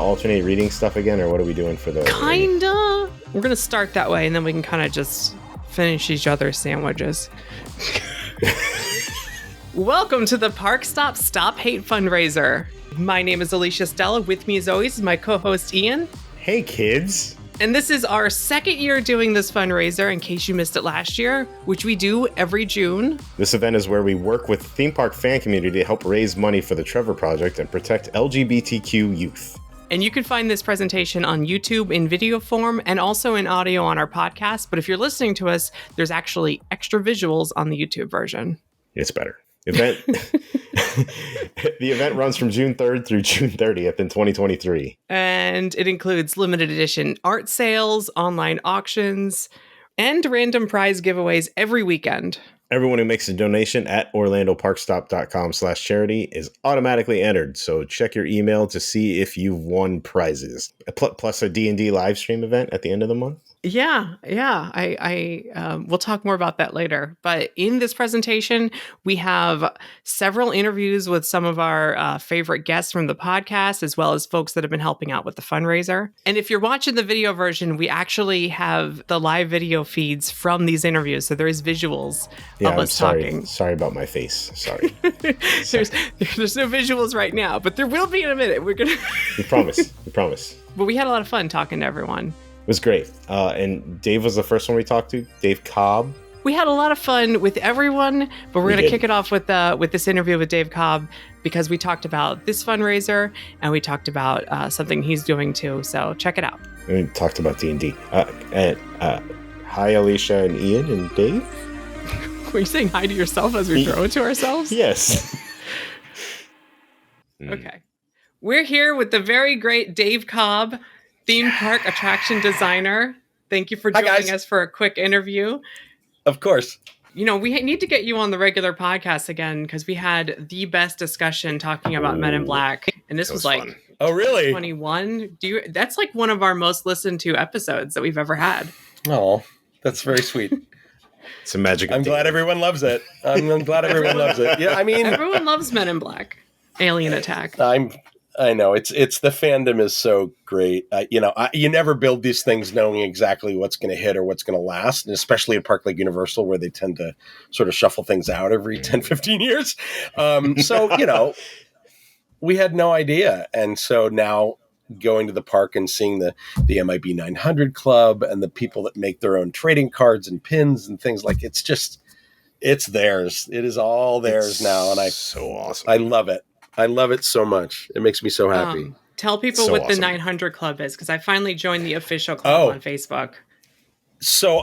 to alternate reading stuff again, or what are we doing for the... Kinda. We're going to start that way, and then we can kind of just finish each other's sandwiches. Welcome to the Park Stop Stop Hate Fundraiser. My name is Alicia Stella. With me, as always, is my co-host, Ian. Hey, kids. And this is our second year doing this fundraiser, in case you missed it last year, which we do every June. This event is where we work with the theme park fan community to help raise money for the Trevor Project and protect LGBTQ youth. And you can find this presentation on YouTube in video form and also in audio on our podcast. But if you're listening to us, there's actually extra visuals on the YouTube version. It's better. The event runs from June 3rd through June 30th in 2023. And it includes limited edition art sales, online auctions, and random prize giveaways every weekend. Everyone who makes a donation at orlandoparkstop.com/charity is automatically entered. So check your email to see if you've won prizes. Plus a D&D live stream event at the end of the month. Yeah. We'll talk more about that later. But in this presentation, we have several interviews with some of our favorite guests from the podcast, as well as folks that have been helping out with the fundraiser. And if you're watching the video version, we actually have the live video feeds from these interviews. So there is visuals of us talking. Sorry about my face. Sorry. There's no visuals right now, but there will be in a minute. We're gonna. We promise. But we had a lot of fun talking to everyone. It was great. And Dave was the first one we talked to, Dave Cobb. We had a lot of fun with everyone, but we're going to kick it off with this interview with Dave Cobb because we talked about this fundraiser and we talked about something he's doing too. So check it out. We talked about D&D. Hi, Alicia and Ian and Dave. Were you saying hi to yourself as we throw it to ourselves? Yes. Okay. We're here with the very great Dave Cobb, theme park attraction designer. Thank you for joining us for a quick interview. Of course. You know, we need to get you on the regular podcast again because we had the best discussion talking about Men in Black. And this was like, fun. Oh, really? 21. That's like one of our most listened to episodes that we've ever had. Oh, that's very sweet. It's a magic. I'm glad everyone loves it. I'm glad everyone loves it. Yeah, I mean, everyone loves Men in Black. Alien Attack. I know it's the fandom is so great. You never build these things knowing exactly what's going to hit or what's going to last, and especially at Park like Universal where they tend to sort of shuffle things out every 10, 15 years. So, we had no idea. And so now going to the park and seeing the MIB 900 Club and the people that make their own trading cards and pins and things like it's theirs. It is all theirs now. And so awesome. I love it. I love it so much. It makes me so happy. Tell people what the 900 Club is, because I finally joined the official club on Facebook. So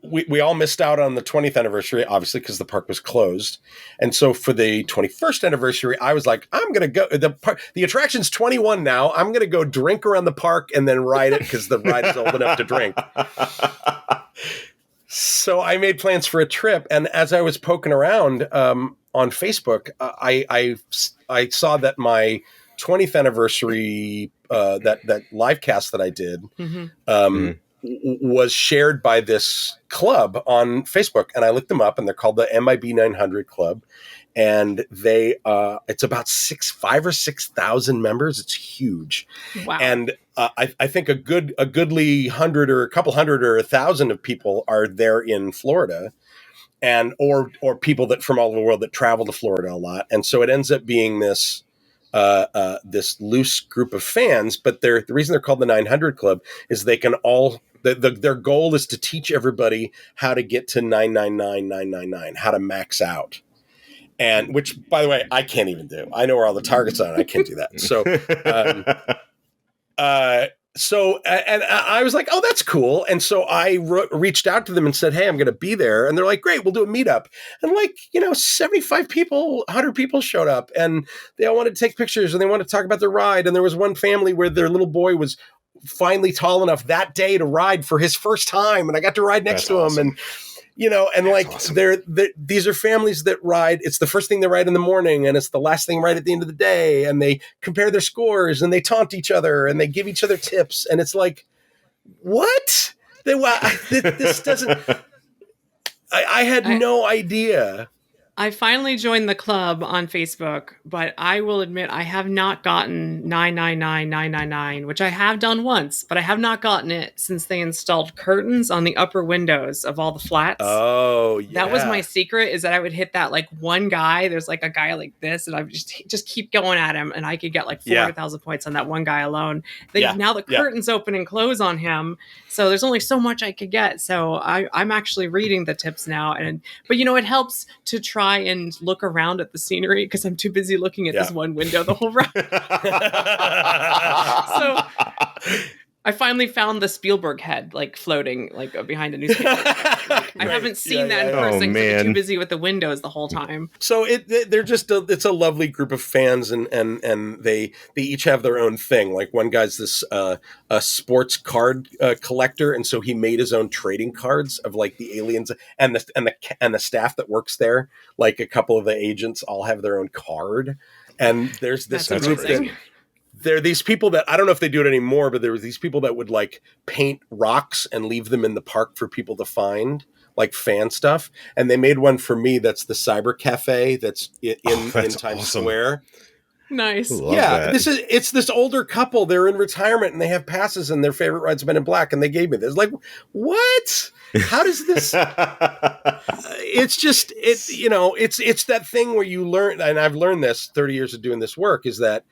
we all missed out on the 20th anniversary, obviously, because the park was closed. And so for the 21st anniversary, I was like, I'm going to go. The attraction's 21 now. I'm going to go drink around the park and then ride it because the ride is old enough to drink. So I made plans for a trip. And as I was poking around on Facebook, I saw that my 20th anniversary, that live cast that I did, was shared by this club on Facebook. And I looked them up and they're called the MIB 900 Club. And they, it's about 5,000 or 6,000 members. It's huge. Wow. And I think a goodly 100 or a couple hundred or 1,000 of people are there in Florida, and or people that from all over the world that travel to Florida a lot. And so it ends up being this this loose group of fans. But the reason they're called the 900 Club is they can all. Their goal is to teach everybody how to get to 999,999, how to max out. And which, by the way, I can't even do. I know where all the targets are. And I can't do that. So, and I was like, oh, that's cool. And so I reached out to them and said, hey, I'm going to be there. And they're like, great, we'll do a meetup. And 75 people, 100 people showed up and they all wanted to take pictures and they wanted to talk about their ride. And there was one family where their little boy was finally tall enough that day to ride for his first time. And I got to ride next to him. And awesome. These are families that ride. It's the first thing they ride in the morning and it's the last thing right at the end of the day. And they compare their scores and they taunt each other and they give each other tips. And it's like, what? This doesn't, I had no idea I finally joined the club on Facebook, but I will admit I have not gotten 999999, which I have done once, but I have not gotten it since they installed curtains on the upper windows of all the flats. Oh, yeah. That was my secret, is that I would hit that like one guy. There's like a guy like this, and I would just keep going at him, and I could get like 400,000 points on that one guy alone. Now the curtains open and close on him, so there's only so much I could get. So I'm actually reading the tips now, but it helps to try and look around at the scenery because I'm too busy looking at this one window the whole ride. So I finally found the Spielberg head like floating like behind a newspaper. I haven't seen that in person because I'm too busy with the windows the whole time. So it's a lovely group of fans, and they each have their own thing. Like one guy's this a sports card collector, and so he made his own trading cards of like the aliens and the staff that works there. Like a couple of the agents all have their own card, and there's this group that. There are these people that I don't know if they do it anymore, but there were these people that would like paint rocks and leave them in the park for people to find, like fan stuff. And they made one for me. That's the Cyber Cafe. That's in Times Square. Nice. Yeah. It's this older couple. They're in retirement and they have passes and their favorite ride's Men in Black. And they gave me this. Like, what? How does this? It's that thing where you learn, and I've learned this 30 years of doing this work, is that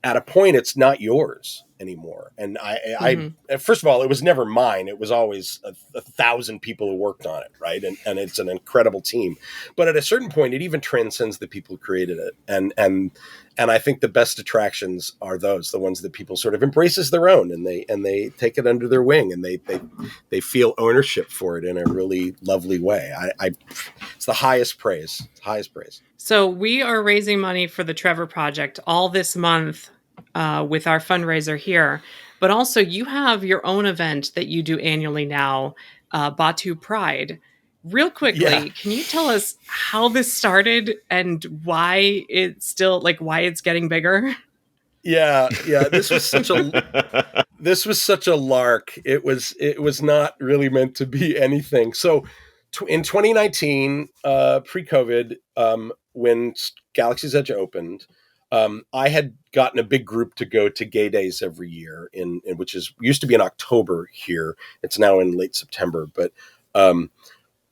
at a point, it's not yours anymore. And I first of all, it was never mine. It was always 1,000 people who worked on it, right? And it's an incredible team. But at a certain point, it even transcends the people who created it. And I think the best attractions are the ones that people sort of embrace as their own, and they take it under their wing, and they feel ownership for it in a really lovely way. It's the highest praise. It's highest praise. So we are raising money for the Trevor Project all this month with our fundraiser here. But also you have your own event that you do annually now, Batu Pride. Real quickly, Can you tell us how this started and why it's getting bigger? Yeah. This was such a lark. It was not really meant to be anything. So in 2019, pre-COVID, when Galaxy's Edge opened, I had gotten a big group to go to Gay Days every year, which used to be in October here. It's now in late September. But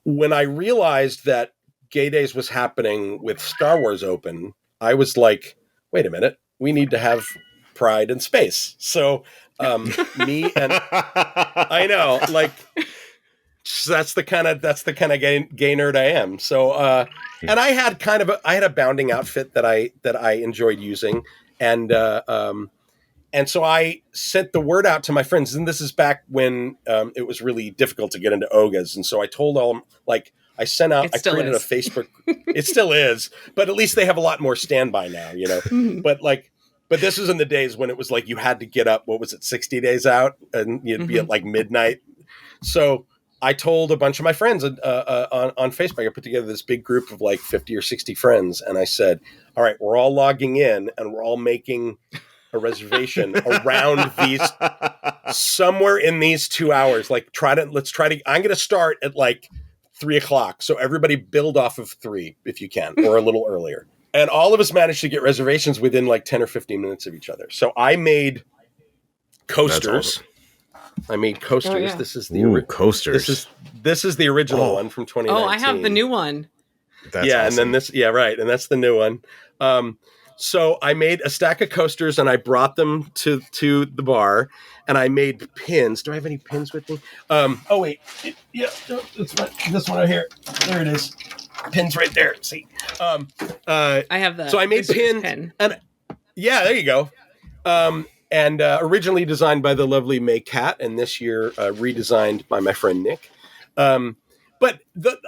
when I realized that Gay Days was happening with Star Wars Open, I was like, wait a minute, we need to have Pride in space. So me and I know, like, that's the kind of gay nerd I am. So, and I had a bounding outfit that I enjoyed using. And so I sent the word out to my friends, and this is back when it was really difficult to get into OGAs. And so I told all, like, I created a Facebook. It still is, but at least they have a lot more standby now, But this was in the days when it was like you had to get up, 60 days out, and you'd be at like midnight. So I told a bunch of my friends on Facebook. I put together this big group of like 50 or 60 friends, and I said, all right, we're all logging in, and we're all making a reservation around these, somewhere in these 2 hours. Like, let's try to, I'm going to start at like 3:00. So everybody build off of 3 if you can, or a little earlier. And all of us managed to get reservations within like 10 or 15 minutes of each other. So I made coasters. I made coasters. Oh, yeah. This is the coasters. This is the original one from 2019. Oh, I have the new one. That's awesome. And then this, right, and that's the new one. So I made a stack of coasters and I brought them to the bar, and I made pins. Do I have any pins with me? Oh wait, this one right here. There it is. Pins right there. See, I have the. So I made pin, and there you go. And originally designed by the lovely May Cat, and this year redesigned by my friend Nick. But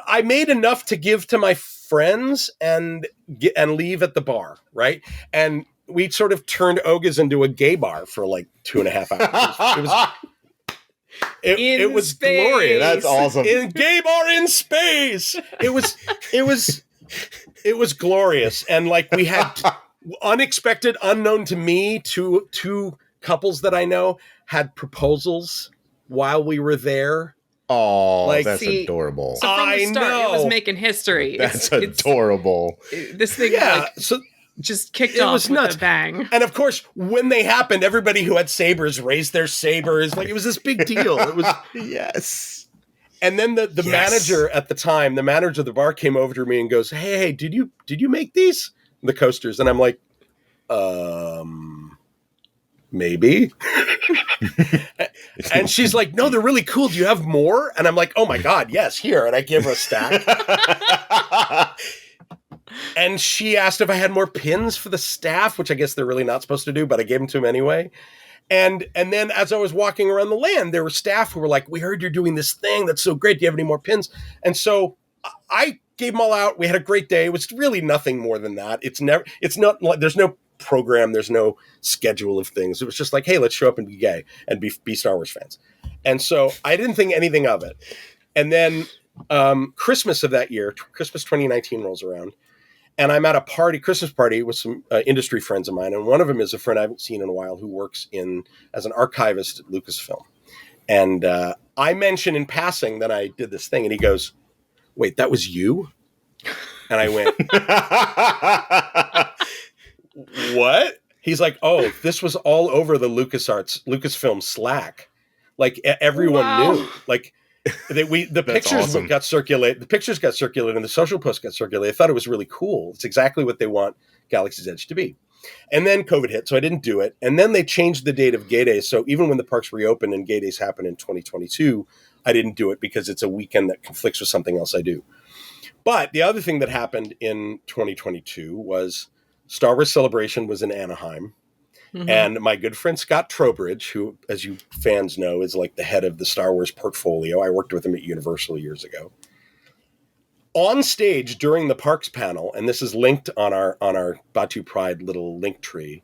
I made enough to give to my friends and leave at the bar, right? And we sort of turned Oga's into a gay bar for like 2.5 hours. It was glorious. That's awesome. In gay bar in space. It was glorious, and like we had. Unexpected, unknown to me, two couples that I know had proposals while we were there. Oh, Like, that's see, adorable. So from the I start, it know. was making history. That's adorable. This thing So just kicked it off was with nuts. a bang. And of course, when they happened, everybody who had sabers raised their sabers. Like, it was this big deal. It was Yes. And then the manager at the time, the manager of the bar came over to me and goes, hey, did you make these? The coasters. And I'm like, maybe. And she's like, no, they're really cool. Do you have more? And I'm like, oh my God, yes, here. And I give her a stack. And she asked if I had more pins for the staff, which I guess they're really not supposed to do, but I gave them to them anyway. And then as I was walking around the land, there were staff who were like, we heard you're doing this thing. That's so great. Do you have any more pins? And so I gave them all out. We had a great day. It was really nothing more than that. It's not like there's no program. There's no schedule of things. It was just like, hey, let's show up and be gay and be Star Wars fans. And so I didn't think anything of it. And then Christmas of that year, Christmas 2019 rolls around. And I'm at a Christmas party with some industry friends of mine. And one of them is a friend I haven't seen in a while who works as an archivist at Lucasfilm. And I mentioned in passing that I did this thing. And he goes, wait, that was you? And I went, what? He's like, oh, this was all over the Lucasfilm Slack. Like everyone knew. Like, the pictures awesome. Got circulated. The pictures got circulated, and the social posts got circulated. I thought it was really cool. It's exactly what they want Galaxy's Edge to be. And then COVID hit, so I didn't do it. And then they changed the date of Gay Days. So even when the parks reopened and Gay Days happened in 2022, I didn't do it because it's a weekend that conflicts with something else I do. But the other thing that happened in 2022 was Star Wars Celebration was in Anaheim. Mm-hmm. And my good friend Scott Trowbridge, who, as you fans know, is like the head of the Star Wars portfolio. I worked with him at Universal years ago. On stage during the parks panel, and this is linked on our Batu Pride little link tree.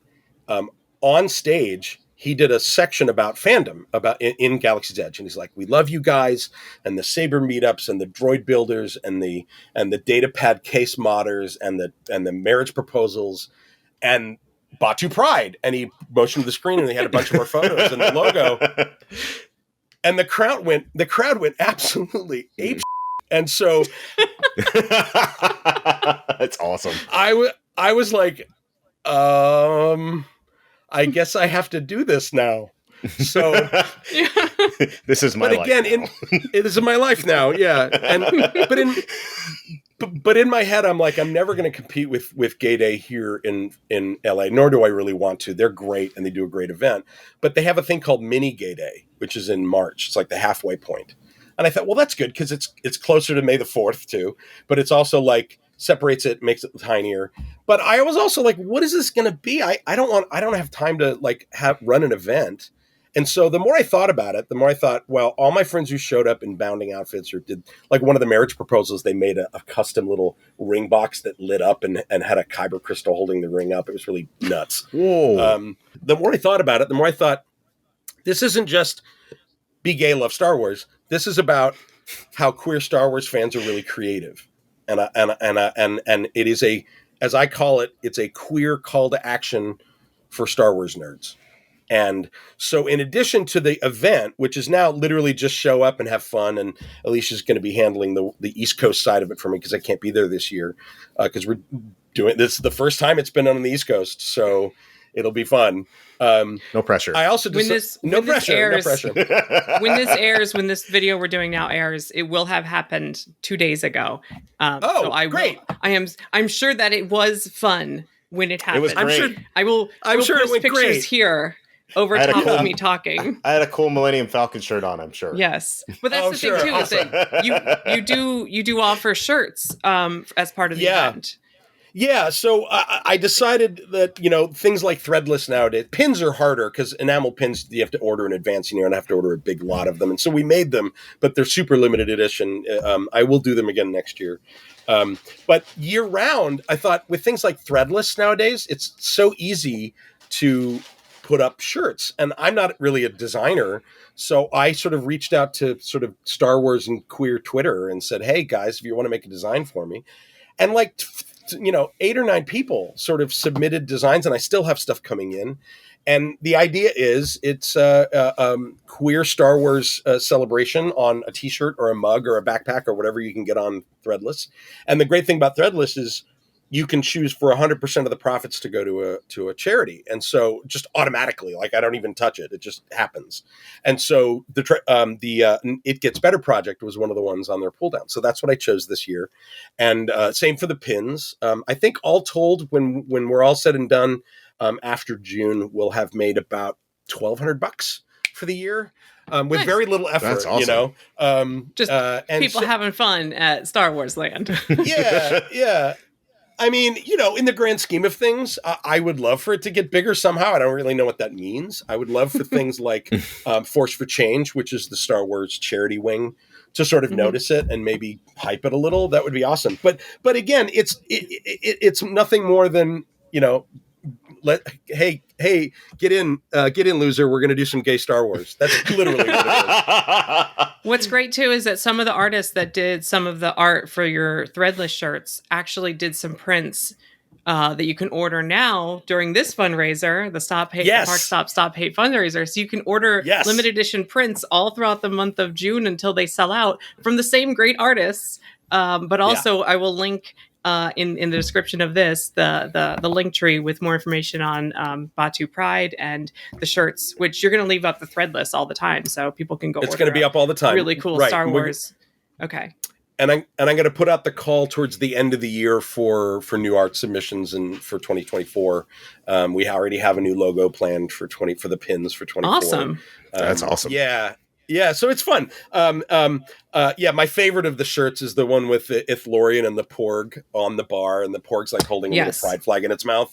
On stage, he did a section about fandom in Galaxy's Edge, and he's like, "We love you guys, and the saber meetups, and the droid builders, and the datapad case modders, and the marriage proposals, and Batu Pride." And he motioned to the screen, and they had a bunch of our photos and the logo. And the crowd went absolutely ape. And so that's awesome. I was like, I guess I have to do this now. So this is my life. But again, this is my life now. Yeah. But in my head, I'm like, I'm never going to compete with Gay Day here in LA, nor do I really want to. They're great and they do a great event. But they have a thing called Mini Gay Day, which is in March. It's like the halfway point. And I thought, well, that's good because it's closer to May the 4th too. But it's also like separates it, makes it tinier. But I was also like, what is this going to be? I don't have time to like run an event. And so the more I thought about it, the more I thought, well, all my friends who showed up in bounding outfits or did like one of the marriage proposals, they made a custom little ring box that lit up and had a kyber crystal holding the ring up. It was really nuts. Whoa. The more I thought about it, the more I thought, this isn't just be gay, love Star Wars. This is about how queer Star Wars fans are really creative. And it is as I call it, it's a queer call to action for Star Wars nerds. And so in addition to the event, which is now literally just show up and have fun, and Alicia's going to be handling the East Coast side of it for me because I can't be there this year because we're doing this the first time it's been on the East Coast. So it'll be fun. No pressure. I also no pressure. When this video we're doing now airs, it will have happened 2 days ago. Great. I'm sure that it was fun when it happened. It was great. I will sure post it went pictures great. Here over top of me talking. I had a cool Millennium Falcon shirt on, I'm sure. Yes. But that's the thing too, is that you do offer shirts as part of the event. Yeah, so I decided that, things like threadless nowadays, pins are harder because enamel pins you have to order in advance, and I have to order a big lot of them. And so we made them, but they're super limited edition. I will do them again next year. But year round, I thought with things like threadless nowadays, it's so easy to put up shirts. And I'm not really a designer. So I sort of reached out to sort of Star Wars and queer Twitter and said, hey guys, if you want to make a design for me. And like 8 or 9 people sort of submitted designs, and I still have stuff coming in. And the idea is it's queer Star Wars celebration on a T-shirt or a mug or a backpack or whatever you can get on Threadless. And the great thing about Threadless is you can choose for 100% of the profits to go to a charity. And so just automatically, like I don't even touch it. It just happens. And so the It Gets Better project was one of the ones on their pull down. So that's what I chose this year. And same for the pins. I think all told, when we're all said and done, after June, we'll have made about $1,200 for the year. With nice. Very little effort, That's awesome. you know, just people having fun at Star Wars land. Yeah. I mean, you know, in the grand scheme of things, I would love for it to get bigger somehow. I don't really know what that means. I would love for things like Force for Change, which is the Star Wars charity wing, to sort of notice it and maybe hype it a little. That would be awesome. But again, it's nothing more than, you know, hey, get in, loser. We're going to do some gay Star Wars. That's literally what it is. What's great too is that some of the artists that did some of the art for your Threadless shirts actually did some prints that you can order now during this fundraiser, the Stop Hate, the Park Stop Hate fundraiser. So you can order limited edition prints all throughout the month of June until they sell out from the same great artists. But also I will link in the description of this, the link tree with more information on Batu Pride and the shirts, which you're going to leave up the Threadless all the time, so people can go. It's going to be up all the time. Really cool Star Wars. Okay. And I'm going to put out the call towards the end of the year for new art submissions and for 2024. We already have a new logo planned for the pins for 2024. Awesome. That's awesome. Yeah, so it's fun. My favorite of the shirts is the one with the Ithlorian and the Porg on the bar, and the Porg's like holding a little pride flag in its mouth.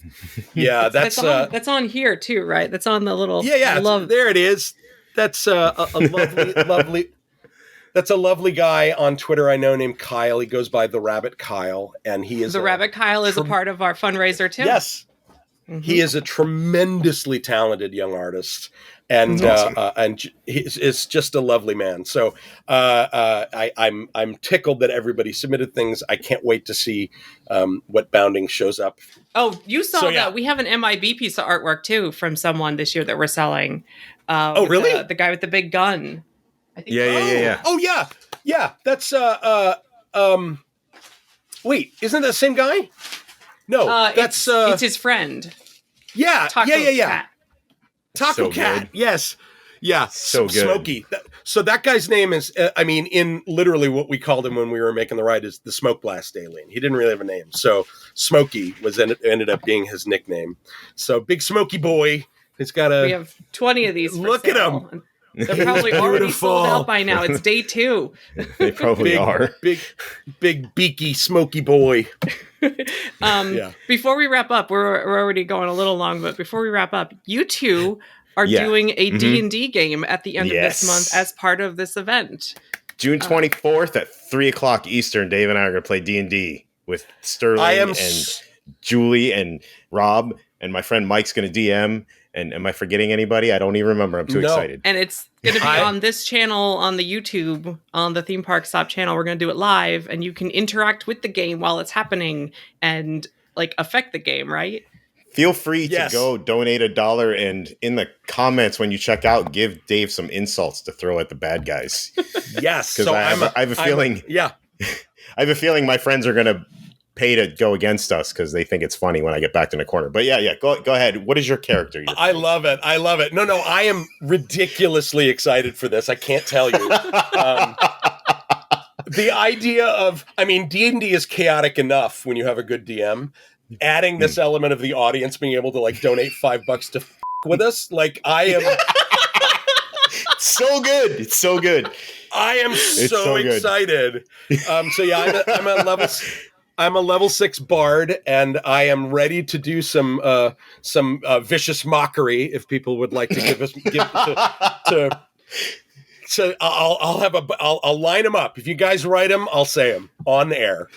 Yeah, that's on here too, right? That's on the little. Yeah. There it is. That's a lovely. That's a lovely guy on Twitter I know named Kyle. He goes by TheRabbitKyle, and he is TheRabbitKyle is a part of our fundraiser too. Yes, he is a tremendously talented young artist. And awesome. It's just a lovely man. So I'm tickled that everybody submitted things. I can't wait to see what bounding shows up. Oh, you saw that. We have an MIB piece of artwork too from someone this year that we're selling. Oh, really? The guy with the big gun. I think. Yeah. Oh, yeah. That's wait, isn't that the same guy? No, that's it's his friend. Yeah, Taco Cat. Taco so Cat, good. yes. Yeah, so good. Smokey. So that guy's name is, in literally what we called him when we were making the ride is the Smoke Blast Alien. He didn't really have a name. So Smokey ended up being his nickname. So Big Smokey Boy. We have 20 of these. Look at him. They're probably already sold out by now. It's day 2. They probably are. Big beaky smoky boy. Before we wrap up, we're already going a little long, but before we wrap up, you two are doing a D&D game at the end of this month as part of this event. June 24th at 3:00 Eastern, Dave and I are going to play D&D with Sterling and Julie and Rob, and my friend Mike's going to DM. And am I forgetting anybody? I don't even remember. I'm too excited. And it's going to be on this channel, on the YouTube, on the Theme Park Stop channel. We're going to do it live, and you can interact with the game while it's happening and like affect the game, right? Feel free to go donate $1, and in the comments when you check out, give Dave some insults to throw at the bad guys. Yes, because I have a feeling. I have a feeling my friends are going to pay to go against us because they think it's funny when I get backed in a corner. But go ahead. What is your character? I love it. No, I am ridiculously excited for this. I can't tell you. The idea of, D&D is chaotic enough when you have a good DM. Adding this element of the audience being able to like donate $5 to with us, like I am. So good. It's so good. I am so excited. I'm a level 6 bard, and I am ready to do some vicious mockery if people would like to So I'll line them up. If you guys write them, I'll say them on the air.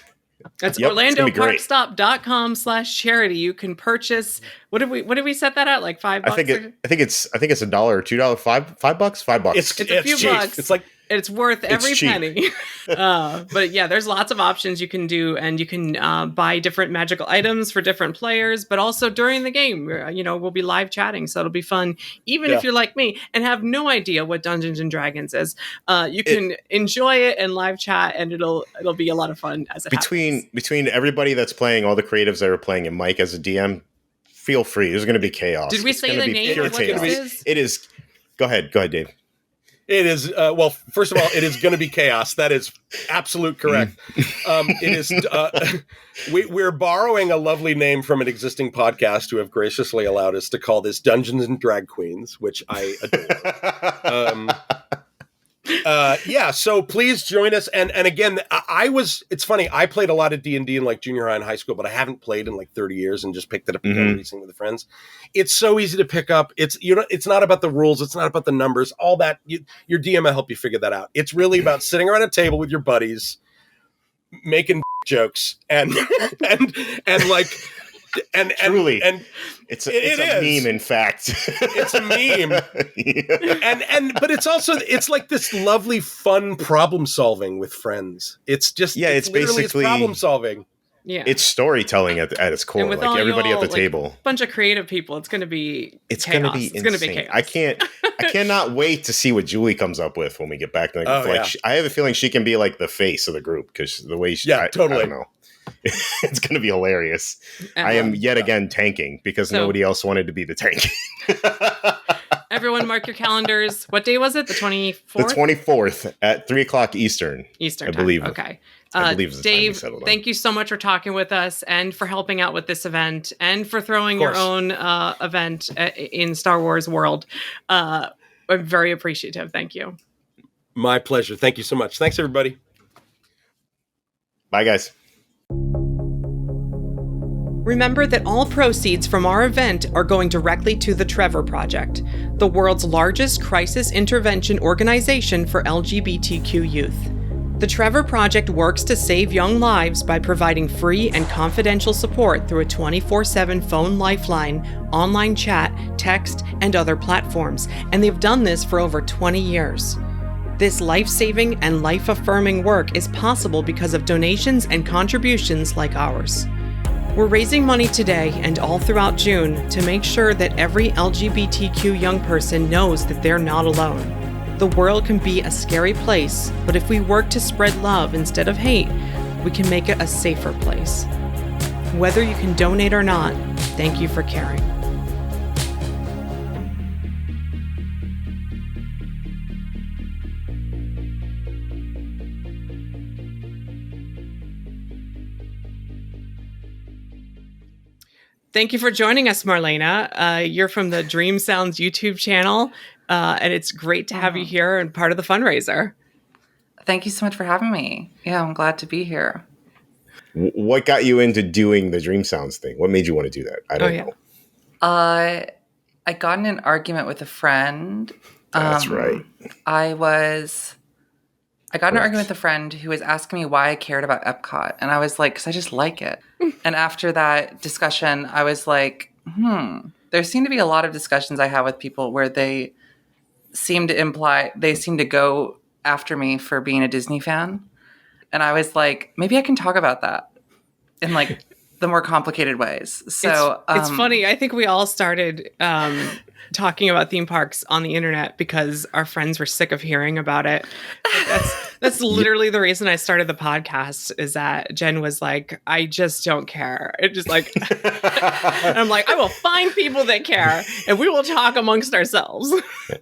That's OrlandoParkStop.com/charity. You can purchase What did we set that at? Like $5? I think it's $1 or $2, $5. It's a few cheap. bucks. It's like it's worth every penny. But yeah, there's lots of options you can do, and you can buy different magical items for different players. But also during the game, we'll be live chatting, so it'll be fun. Even if you're like me and have no idea what Dungeons and Dragons is, you can enjoy it and live chat, and it'll be a lot of fun as it happens. Between everybody that's playing, all the creatives that are playing, and Mike as a DM. Feel free. There's going to be chaos. Did we say the name of what this is? It is. Go ahead, Dave. It is, well, first of all, it is going to be chaos. That is absolute correct. It is, we're borrowing a lovely name from an existing podcast who have graciously allowed us to call this Dungeons and Drag Queens, which I adore. So please join us. And again, it's funny, I played a lot of D&D in like junior high and high school, but I haven't played in like 30 years and just picked it up and recently with friends. It's so easy to pick up. It's not about the rules. It's not about the numbers, all that. Your DM will help you figure that out. It's really about sitting around a table with your buddies, making jokes and like, and truly, and it's a meme. In fact, it's a meme, but it's like this lovely, fun problem solving with friends. It's just it's basically problem solving. Yeah, it's storytelling at its core. Like everybody at the table, bunch of creative people. It's going to be insane. I cannot wait to see what Julie comes up with when we get back. I have a feeling she can be like the face of the group because the way she, totally. I don't know. It's going to be hilarious. I am yet again tanking because nobody else wanted to be the tank. Everyone mark your calendars. What day was it? The 24th? The 24th at 3:00 Eastern. Eastern time. I believe. Okay. I believe it's the Dave, time thank you so much for talking with us and for helping out with this event and for throwing your own event in Star Wars world. I'm very appreciative. Thank you. My pleasure. Thank you so much. Thanks, everybody. Bye, guys. Remember that all proceeds from our event are going directly to the Trevor Project, the world's largest crisis intervention organization for LGBTQ youth. The Trevor Project works to save young lives by providing free and confidential support through a 24/7 phone lifeline, online chat, text, and other platforms, and they've done this for over 20 years. This life-saving and life-affirming work is possible because of donations and contributions like ours. We're raising money today and all throughout June to make sure that every LGBTQ young person knows that they're not alone. The world can be a scary place, but if we work to spread love instead of hate, we can make it a safer place. Whether you can donate or not, thank you for caring. Thank you for joining us, Marlena. You're from the Dream Sounds YouTube channel, and it's great to have you here and part of the fundraiser. Thank you so much for having me. Yeah, I'm glad to be here. What got you into doing the Dream Sounds thing? What made you want to do that? I don't know. I got in an argument with a friend. That's right. I got in an argument with a friend who was asking me why I cared about Epcot. And I was like, because I just like it. And after that discussion, I was like, there seem to be a lot of discussions I have with people where they seem to go after me for being a Disney fan. And I was like, maybe I can talk about that in like the more complicated ways. So it's funny. I think we all started talking about theme parks on the internet because our friends were sick of hearing about it. That's literally the reason I started the podcast, is that Jen was like, I just don't care. It just like, and I'm like, I will find people that care and we will talk amongst ourselves.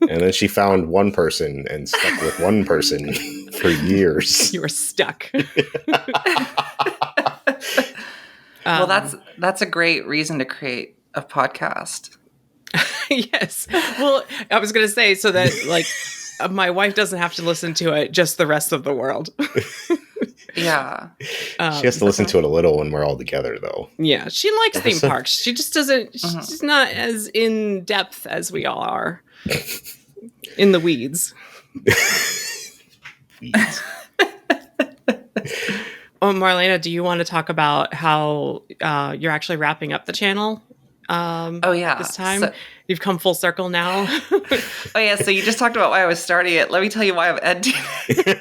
And then she found one person and stuck with one person for years. You were stuck. Well, that's a great reason to create a podcast. Yes. Well, I was going to say so that like my wife doesn't have to listen to it, just the rest of the world. Yeah. She has to listen to it a little when we're all together, though. Yeah. She likes theme parks. She just doesn't, she's not as in depth as we all are in the weeds. Marlena, do you want to talk about how you're actually wrapping up the channel? At this time. You've come full circle now. Oh yeah, so you just talked about why I was starting it. Let me tell you why I'm ending it.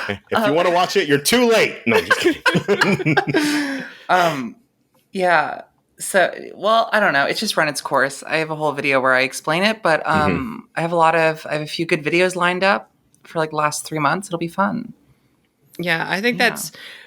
If you want to watch it, you're too late. No, I'm just kidding. Yeah. So, well, I don't know. It's just run its course. I have a whole video where I explain it, but I have a few good videos lined up for like the last 3 months. It'll be fun. Yeah, I think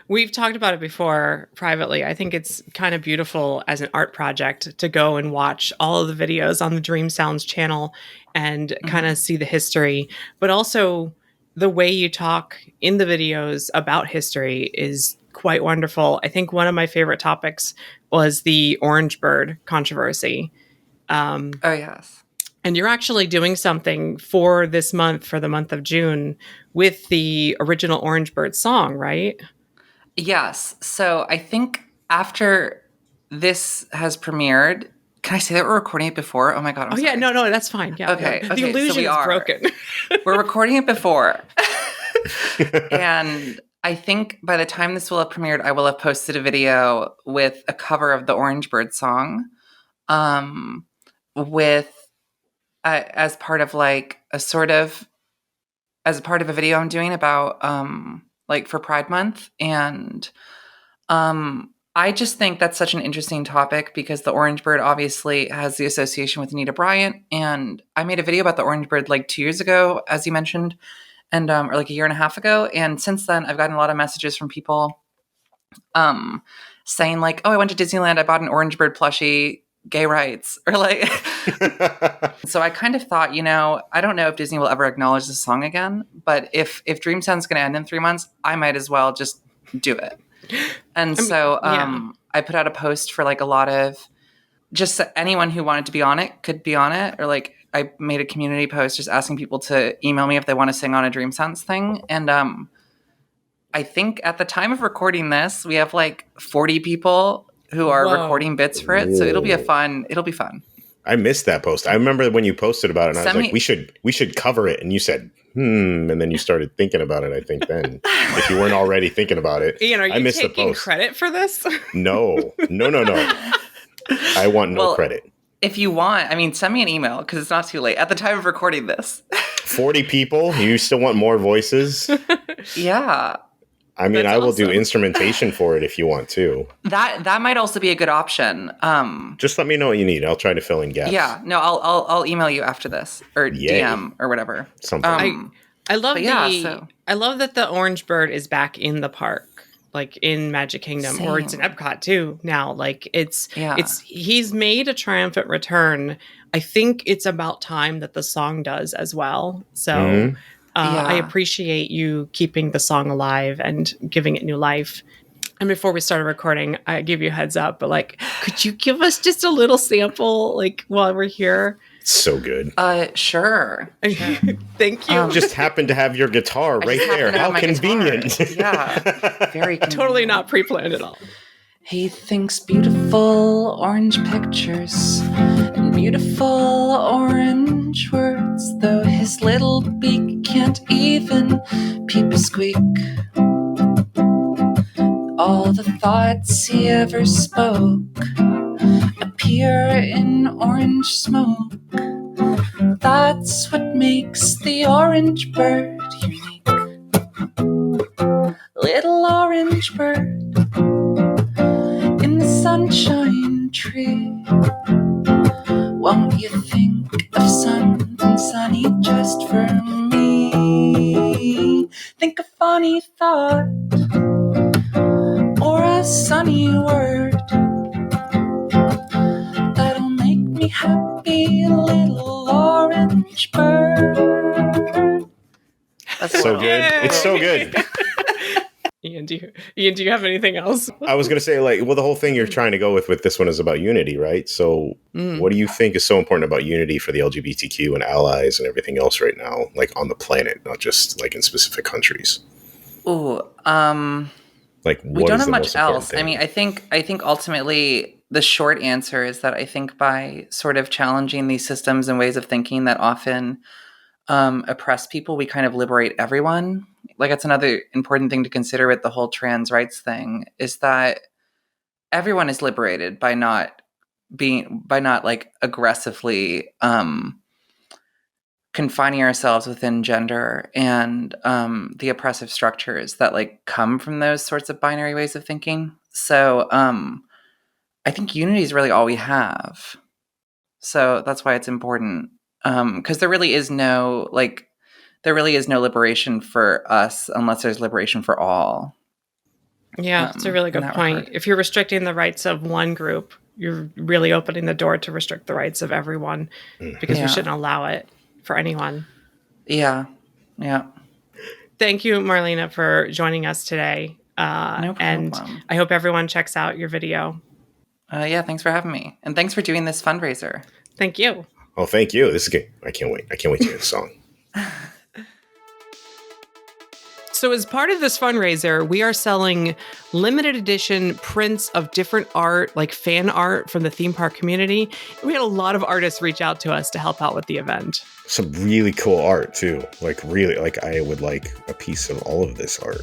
we've talked about it before privately. I think it's kind of beautiful as an art project to go and watch all of the videos on the Dream Sounds channel and kind of see the history, but also the way you talk in the videos about history is quite wonderful. I think one of my favorite topics was the orange bird controversy. Oh, yes. And you're actually doing something for this month, for the month of June, with the original Orange Bird song, right? Yes. So I think after this has premiered, can I say that we're recording it before? Oh my God. I'm sorry. Yeah. No, that's fine. Yeah. Okay. The illusion is broken. We're recording it before. And I think by the time this will have premiered, I will have posted a video with a cover of the Orange Bird song as part of like as part of a video I'm doing about like for Pride Month. And I just think that's such an interesting topic because the orange bird obviously has the association with Anita Bryant. And I made a video about the orange bird like 2 years ago, as you mentioned, and or like a year and a half ago. And since then, I've gotten a lot of messages from people saying like, oh, I went to Disneyland, I bought an orange bird plushie, gay rights, or like. So I kind of thought, I don't know if Disney will ever acknowledge this song again, but if Dream Sound's going to end in 3 months, I might as well just do it. And I put out a post for like a lot of just anyone who wanted to be on it could be on it, or like I made a community post just asking people to email me if they want to sing on a Dream Sounds thing. And I think at the time of recording this, we have like 40 people who are recording bits for it. So it'll be fun. I missed that post. I remember when you posted about it and I was like, we should cover it. And you said, and then you started thinking about it, I think then. If you weren't already thinking about it. Ian, are you taking credit for this? No. I want no credit. If you want, send me an email because it's not too late. At the time of recording this. 40 people? You still want more voices? Yeah. I will do instrumentation for it if you want to. That might also be a good option. Just let me know what you need. I'll try to fill in gaps. Yeah, no, I'll email you after this or DM or whatever. Something. I love I love that the orange bird is back in the park, like in Magic Kingdom, or it's in Epcot too now. Like he's made a triumphant return. I think it's about time that the song does as well. So. I appreciate you keeping the song alive and giving it new life. And before we started recording, I give you a heads up, but like, could you give us just a little sample, like while we're here? It's so good. Sure. Thank you. Just happened to have your guitar right there. How convenient. Yeah. Very convenient. Totally not pre-planned at all. He thinks beautiful orange pictures and beautiful orange words, though his little beak can't even peep a squeak. All the thoughts he ever spoke appear in orange smoke. That's what makes the orange bird unique. Little orange bird in the sunshine tree. Won't you think of something sunny just for me? Think a funny thought or a sunny word that'll make me happy, little orange bird. That's so good. It's so good. Ian, do you have anything else? I was going to say, the whole thing you're trying to go with this one is about unity, right? So what do you think is so important about unity for the LGBTQ and allies and everything else right now, like on the planet, not just like in specific countries? Ooh, we don't have much else. I think ultimately the short answer is that I think by sort of challenging these systems and ways of thinking that often oppress people, we kind of liberate everyone. Like, it's another important thing to consider with the whole trans rights thing is that everyone is liberated by not not like aggressively confining ourselves within gender and the oppressive structures that like come from those sorts of binary ways of thinking. So I think unity is really all we have. So that's why it's important. Because there really is no liberation for us unless there's liberation for all. Yeah, it's a really good point. If you're restricting the rights of one group, you're really opening the door to restrict the rights of everyone, because we shouldn't allow it for anyone. Yeah. Yeah. Thank you, Marlena, for joining us today. No problem. And I hope everyone checks out your video. Yeah, thanks for having me. And thanks for doing this fundraiser. Thank you. Oh, thank you. This is good. I can't wait. I can't wait to hear the song. So as part of this fundraiser, we are selling limited edition prints of different art, like fan art from the theme park community. We had a lot of artists reach out to us to help out with the event. Some really cool art too. Like really, like I would like a piece of all of this art.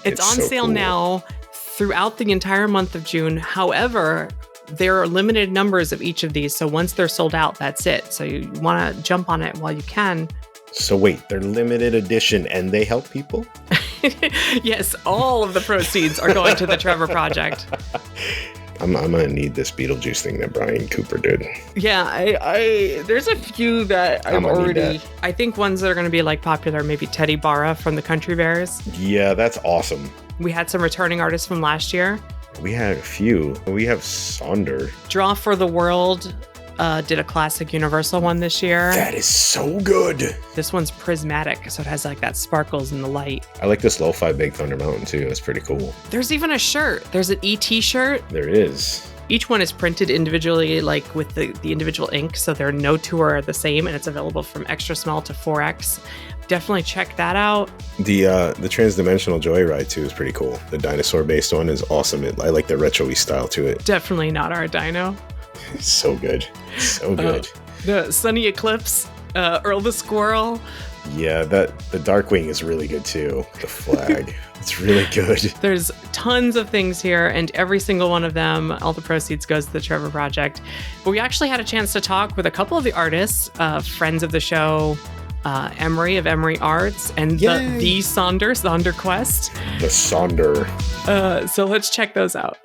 It's on so sale now throughout the entire month of June. However, there are limited numbers of each of these. So once they're sold out, that's it. So you want to jump on it while you can. So wait, they're limited edition and they help people? Yes, all of the proceeds are going to the Trevor Project. I'm gonna need this Beetlejuice thing that Brian Cooper did. Yeah, I there's a few that I'm already. I think ones that are going to be like popular, maybe Teddy Barra from the Country Bears. Yeah, that's awesome. We had some returning artists from last year. We had a few. We have Sonder. Draw for the World did a classic Universal one this year. That is so good. This one's prismatic, so it has like that sparkles in the light. I like this Lo-Fi Big Thunder Mountain too. That's pretty cool. There's even a shirt. There's an ET shirt. There is. Each one is printed individually, like with the individual ink, so there are no two are the same, and it's available from extra small to 4X. Definitely check that out. The Transdimensional Joyride too is pretty cool. The dinosaur-based one is awesome. I like the retro-y style to it. Definitely not our dino. It's so good. So good. The Sunny Eclipse, Earl the Squirrel. Yeah, the Darkwing is really good too. The flag. It's really good. There's tons of things here, and every single one of them, all the proceeds goes to the Trevor Project. But we actually had a chance to talk with a couple of the artists, friends of the show, Emery of Emery Arts, and the Sonder Quest. The Sonder. So let's check those out.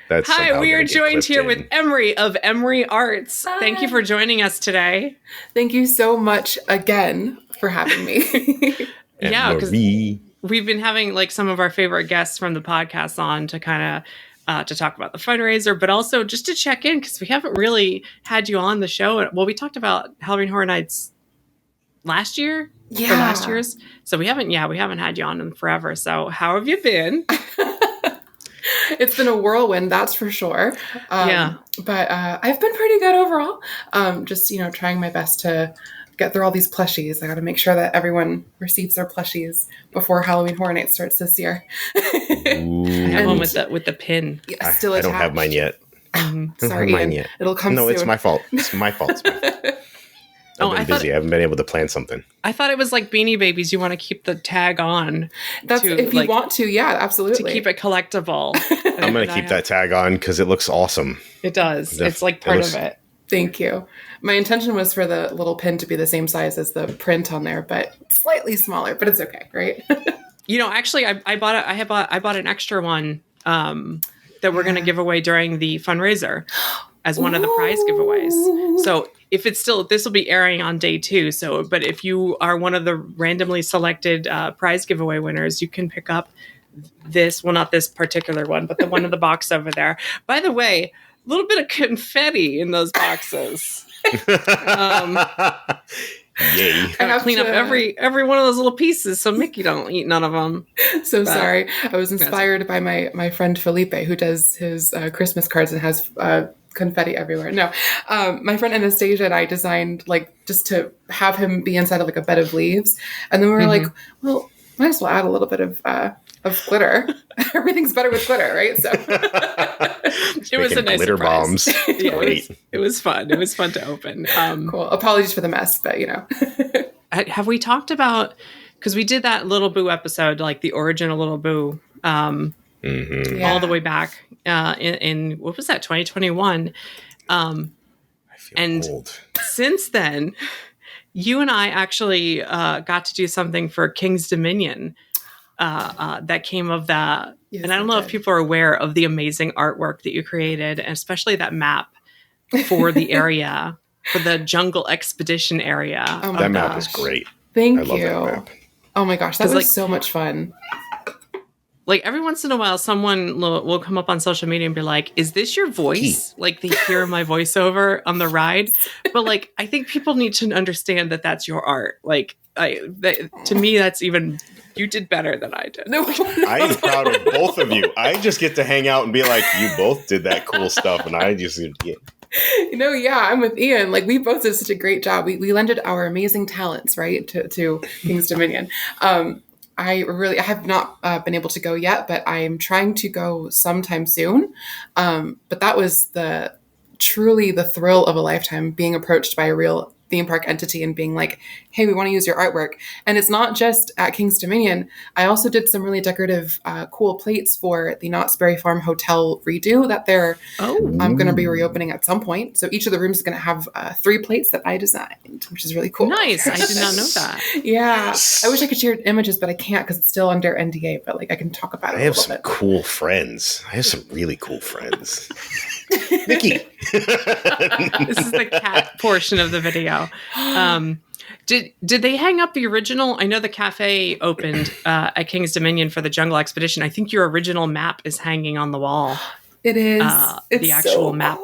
Hi, we are joined here with Emery of Emery Arts. Hi. Thank you for joining us today. Thank you so much again for having me. Yeah, because we've been having like some of our favorite guests from the podcast on to kind of to talk about the fundraiser, but also just to check in because we haven't really had you on the show. Well, we talked about Halloween Horror Nights last year. Yeah. For last year's. So we haven't had you on in forever. So how have you been? It's been a whirlwind, that's for sure. But I've been pretty good overall. Just, trying my best to get through all these plushies. I got to make sure that everyone receives their plushies before Halloween Horror Nights starts this year. I have one with the pin. Still attached. I don't have mine yet. Sorry, Ian. Yet. It'll come soon. No, it's my fault. It's my fault. I've been busy. I haven't been able to plan something. I thought it was like Beanie Babies. You want to keep the tag on. That's if you want to. Yeah, absolutely. To keep it collectible. I'm going to keep that tag on because it looks awesome. It does. It's like part of it. Thank you. My intention was for the little pin to be the same size as the print on there, but slightly smaller, but it's okay, right? Actually, I bought an extra one that we're going to give away during the fundraiser as one of the prize giveaways. So if it's still, this will be airing on day 2. So, but if you are one of the randomly selected prize giveaway winners, you can pick up this, well, not this particular one, but the one in the box over there. By the way, a little bit of confetti in those boxes. Yay. I gotta clean up every one of those little pieces so Mickey don't eat none of them. So sorry. I was inspired by my friend Felipe, who does his Christmas cards and has confetti everywhere. No, my friend Anastasia and I designed just to have him be inside of a bed of leaves. And then we were like, well, might as well add a little bit of glitter. Everything's better with glitter, right? So it was a nice glitter surprise. Bombs. Yeah, it was fun. It was fun to open. Cool. Apologies for the mess, but Have we talked about, because we did that Little Boo episode, like the origin of Little Boo. all the way back in what was that, 2021. I feel old. Since then, you and I actually got to do something for King's Dominion that came of that. Yes, and I don't know if people are aware of the amazing artwork that you created, and especially that map for the area, for the jungle expedition area. That map is great. Thank I you. love that map. Oh my gosh, that was so much fun. Like every once in a while, someone will come up on social media and be like, "Is this your voice?" Like they hear my voiceover on the ride. But like, I think people need to understand that that's your art. Like, to me, that's even, you did better than I did. No, I am proud of both of you. I just get to hang out and be like, you both did that cool stuff, and I just get. I'm with Ian. Like we both did such a great job. We lended our amazing talents, right, to King's Dominion. I have not been able to go yet, but I'm trying to go sometime soon. But that was truly the thrill of a lifetime, being approached by a real theme park entity and being like, hey, we want to use your artwork. And it's not just at King's Dominion. I also did some really decorative, cool plates for the Knott's Berry Farm Hotel redo that they're going to be reopening at some point. So each of the rooms is going to have 3 plates that I designed, which is really cool. Nice. I did not know that. Yeah. I wish I could share images, but I can't because it's still under NDA, but like I can talk about it I have some cool friends. I have some really cool friends. Nikki. This is the cat portion of the video. Did they hang up the original? I know the cafe opened at King's Dominion for the Jungle Expedition. I think your original map is hanging on the wall. It is. The actual map.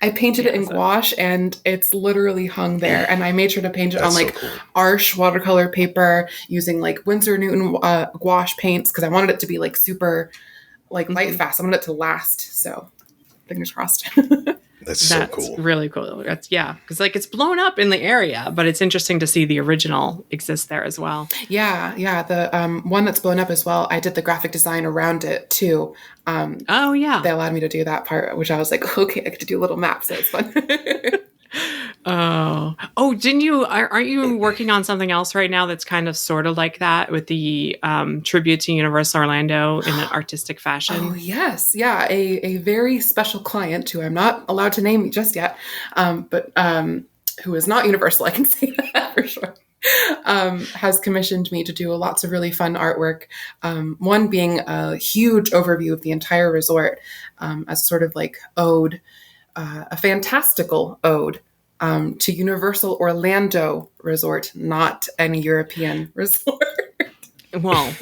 I painted it in gouache and it's literally hung there. And I made sure to paint it on like Arche watercolor paper using like Winsor Newton gouache paints because I wanted it to be like super like light fast. I wanted it to last. So fingers crossed. That's so cool. Really cool. Because like it's blown up in the area, but it's interesting to see the original exist there as well. Yeah. The one that's blown up as well, I did the graphic design around it too. They allowed me to do that part, which I was like, okay, I get to do a little map, so it's fun. Didn't you? Aren't you working on something else right now that's kind of sort of like that with the tribute to Universal Orlando in an artistic fashion? Oh yes, yeah, a very special client who I'm not allowed to name just yet, but who is not Universal, I can say that for sure. Has commissioned me to do lots of really fun artwork. One being a huge overview of the entire resort as sort of like ode, a fantastical ode to Universal Orlando Resort, not any European resort. Well,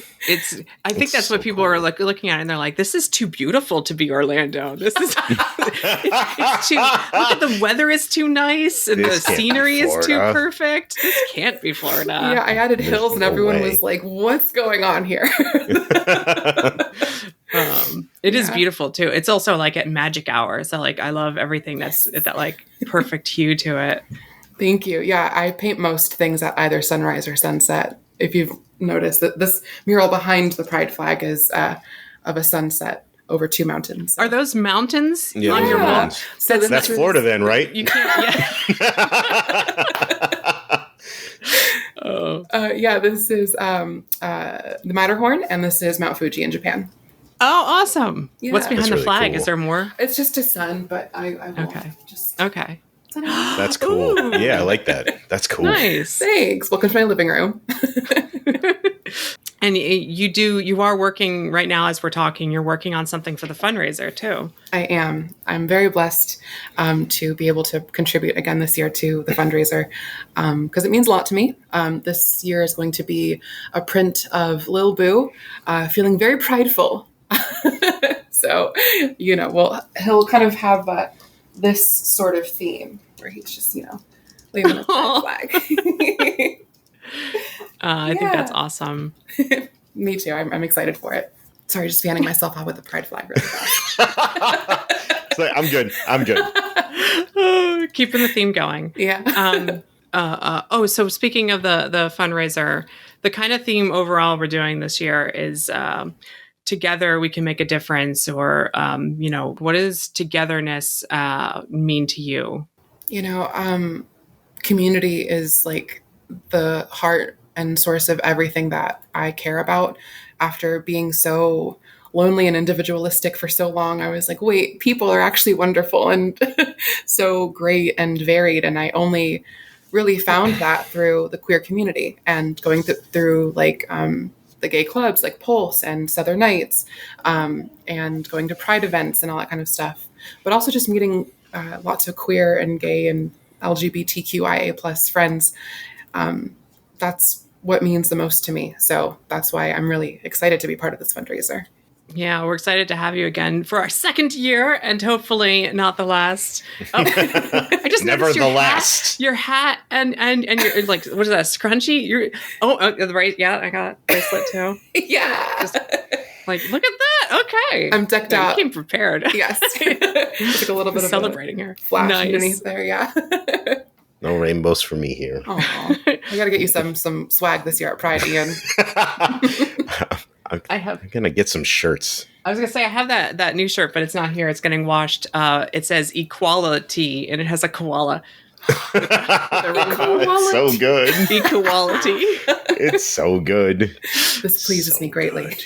I think that's what people are like looking at, and they're like, "This is too beautiful to be Orlando. This is it's too. Look at the weather is too nice, and the scenery is too perfect. This can't be Florida." Yeah, I added hills, and everyone was like, "What's going on here?" It is beautiful too. It's also like at magic hour, so like I love everything that's that like perfect hue to it. Thank you. Yeah, I paint most things at either sunrise or sunset. If you've noticed that this mural behind the pride flag is of a sunset over 2 mountains. Are those mountains on your wall? Mountains. So that's Florida then, right? You can't. Yeah. This is the Matterhorn, and this is Mount Fuji in Japan. Oh, awesome! Yeah. What's behind the flag? Cool. Is there more? It's just a sun, but I will just okay. That's cool. Ooh. Yeah, I like that. That's cool. Nice. Thanks. Welcome to my living room. And you are working right now as we're talking, you're working on something for the fundraiser too. I am. I'm very blessed to be able to contribute again this year to the fundraiser because it means a lot to me. This year is going to be a print of Lil Boo feeling very prideful. So, he'll kind of have this sort of theme where he's just, waving a pride flag. I think that's awesome. Me too. I'm excited for it. Sorry, just fanning myself out with the pride flag really fast. It's like, I'm good. Keeping the theme going. Yeah. So speaking of the fundraiser, the kind of theme overall we're doing this year is together we can make a difference, or what does togetherness mean to you? Community is like the heart and source of everything that I care about. After being so lonely and individualistic for so long, I was like, wait, people are actually wonderful and so great and varied. And I only really found that through the queer community and going through like the gay clubs like Pulse and Southern Nights, and going to Pride events and all that kind of stuff. But also just meeting lots of queer and gay and LGBTQIA plus friends. That's what means the most to me. So that's why I'm really excited to be part of this fundraiser. Yeah, we're excited to have you again for our second year and hopefully not the last. Oh, I just never noticed the last. Your hat and your, like, what is that, scrunchie? Right. Yeah, I got a bracelet too. Yeah. Just, like, look at that. Okay. I'm decked out. You came prepared. Yes. Just like a little bit of celebrating her. Flash underneath there. Yeah. No rainbows for me here. Oh, I got to get you some swag this year at Pride, Ian. I'm going to get some shirts. I was going to say, I have that new shirt, but it's not here. It's getting washed. It says equality, and it has a koala. It's so good. Equality. It's so good. This pleases me greatly.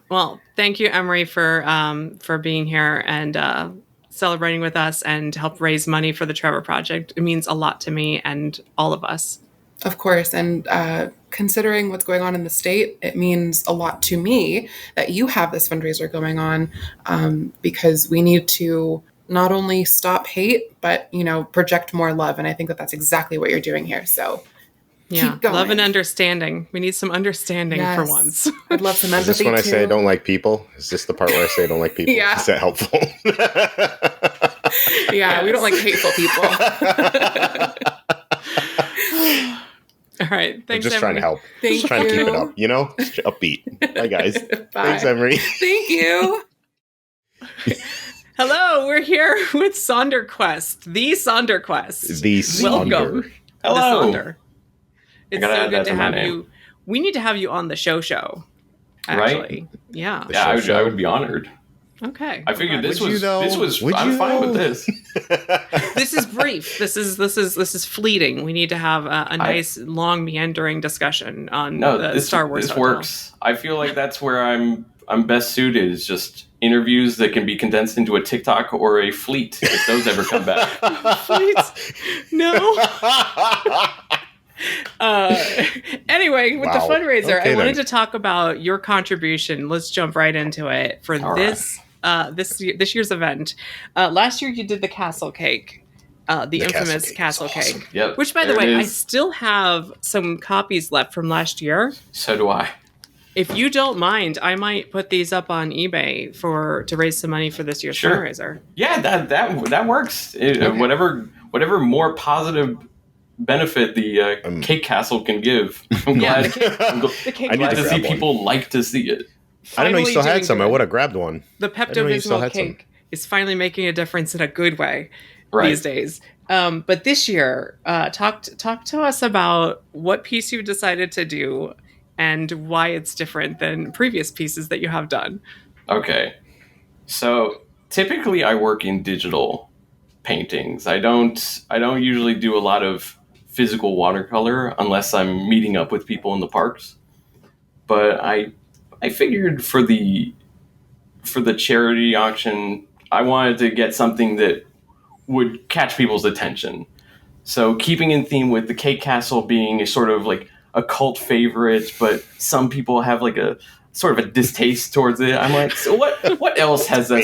Well, thank you, Emery, for being here and celebrating with us and help raise money for the Trevor Project. It means a lot to me and all of us. Of course. And considering what's going on in the state, it means a lot to me that you have this fundraiser going on, because we need to not only stop hate, but, project more love. And I think that that's exactly what you're doing here. So yeah, love and understanding. We need some understanding for once. I'd love some empathy. Is this when I say I don't like people? Is this the part where I say I don't like people? Yeah. Is that helpful? Yeah, we don't like hateful people. All right. Thanks, I'm just trying to help. Thank just trying you. to keep it up, Just upbeat. Bye, guys. Bye. Thanks, Emery. Thank you. Hello, we're here with Sonderquest, the Sonderquest. The Sonder. Welcome. Hello. The Sonder. It's so good to have you. We need to have you on the show, actually. Right? Yeah. Yeah, I would be honored. Okay. I figured this Would you, was though? this was Would I'm you, fine though? with this. This is brief. This is fleeting. We need to have a nice, long, meandering discussion on the Star Wars. This Hotel. works. I feel like that's where I'm best suited, is just interviews that can be condensed into a TikTok or a fleet, if those ever come back. Please. No. Anyway, with the fundraiser, I wanted to talk about your contribution. Let's jump right into it for this year's event. Last year you did the castle cake, the infamous castle cake. Awesome. Yep, which, by the way, I still have some copies left from last year. So do I. If you don't mind, I might put these up on eBay to raise some money for this year's fundraiser. Yeah, that works. Whatever more positive benefit the cake castle can give. I'm glad, I'm glad to see people like to see it. I didn't know you still had some. I would have grabbed one. The Pepto-Bismol cake is finally making a difference in a good way these days. But this year, talk to us about what piece you decided to do and why it's different than previous pieces that you have done. Okay. So typically I work in digital paintings. I don't usually do a lot of physical watercolor unless I'm meeting up with people in the parks. But I figured for the charity auction, I wanted to get something that would catch people's attention. So keeping in theme with the Cake Castle being a sort of like a cult favorite, but some people have like a sort of a distaste towards it. I'm like, so what else has that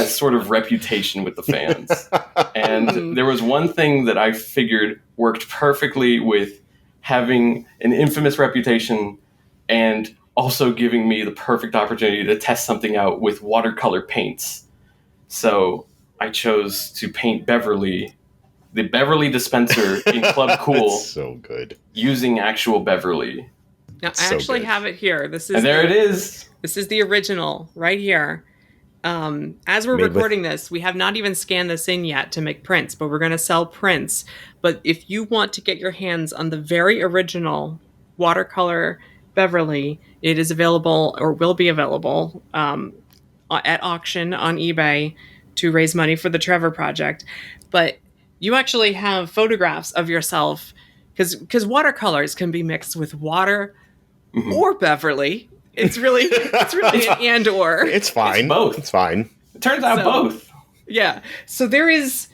sort of reputation with the fans? And there was one thing that I figured worked perfectly with having an infamous reputation and also giving me the perfect opportunity to test something out with watercolor paints. So I chose to paint Beverly, the Beverly dispenser in Club Cool. So good. Using actual Beverly. Now, I actually have it here. This is and there it is. This is the original right here. As we're recording this, we have not even scanned this in yet to make prints, but we're going to sell prints. But if you want to get your hands on the very original watercolor Beverly, it is available or will be available at auction on eBay to raise money for the Trevor Project. But you actually have photographs of yourself because watercolors can be mixed with water or Beverly. It's really an and/or. It's fine. It's both. It's fine. It turns out both. Yeah. So there is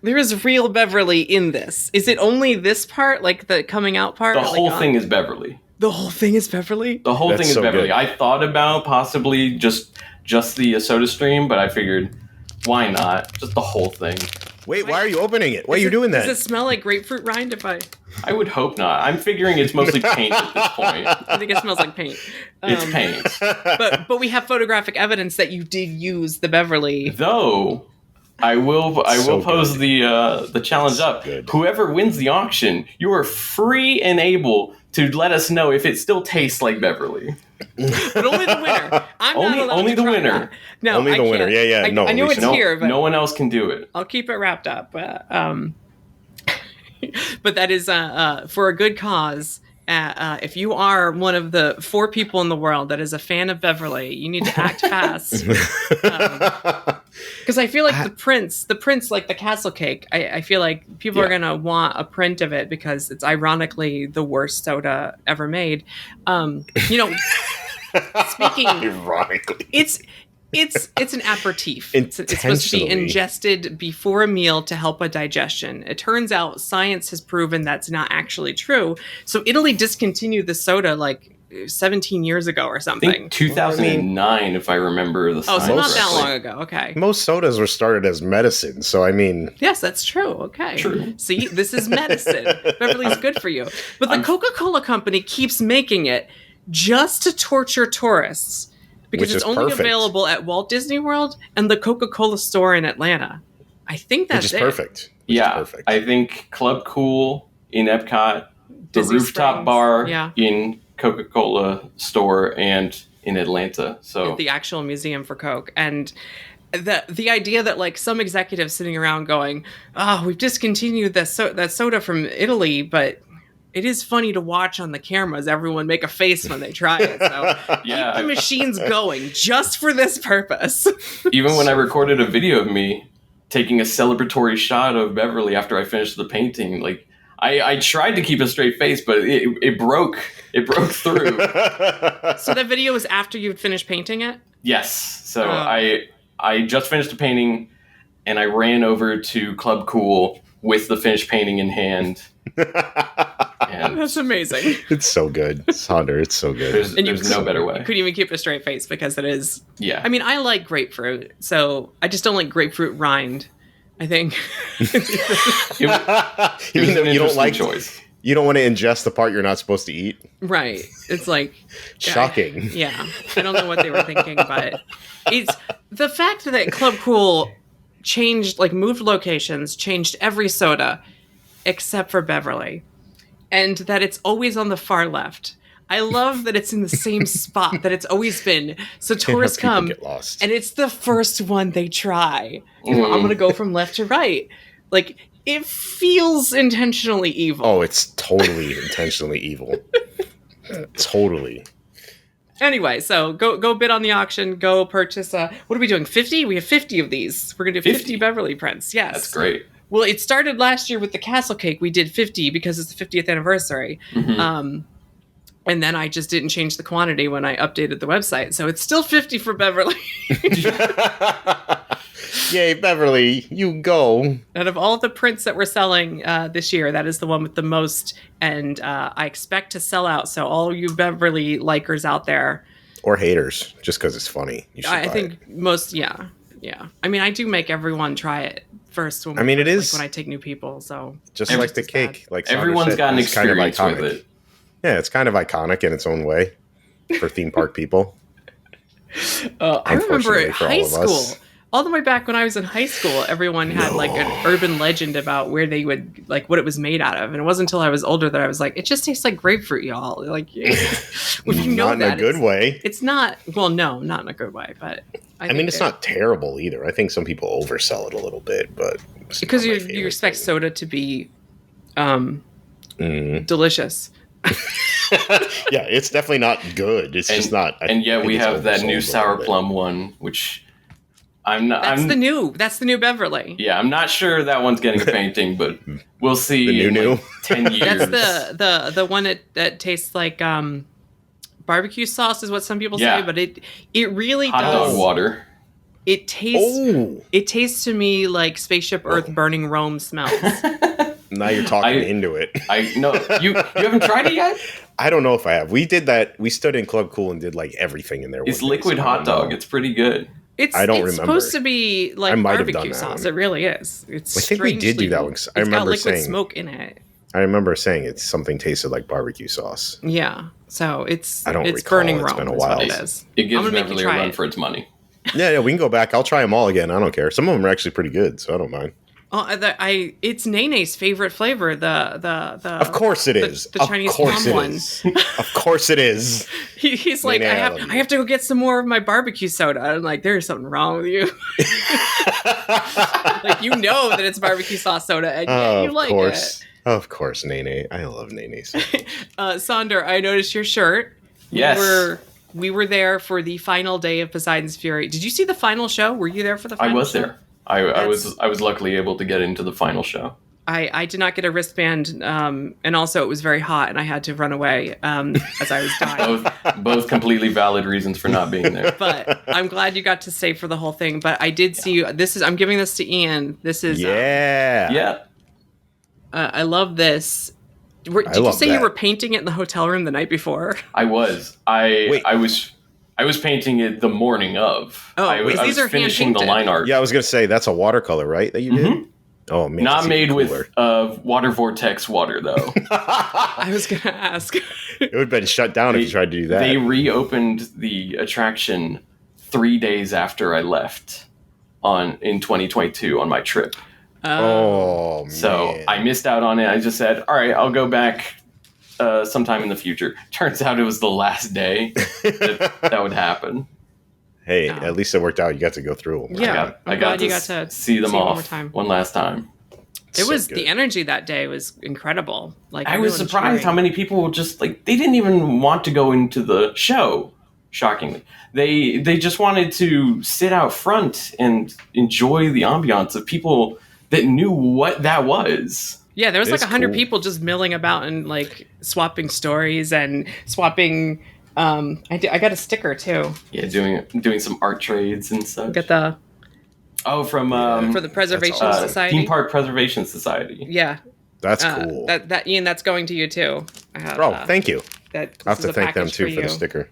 real Beverly in this. Is it only this part, like the coming out part? The whole thing is Beverly. The whole thing is Beverly? The whole thing is so Beverly. good. I thought about possibly just the soda stream, but I figured, why not? Just the whole thing. Wait, why are you opening it? Why are you doing that? Does it smell like grapefruit rind I would hope not. I'm figuring it's mostly paint at this point. I think it smells like paint. It's paint. But we have photographic evidence that you did use the Beverly. Though I will pose good. the challenge up. Good. Whoever wins the auction, you are free and able to let us know if it still tastes like Beverly. But only the winner. I'm not allowed only to the try winner. that. No, Only I the winner. can't. Yeah. No, I know it's here, but no one else can do it. I'll keep it wrapped up. But that is for a good cause. If you are one of the 4 people in the world that is a fan of Beverly, you need to act fast. Because I feel like the prince, like the castle cake, I feel like people are going to want a print of it because it's ironically the worst soda ever made. Speaking Ironically. It's an aperitif. It's supposed to be ingested before a meal to help with digestion. It turns out science has proven that's not actually true. So Italy discontinued the soda like 17 years ago or I something. think 2009, if I remember the science. Oh, so not that correctly. long ago. Okay. Most sodas were started as medicine, so I mean... Yes, that's true. Okay. True. See, this is medicine. Beverly's good for you. But the Coca-Cola company keeps making it just to torture tourists. Because Which it's is only perfect. available at Walt Disney World and the Coca-Cola store in Atlanta. I think that's Which is perfect. Perfect. I think Club Cool in Epcot, the Disney rooftop Springs, bar yeah. in Coca-Cola store, and in Atlanta. So the actual museum for Coke. And the idea that like some executive sitting around going, "Oh, we've discontinued that soda from Italy, but it is funny to watch on the cameras everyone make a face when they try it. So yeah, keep the machines going just for this purpose." Even when I recorded a video of me taking a celebratory shot of Beverly after I finished the painting, like I tried to keep a straight face, but it broke through. So that video was after you'd finished painting it? Yes. So I just finished the painting and I ran over to Club Cool with the finished painting in hand. And that's amazing. It's so good. Hunter, it's so good. There's no better way. You couldn't even keep a straight face because it is. Yeah. I mean, I like grapefruit, so I just don't like grapefruit rind. I think. Even though you don't like choice. You don't want to ingest the part you're not supposed to eat. Right. It's like shocking. Yeah. I don't know what they were thinking, but it's the fact that Club Cool changed, like moved locations, changed every soda except for Beverly, and that it's always on the far left. I love that it's in the same spot that it's always been. So tourists come, and it's the first one they try. I'm going to go from left to right. Like, it feels intentionally evil. Oh, it's totally intentionally evil. Totally. Anyway, so go bid on the auction. Go purchase. What are we doing? 50? We have 50 of these. We're going to do 50 Beverly prints. Yes. That's great. Well, it started last year with the castle cake. We did 50 because it's the 50th anniversary. Mm-hmm. And then I just didn't change the quantity when I updated the website. So it's still 50 for Beverly. Yay, Beverly, you go. Out of all the prints that we're selling this year, that is the one with the most. And I expect to sell out. So all you Beverly likers out there. Or haters, just because it's funny. You should I buy think it. most, yeah. I mean, I do make everyone try it first when it is when I take new people. So just like the cake. Like everyone's got an experience with it. Yeah, it's kind of iconic in its own way for theme park people. I remember at high school, all the way back when I was in high school, everyone had like an urban legend about where they would, like what it was made out of. And it wasn't until I was older that I was like, it just tastes like grapefruit, y'all. Like, if you know not in a good way. It's not, well, no, not in a good way, but I mean, it's not terrible either. I think some people oversell it a little bit, but because you expect soda to be delicious. Yeah, it's definitely not good. It's just not. And yet we have that new sour plum one, which I'm not. That's the new Beverly. Yeah, I'm not sure that one's getting a painting, but we'll see. The new. Like 10 years. That's the one that tastes like barbecue sauce is what some people say, but it really hot does. dog water. It tastes to me like Spaceship Earth burning Rome smells. Now you're talking into it. You haven't tried it yet? I don't know if I have. We did that. We stood in Club Cool and did like everything in there. It's liquid hot dog. It's pretty good. I don't remember. It's supposed to be like barbecue sauce. It really is. I think we did do that one. I remember got liquid smoke in it. I remember saying it's something tasted like barbecue sauce. Yeah. So it's recall. burning Rome. It's been a while. It is. It gives Beverly a run for its money. Yeah, we can go back. I'll try them all again. I don't care. Some of them are actually pretty good, so I don't mind. It's Naynay's favorite flavor. The of course it is. The Chinese plum one. Of course it is. He's like, I have to go get some more of my barbecue soda. I'm like, there's something wrong with you. Like, you know that it's barbecue sauce soda, and you like it. Of course, Naynay. I love Naynay. Sonder, I noticed your shirt. Yes. We were there for the final day of Poseidon's Fury. Did you see the final show? Were you there for the final show? I was there. I was luckily able to get into the final show. I did not get a wristband, and also it was very hot, and I had to run away as I was dying. both completely valid reasons for not being there. But I'm glad you got to stay for the whole thing. But I did see you. I'm giving this to Ian. This is I love this. Did you say you were painting it in the hotel room the night before? I was. I was painting it the morning of. Oh, I was finishing the line art. Yeah, I was going to say, that's a watercolor, right, that you did? Oh, man. Not made with water vortex water, though. I was going to ask. It would have been shut down if you tried to do that. They reopened the attraction 3 days after I left in 2022 on my trip. Oh, man. So I missed out on it. I just said, all right, I'll go back sometime in the future. Turns out it was the last day that would happen. Hey, at least it worked out. You got to go through them. Yeah, I got to see them off one last time. It was the energy that day was incredible. Like, I was surprised how many people just they didn't even want to go into the show. Shockingly, they just wanted to sit out front and enjoy the ambiance of people that knew what that was. Yeah, there was 100 people just milling about and swapping stories and swapping. I got a sticker too. Yeah, doing some art trades and such. Get the for the Preservation Society, Theme Park Preservation Society. Yeah, that's cool. That Ian, that's going to you too. Thank you. I have to thank them too for the sticker.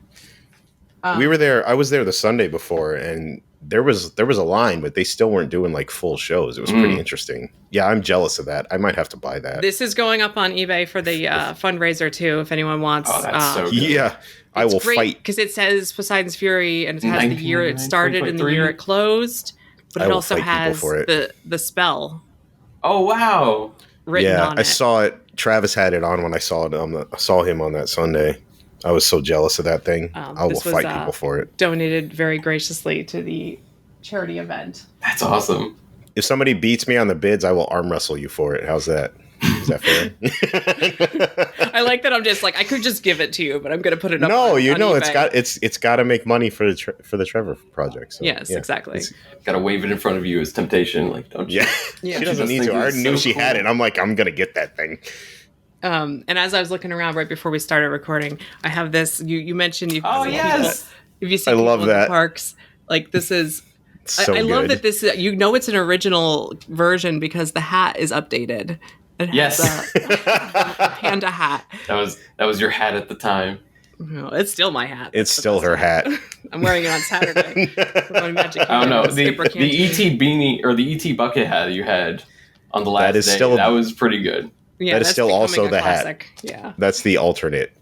We were there. I was there the Sunday before, and there was a line, but they still weren't doing full shows. It was pretty interesting. Yeah, I'm jealous of that. I might have to buy that. This is going up on eBay for the fundraiser too. If anyone wants, that's so good. Yeah, I will fight because it says Poseidon's Fury and it has the year it started and the year it closed, but it also has the spell. Oh wow! Written on it. I saw it. Travis had it on when I saw it. I saw him on that Sunday. I was so jealous of that thing. I will fight people for it. Donated very graciously to the charity event. That's awesome. If somebody beats me on the bids, I will arm wrestle you for it. How's that? Is that fair? I like that. I'm just I could just give it to you, but I'm going to put it up. No, on eBay. it's got to make money for the Trevor Project. So, yes, exactly. Got to wave it in front of you as temptation. Don't you? Yeah. She doesn't need to. I already knew she had it. I'm I'm going to get that thing. And as I was looking around right before we started recording, I have this. You mentioned you. Oh yes. If you see people in the parks, this is. So I love that this is. It's an original version because the hat is updated. It has a panda hat. That was your hat at the time. No, it's still my hat. It's still her hat. I'm wearing it on Saturday. We're going Magic I don't know. The ET beanie or the ET bucket hat you had on the last day. That was pretty good. Yeah, that is still also the classic. hat. Yeah. That's the alternate.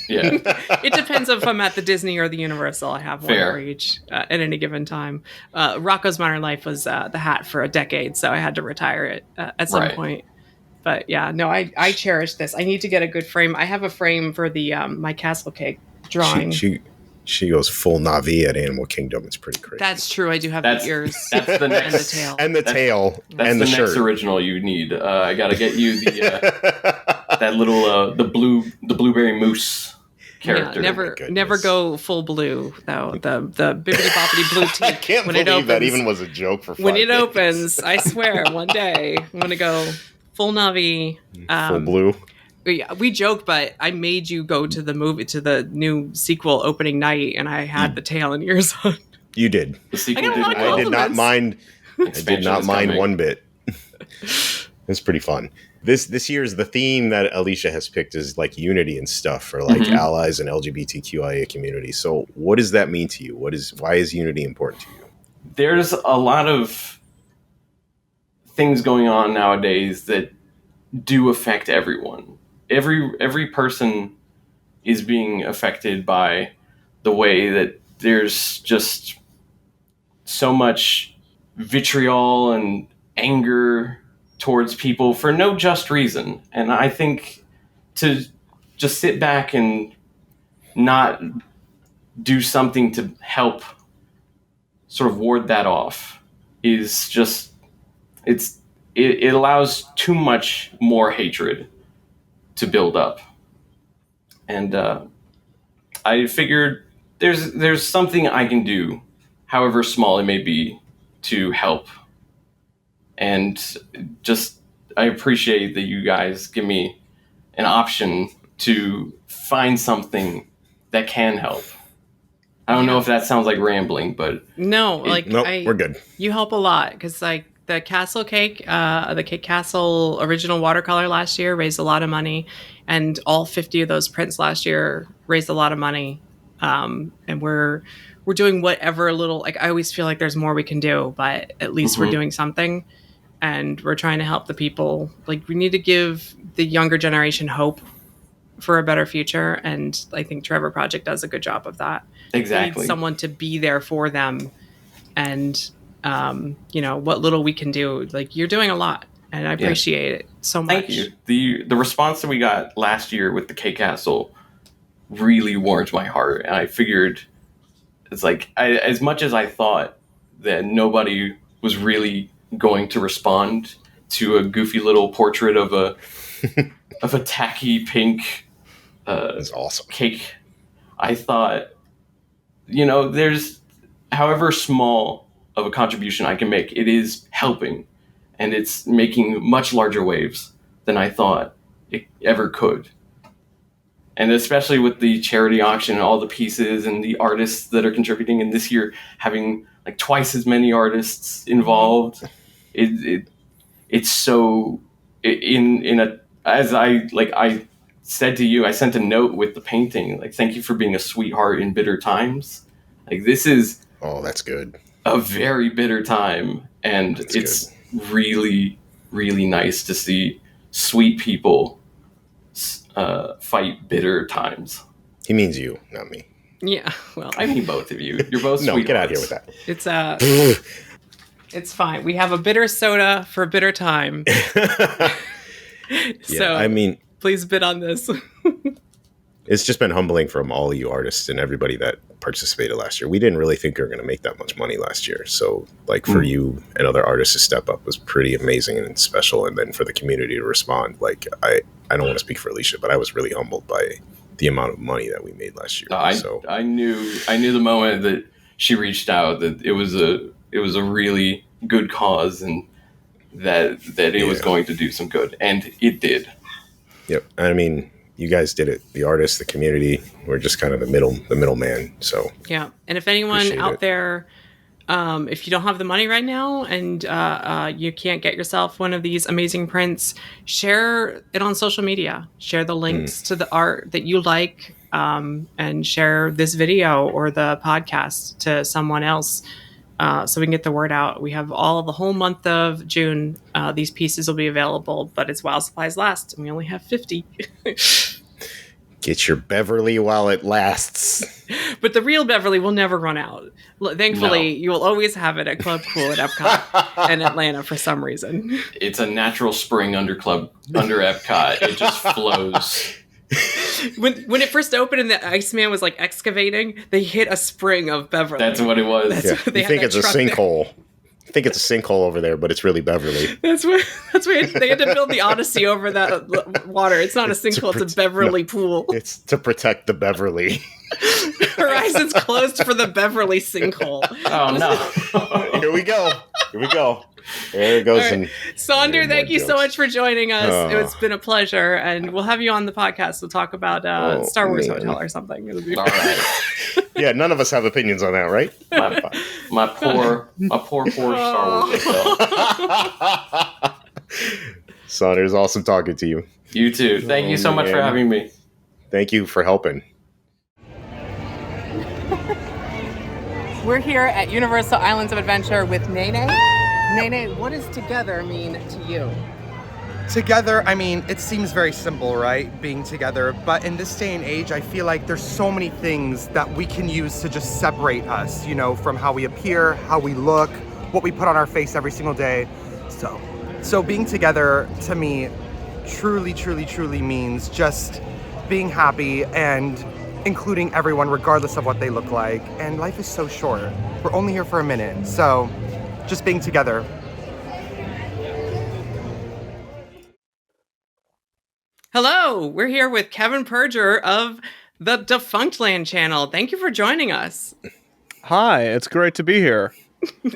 Yeah. It depends if I'm at the Disney or the Universal. I have one for each at any given time. Rocco's Modern Life was the hat for a decade, so I had to retire it at some point. But yeah, no, I cherish this. I need to get a good frame. I have a frame for the my Castle Cake drawing. She goes full Na'vi at Animal Kingdom. It's pretty crazy. That's true. I do have the ears. That's the next and the tail. And the tail. And the shirt. Next original you need. I got to get you the that little the blueberry moose character. Yeah, never go full blue though. The bibbidi boppity blue teeth. I can't believe that even was a joke for 5 When it days. opens, I swear, one day I'm gonna go full Na'vi. Full blue. we joke, but I made you go to the new sequel opening night, and I had the tail and ears on. You did. The sequel I did not mind. I did not mind one bit. It's pretty fun. This year's the theme that Alicia has picked is like unity and stuff for like allies and LGBTQIA community. So what does that mean to you? Why is unity important to you? There's a lot of things going on nowadays that do affect everyone. Every person is being affected by the way that there's just so much vitriol and anger towards people for no just reason. And I think to just sit back and not do something to help sort of ward that off is just, it allows too much more hatred to build up. And I figured there's something I can do, however small it may be, to help. And just, I appreciate that you guys give me an option to find something that can help. I don't know if that sounds like rambling, but no, we're good. You help a lot because like the castle cake, the Cake Castle original watercolor last year raised a lot of money, and all 50 of those prints last year raised a lot of money. And we're doing whatever little, like I always feel like there's more we can do, but at least we're doing something. And we're trying to help the people. Like, we need to give the younger generation hope for a better future. And I think Trevor Project does a good job of that. Exactly. They need someone to be there for them. And, what little we can do. Like, you're doing a lot. And I appreciate it so much. Thank you. The response that we got last year with the Cake Castle really warmed my heart. And I figured it's like, as much as I thought that nobody was really going to respond to a goofy little portrait of a tacky pink That's awesome cake, I thought, there's however small of a contribution I can make, it is helping, and it's making much larger waves than I thought it ever could. And especially with the charity auction and all the pieces and the artists that are contributing, and this year having like twice as many artists involved, it's so as I said to you, I sent a note with the painting, like, thank you for being a sweetheart in bitter times. Like, this is that's good. A very bitter time, and it's really, really nice to see sweet people fight bitter times. He means you, not me. Yeah, well, I mean both of you. You're both no, sweet. Get out of here with that. It's fine. We have a bitter soda for a bitter time. So, I mean, please bid on this. It's just been humbling from all you artists and everybody that participated last year. We didn't really think we were going to make that much money last year. So, like, for you and other artists to step up was pretty amazing and special. And then for the community to respond, like, I don't want to speak for Alicia, but I was really humbled by the amount of money that we made last year. I knew the moment that she reached out that it was a really good cause, and that it was going to do some good, and it did. Yep. I mean, you guys did it. The artists, the community, we're just kind of the middleman. So yeah. And if anyone out there, if you don't have the money right now and you can't get yourself one of these amazing prints, share it on social media. Share the links to the art that you like, and share this video or the podcast to someone else, so we can get the word out. We have the whole month of June. These pieces will be available, but it's while supplies last, and we only have 50. Get your Beverly while it lasts. But the real Beverly will never run out. Thankfully, you will always have it at Club Cool at Epcot and Atlanta for some reason. It's a natural spring under Epcot. It just flows. When it first opened and the Iceman was like excavating, they hit a spring of Beverly. That's what it was. You think it's a sinkhole. I think it's a sinkhole over there, but it's really Beverly. That's why they had to build the Odyssey over that water. It's not a sinkhole, it's a Beverly pool. It's to protect the Beverly. Horizons closed for the Beverly sinkhole. Oh no. Here we go. Here we go. There it goes. Right. Sonder, thank you so much for joining us. It's been a pleasure, and we'll have you on the podcast. We'll talk about Star Wars Hotel or something. It'll be All right. Yeah, none of us have opinions on that, right? My poor Star Wars Hotel. Saunders, awesome talking to you. You too. Thank you so much for having me. Thank you for helping. We're here at Universal Islands of Adventure with Nene. Nene, what does together mean to you? Together, I mean, it seems very simple, right? Being together. But in this day and age, I feel like there's so many things that we can use to just separate us, from how we appear, how we look, what we put on our face every single day. So being together, to me, truly, truly, truly means just being happy and including everyone regardless of what they look like. And life is so short. We're only here for a minute. So just being together. Hello, we're here with Kevin Perger of the Defunctland channel. Thank you for joining us. Hi, it's great to be here.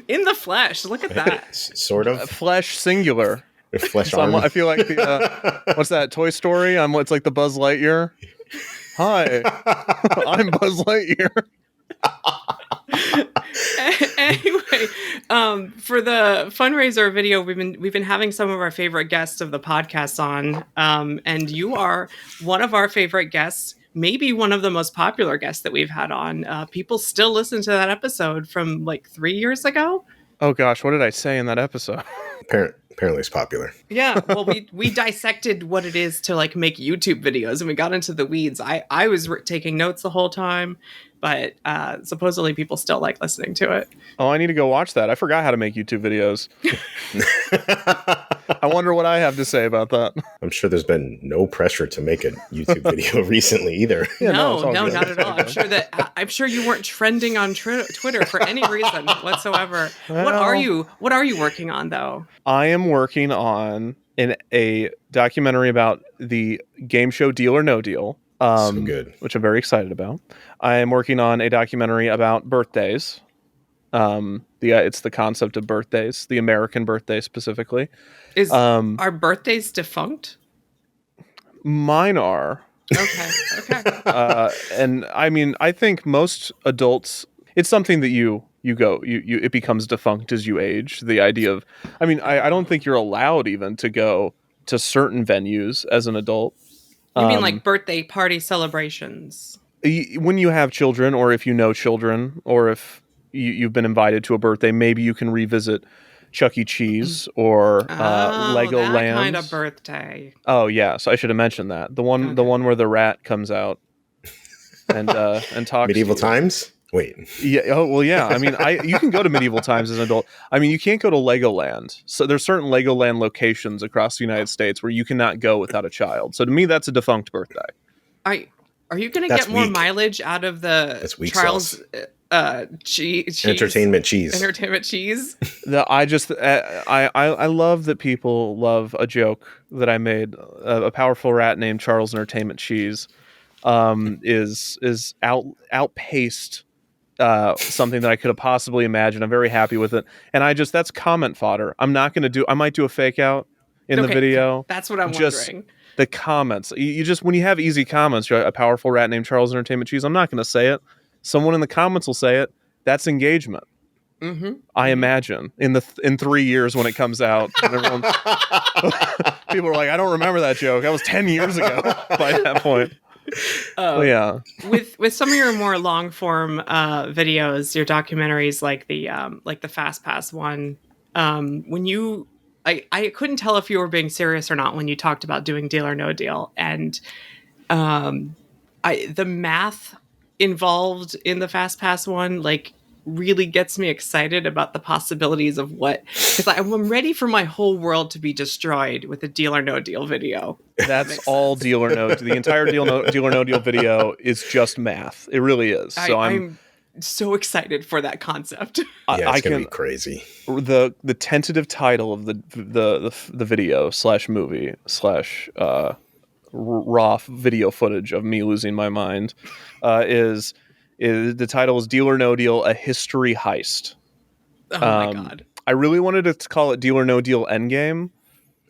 In the flesh, look at that. Sort of. Flesh singular. Flesh So arm. I feel like the what's that, Toy Story? It's like the Buzz Lightyear. Hi, I'm Buzz Lightyear. Anyway, for the fundraiser video, we've been having some of our favorite guests of the podcast on, and you are one of our favorite guests, maybe one of the most popular guests that we've had on. People still listen to that episode from like 3 years ago. Oh gosh, what did I say in that episode? Apparently it's popular. Yeah, well, we dissected what it is to like make YouTube videos, and we got into the weeds. I was taking notes the whole time, but supposedly people still like listening to it. Oh, I need to go watch that. I forgot how to make YouTube videos. I wonder what I have to say about that. I'm sure there's been no pressure to make a YouTube video recently either. Yeah, no, good. not at all. I'm sure you weren't trending on Twitter for any reason whatsoever. Well, What are you working on though? I am working on a documentary about the game show Deal or No Deal. So good. Which I'm very excited about. I am working on a documentary about birthdays. It's the concept of birthdays, the American birthday specifically. Are birthdays defunct? Mine are. Okay. And I mean, I think most adults, it's something that it becomes defunct as you age. The idea of, I don't think you're allowed even to go to certain venues as an adult. You mean like birthday party celebrations? When you have children, or if you know children, or if you've been invited to a birthday, maybe you can revisit Chuck E. Cheese or Legoland. That kind of birthday. Oh yeah, so I should have mentioned that. The one where the rat comes out and talks. Medieval times? Wait. Yeah. Oh well, yeah. You can go to medieval times as an adult. You can't go to Legoland. So there's certain Legoland locations across the United States where you cannot go without a child. So to me, that's a defunct birthday. Are you going to get more mileage out of the Charles cheese? Entertainment cheese. Entertainment cheese. I love that people love a joke that I made. A powerful rat named Charles Entertainment Cheese is outpaced something that I could have possibly imagined. I'm very happy with it, and that's comment fodder. I might do a fake out in the video. That's what I'm wondering. The comments. You just, when you have easy comments, you're a powerful rat named Charles Entertainment Cheese. I'm not going to say it. Someone in the comments will say it. That's engagement. Mm-hmm. I imagine in 3 years when it comes out, and everyone, people are like, I don't remember that joke. That was 10 years ago by that point. Yeah. With some of your more long form videos, your documentaries, like the Fast Pass one, I couldn't tell if you were being serious or not when you talked about doing Deal or No Deal, and the math involved in the Fast Pass one really gets me excited about the possibilities of because I'm ready for my whole world to be destroyed with a Deal or No Deal video. That's all sense. Deal or No. The entire Deal or No Deal video is just math. It really is. So I'm so excited for that concept. Yeah, it's gonna be crazy. The tentative title of the video / movie / raw video footage of me losing my mind is the title is Deal or No Deal: A History Heist. Oh my god! I really wanted to call it Deal or No Deal Endgame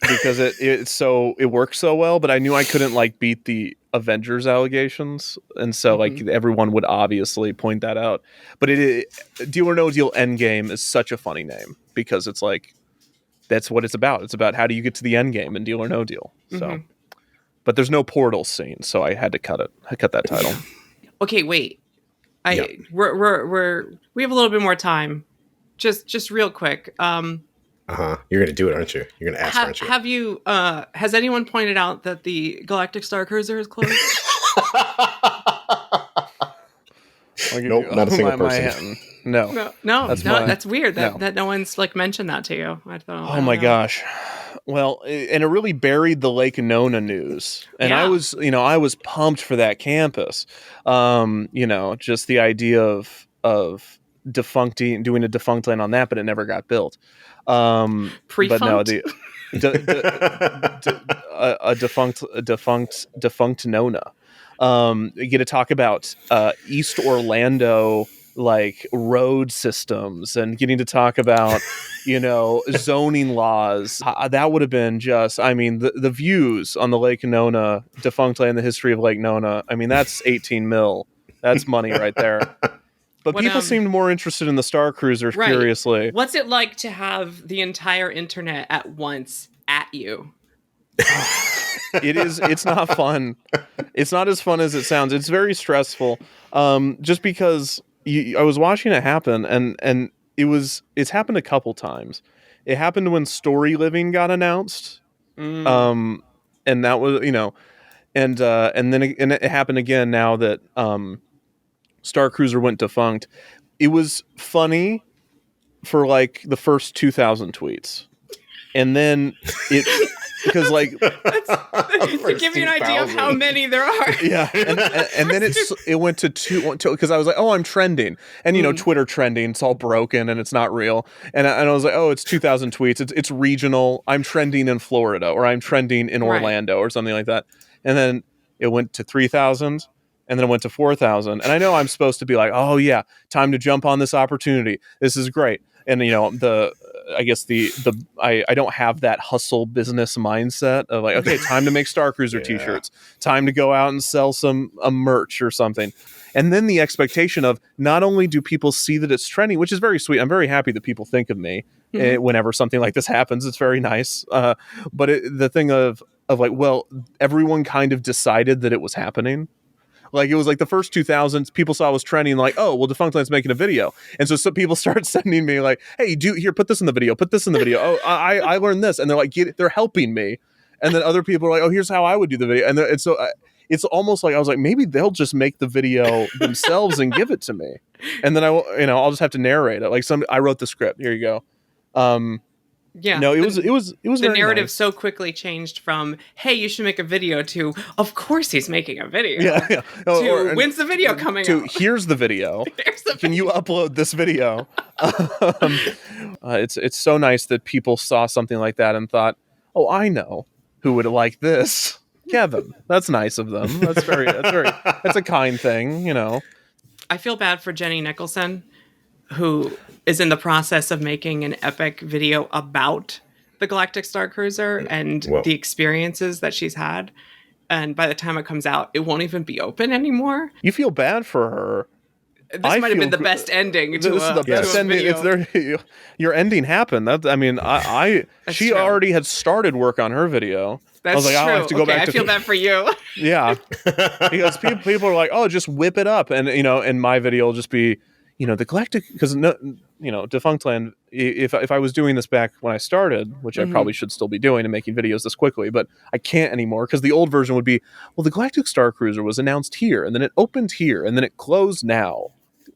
because it works so well, but I knew I couldn't like beat the Avengers allegations, and so like everyone would obviously point that out. But Deal or No Deal Endgame is such a funny name because it's like that's what it's about. It's about how do you get to the end game in Deal or No Deal. So, but there's no portal scene, so I had to cut it. I cut that title. Okay, wait. We have a little bit more time. Just real quick. You're gonna do it, aren't you? You're gonna ask, aren't you? Have you? Has anyone pointed out that the Galactic Star Cruiser is closed? Nope, not a single person. No. That's weird that no one's like mentioned that to you. I thought. Oh my gosh. Well, and it really buried the Lake Nona news, and I was pumped for that campus. Just the idea of doing a defunct land on that, but it never got built. But no, a defunct Nona. You get to talk about East Orlando like road systems and getting to talk about zoning laws. That would have been just, I mean, the views on the Lake Nona, defunct land, the history of Lake Nona. I mean, that's 18 mil. That's money right there. But people seemed more interested in the Star Cruiser, curiously. What's it like to have the entire internet at once at you? It's not fun. It's not as fun as it sounds. It's very stressful. Just because I was watching it happen, and it's happened a couple times. It happened when Story Living got announced. And that was, and then it happened again now that Star Cruiser went defunct. It was funny for like the first 2,000 tweets, and then it because like to give you an idea of how many there are. Yeah, and then it went to two because I was like, oh, I'm trending, and Twitter trending, it's all broken and it's not real, and I was like, oh, it's 2,000 tweets, it's regional. I'm trending in Florida, or I'm trending in Orlando, or something like that, and then it went to 3,000. And then it went to 4,000. And I know I'm supposed to be like, oh yeah, time to jump on this opportunity. This is great. And I don't have that hustle business mindset of like, okay, time to make Star Cruiser t-shirts, time to go out and sell some merch or something. And then the expectation of not only do people see that it's trending, which is very sweet. I'm very happy that people think of me whenever something like this happens. It's very nice. But the thing of like, well, everyone kind of decided that it was happening. Like, it was like the first 2,000 people saw it was trending, like, oh, well, Defunct Land's making a video. And so some people started sending me like, hey, put this in the video, Oh, I learned this. And they're like, they're helping me. And then other people are like, oh, here's how I would do the video. And so it's almost like, I was like, maybe they'll just make the video themselves and give it to me. And then I'll just have to narrate it. Like I wrote the script. Here you go. Yeah. No, it was the narrative nice. So quickly changed from, hey, you should make a video, to, of course he's making a video. Yeah. To, when's the video coming out? Here's the video. Can you upload this video? It's so nice that people saw something like that and thought, oh, I know who would like this. Kevin. That's nice of them. That's a kind thing, I feel bad for Jenny Nicholson, who is in the process of making an epic video about the Galactic Star Cruiser and the experiences that she's had. And by the time it comes out, it won't even be open anymore. You feel bad for her. This might have been the best ending. This is the best ending. Your ending happened. She already had started work on her video. That's I was like, true. I have to go back. I feel bad for you. Yeah, because people are like, oh, just whip it up, and and my video will just be, the Galactic, because Defunct Land. If I was doing this back when I started, which I probably should still be doing and making videos this quickly, but I can't anymore because the old version would be, well, the Galactic Star Cruiser was announced here, and then it opened here, and then it closed now.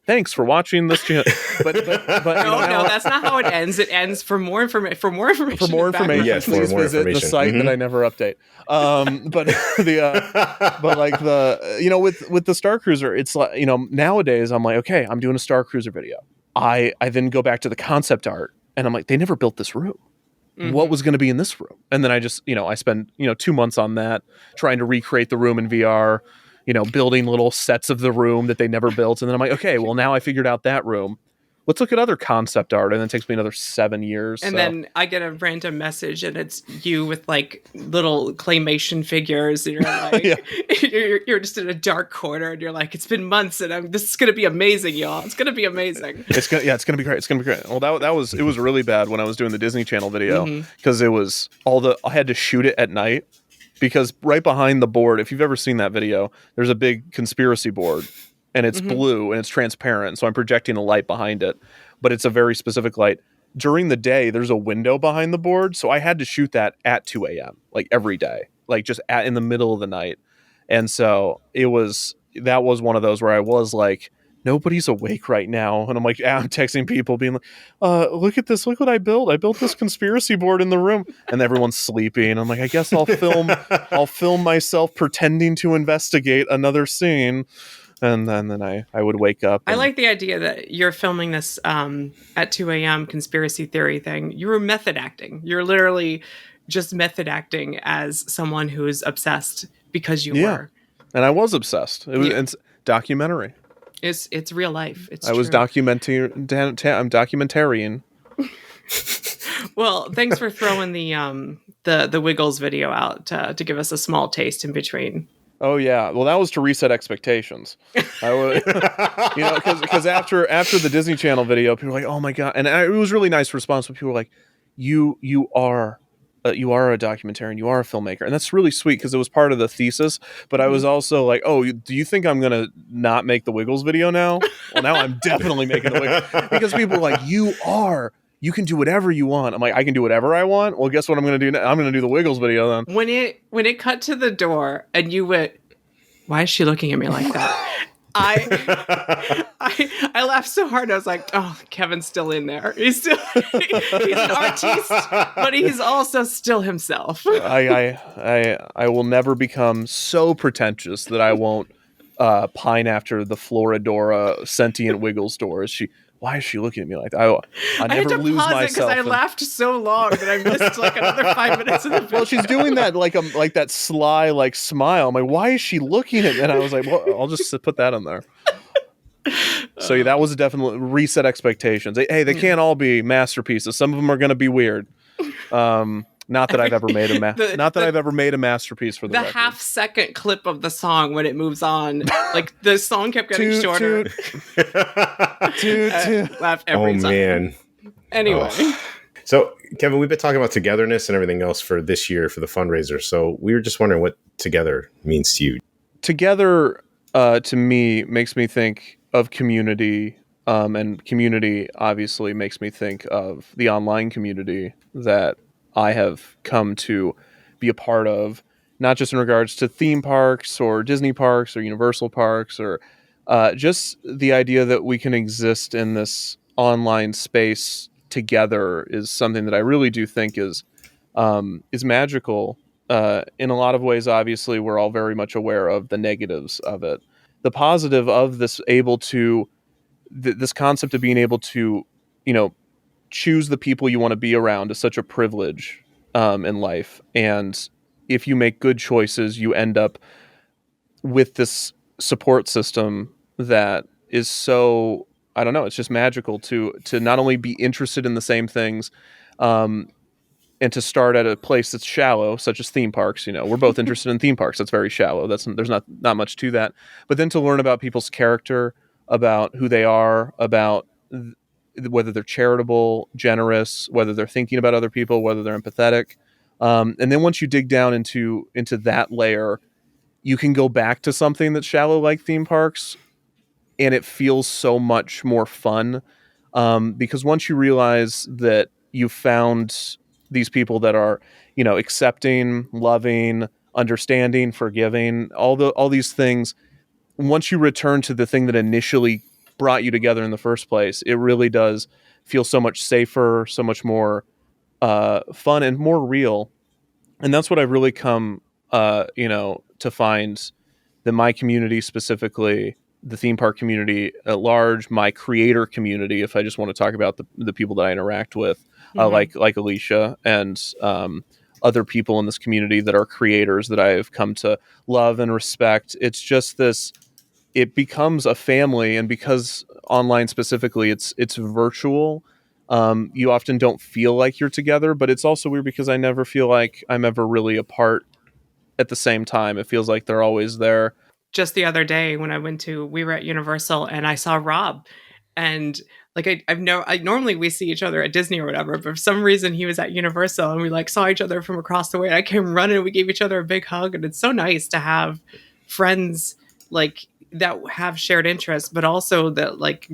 Thanks for watching this channel. But no, that's not how it ends. It ends for more information. For more information, yes, please visit the site that I never update. With the Star Cruiser, it's like, nowadays I'm like, okay, I'm doing a Star Cruiser video. I then go back to the concept art, and I'm like, they never built this room. What was going to be in this room? And then I just, I spend 2 months on that, trying to recreate the room in VR. Building little sets of the room that they never built. And then I'm like, okay, well, now I figured out that room. let's look at other concept art. And then it takes me another 7 years. And then I get a random message and it's you with like little claymation figures. And you're like, you're just in a dark corner and you're like, it's been months and this is going to be amazing, y'all. It's going to be amazing. It's going to be great. It's going to be great. Well, it was really bad when I was doing the Disney Channel video because it was I had to shoot it at night because right behind the board, if you've ever seen that video, there's a big conspiracy board. And it's blue and it's transparent. So I'm projecting a light behind it, but it's a very specific light. During the day, there's a window behind the board. So I had to shoot that at 2 a.m. like every day, like just in the middle of the night. And so that was one of those where I was like, nobody's awake right now. And I'm like, I'm texting people being like, look at this. Look what I built. I built this conspiracy board in the room and everyone's sleeping. I'm like, I guess I'll film myself pretending to investigate another scene. And then I would wake up. I like the idea that you're filming this at 2 a.m. conspiracy theory thing. You were method acting. You're literally just method acting as someone who is obsessed because you were. And I was obsessed. It's documentary. It's real life. I was documentarian. Well, thanks for throwing the Wiggles video out to give us a small taste in between. Oh yeah, well that was to reset expectations. I would, because after the Disney Channel video, people were like, "Oh my god!" And it was really nice response. But people were like, "You are a documentarian, you are a filmmaker," and that's really sweet because it was part of the thesis. But I was also like, "Oh, do you think I'm gonna not make the Wiggles video now?" Well, now I'm definitely making the Wiggles because people were like, You can do whatever you want. I'm like, I can do whatever I want. Well, guess what I'm going to do now? I'm going to do the Wiggles video then. When it cut to the door and you went, why is she looking at me like that? I laughed so hard. I was like, oh, Kevin's still in there. He's an artiste, but he's also still himself. I will never become so pretentious that I won't pine after the Floridora sentient Wiggles door. Why is she looking at me like that? I never had to lose pause myself. Because I laughed so long that I missed like another 5 minutes of the video. Well, she's doing that like that sly like smile. I'm like, why is she looking at me? And I was like, well, I'll just put that in there. So that was a definite reset expectations. Hey, they can't all be masterpieces. Some of them are going to be weird. Not that I've ever made I've ever made a masterpiece for the record. 1/2-second clip of the song when it moves on, like the song kept getting shorter. Laughed every time. Man. Anyway. Oh. So, Kevin, we've been talking about togetherness and everything else for this year for the fundraiser. So we were just wondering what together means to you. Together, to me, makes me think of community. And community obviously makes me think of the online community that I have come to be a part of, not just in regards to theme parks or Disney parks or Universal parks or just the idea that we can exist in this online space together is something that I really do think is magical. In a lot of ways, obviously, we're all very much aware of the negatives of it. The positive of this this concept of being able to, choose the people you want to be around is such a privilege in life. And if you make good choices, you end up with this support system that is so, I don't know, it's just magical to not only be interested in the same things and to start at a place that's shallow, such as theme parks. We're both interested in theme parks. That's very shallow. There's not much to that. But then to learn about people's character, about who they are, about whether they're charitable, generous, whether they're thinking about other people, whether they're empathetic. And then once you dig down into that layer, you can go back to something that's shallow like theme parks, and it feels so much more fun. Because once you realize that you found these people that are, accepting, loving, understanding, forgiving, all these things, once you return to the thing that initially brought you together in the first place, it really does feel so much safer, so much more fun and more real. And that's what I've really come, to find that my community, specifically the theme park community at large, my creator community, if I just want to talk about the people that I interact with, like Alicia and other people in this community that are creators that I've come to love and respect. It's just it becomes a family. And because online specifically, it's virtual. You often don't feel like you're together, but it's also weird because I never feel like I'm ever really apart at the same time. It feels like they're always there. Just the other day when we were at Universal and I saw Rob, and like normally we see each other at Disney or whatever, but for some reason he was at Universal and we like saw each other from across the way. And I came running and we gave each other a big hug, and it's so nice to have friends like that have shared interests, but also that like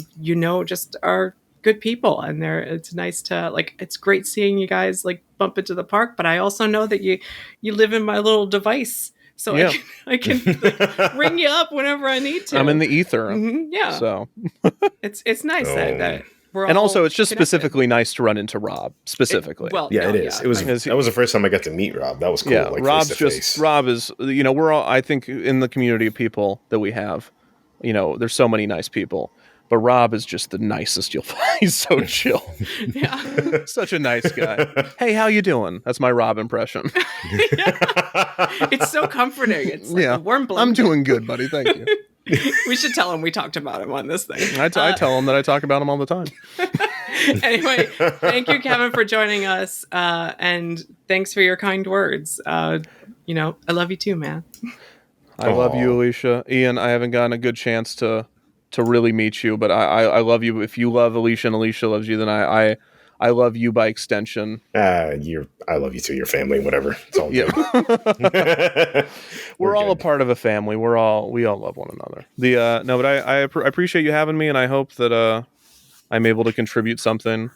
just are good people, and it's nice to like, it's great seeing you guys like bump into the park, but I also know that you live in my little device, so yeah. I can like, ring you up whenever I need to. I'm in the ether. Yeah, so it's nice that we're and all also it's just connected. Specifically nice to run into Rob specifically. It is. It was that was the first time I got to meet Rob. That was cool. Yeah, like, Rob's face-to-face. Rob is, we're all, I think in the community of people that we have, there's so many nice people, but Rob is just the nicest you'll find. He's so chill. Yeah. Such a nice guy. Hey, how you doing? That's my Rob impression. It's so comforting. It's like a warm blanket. I'm doing good, buddy. Thank you. We should tell him we talked about him on this thing. I tell him that I talk about him all the time. Anyway, thank you, Kevin, for joining us. And thanks for your kind words. I love you too, man. I love you, Alicia. Ian, I haven't gotten a good chance to really meet you, but I love you. If you love Alicia and Alicia loves you, then I love you by extension. I love you too, your family, whatever. It's all good. We're all a part of a family. We all love one another. But I appreciate you having me, and I hope that I'm able to contribute something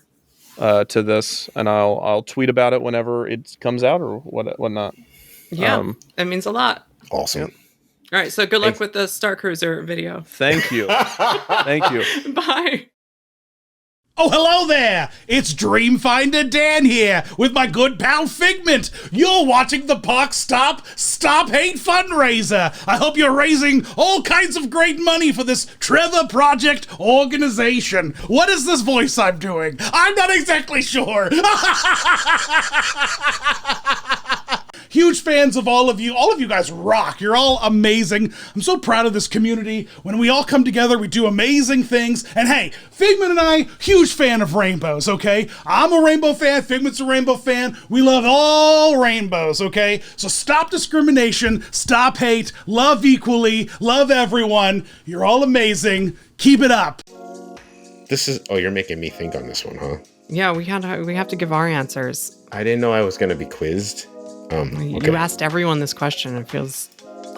to this, and I'll tweet about it whenever it comes out or whatnot. Yeah, that means a lot. Awesome. Yep. All right, so good luck with the Star Cruiser video. Thank you. Thank you. Bye. Oh, hello there! It's Dreamfinder Dan here with my good pal Figment. You're watching the Park Stop Hate Fundraiser. I hope you're raising all kinds of great money for this Trevor Project organization. What is this voice I'm doing? I'm not exactly sure. Huge fans of all of you. All of you guys rock. You're all amazing. I'm so proud of this community. When we all come together, we do amazing things. And hey, Figment and I, huge fan of rainbows, okay? I'm a rainbow fan. Figment's a rainbow fan. We love all rainbows, okay? So stop discrimination, stop hate, love equally, love everyone. You're all amazing. Keep it up. You're making me think on this one, huh? Yeah, we have to give our answers. I didn't know I was going to be quizzed. You asked everyone this question. It feels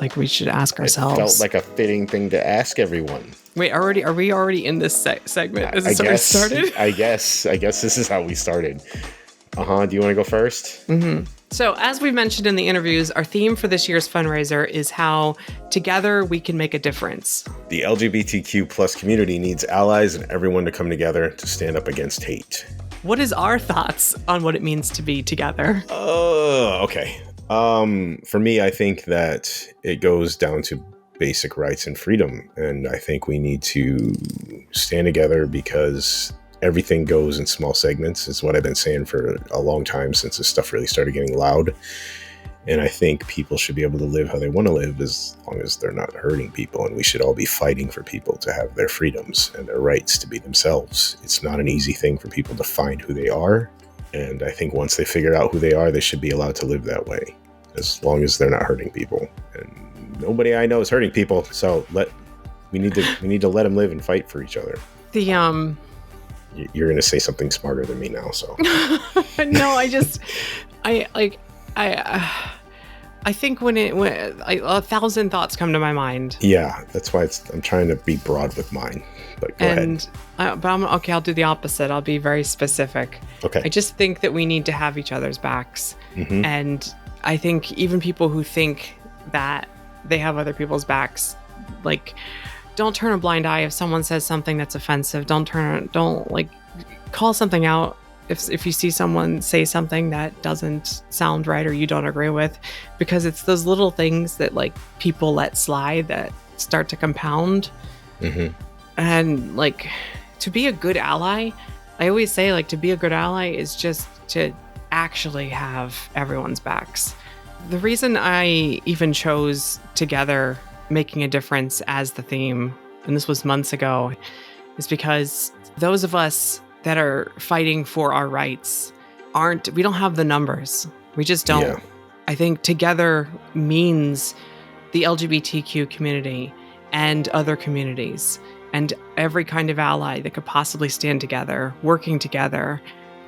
like we should ask ourselves. It felt like a fitting thing to ask everyone. Wait, are we already in this segment? Is this already started? I guess this is how we started. Do you want to go first? Mm-hmm. So, as we mentioned in the interviews, our theme for this year's fundraiser is how together we can make a difference. The LGBTQ plus community needs allies and everyone to come together to stand up against hate. What is our thoughts on what it means to be together? Okay. For me, I think that it goes down to basic rights and freedom. And I think we need to stand together because everything goes in small segments. It's what I've been saying for a long time since this stuff really started getting loud. And I think people should be able to live how they want to live as long as they're not hurting people. And we should all be fighting for people to have their freedoms and their rights to be themselves. It's not an easy thing for people to find who they are. And I think once they figure out who they are, they should be allowed to live that way as long as they're not hurting people. And nobody I know is hurting people. So we need to let them live and fight for each other. You're going to say something smarter than me now. So no, I think when 1,000 thoughts come to my mind. Yeah, that's why I'm trying to be broad with mine. But go ahead. I'll do the opposite. I'll be very specific. Okay. I just think that we need to have each other's backs. Mm-hmm. And I think even people who think that they have other people's backs, like, don't turn a blind eye if someone says something that's offensive. Don't call something out. If you see someone say something that doesn't sound right or you don't agree with, because it's those little things that like people let slide that start to compound. Mm-hmm. And like, to be a good ally, I always say like, to be a good ally is just to actually have everyone's backs. The reason I even chose Together Making a Difference as the theme, and this was months ago, is because those of us that are fighting for our rights we don't have the numbers. We just don't. Yeah. I think together means the LGBTQ community and other communities and every kind of ally that could possibly stand together, working together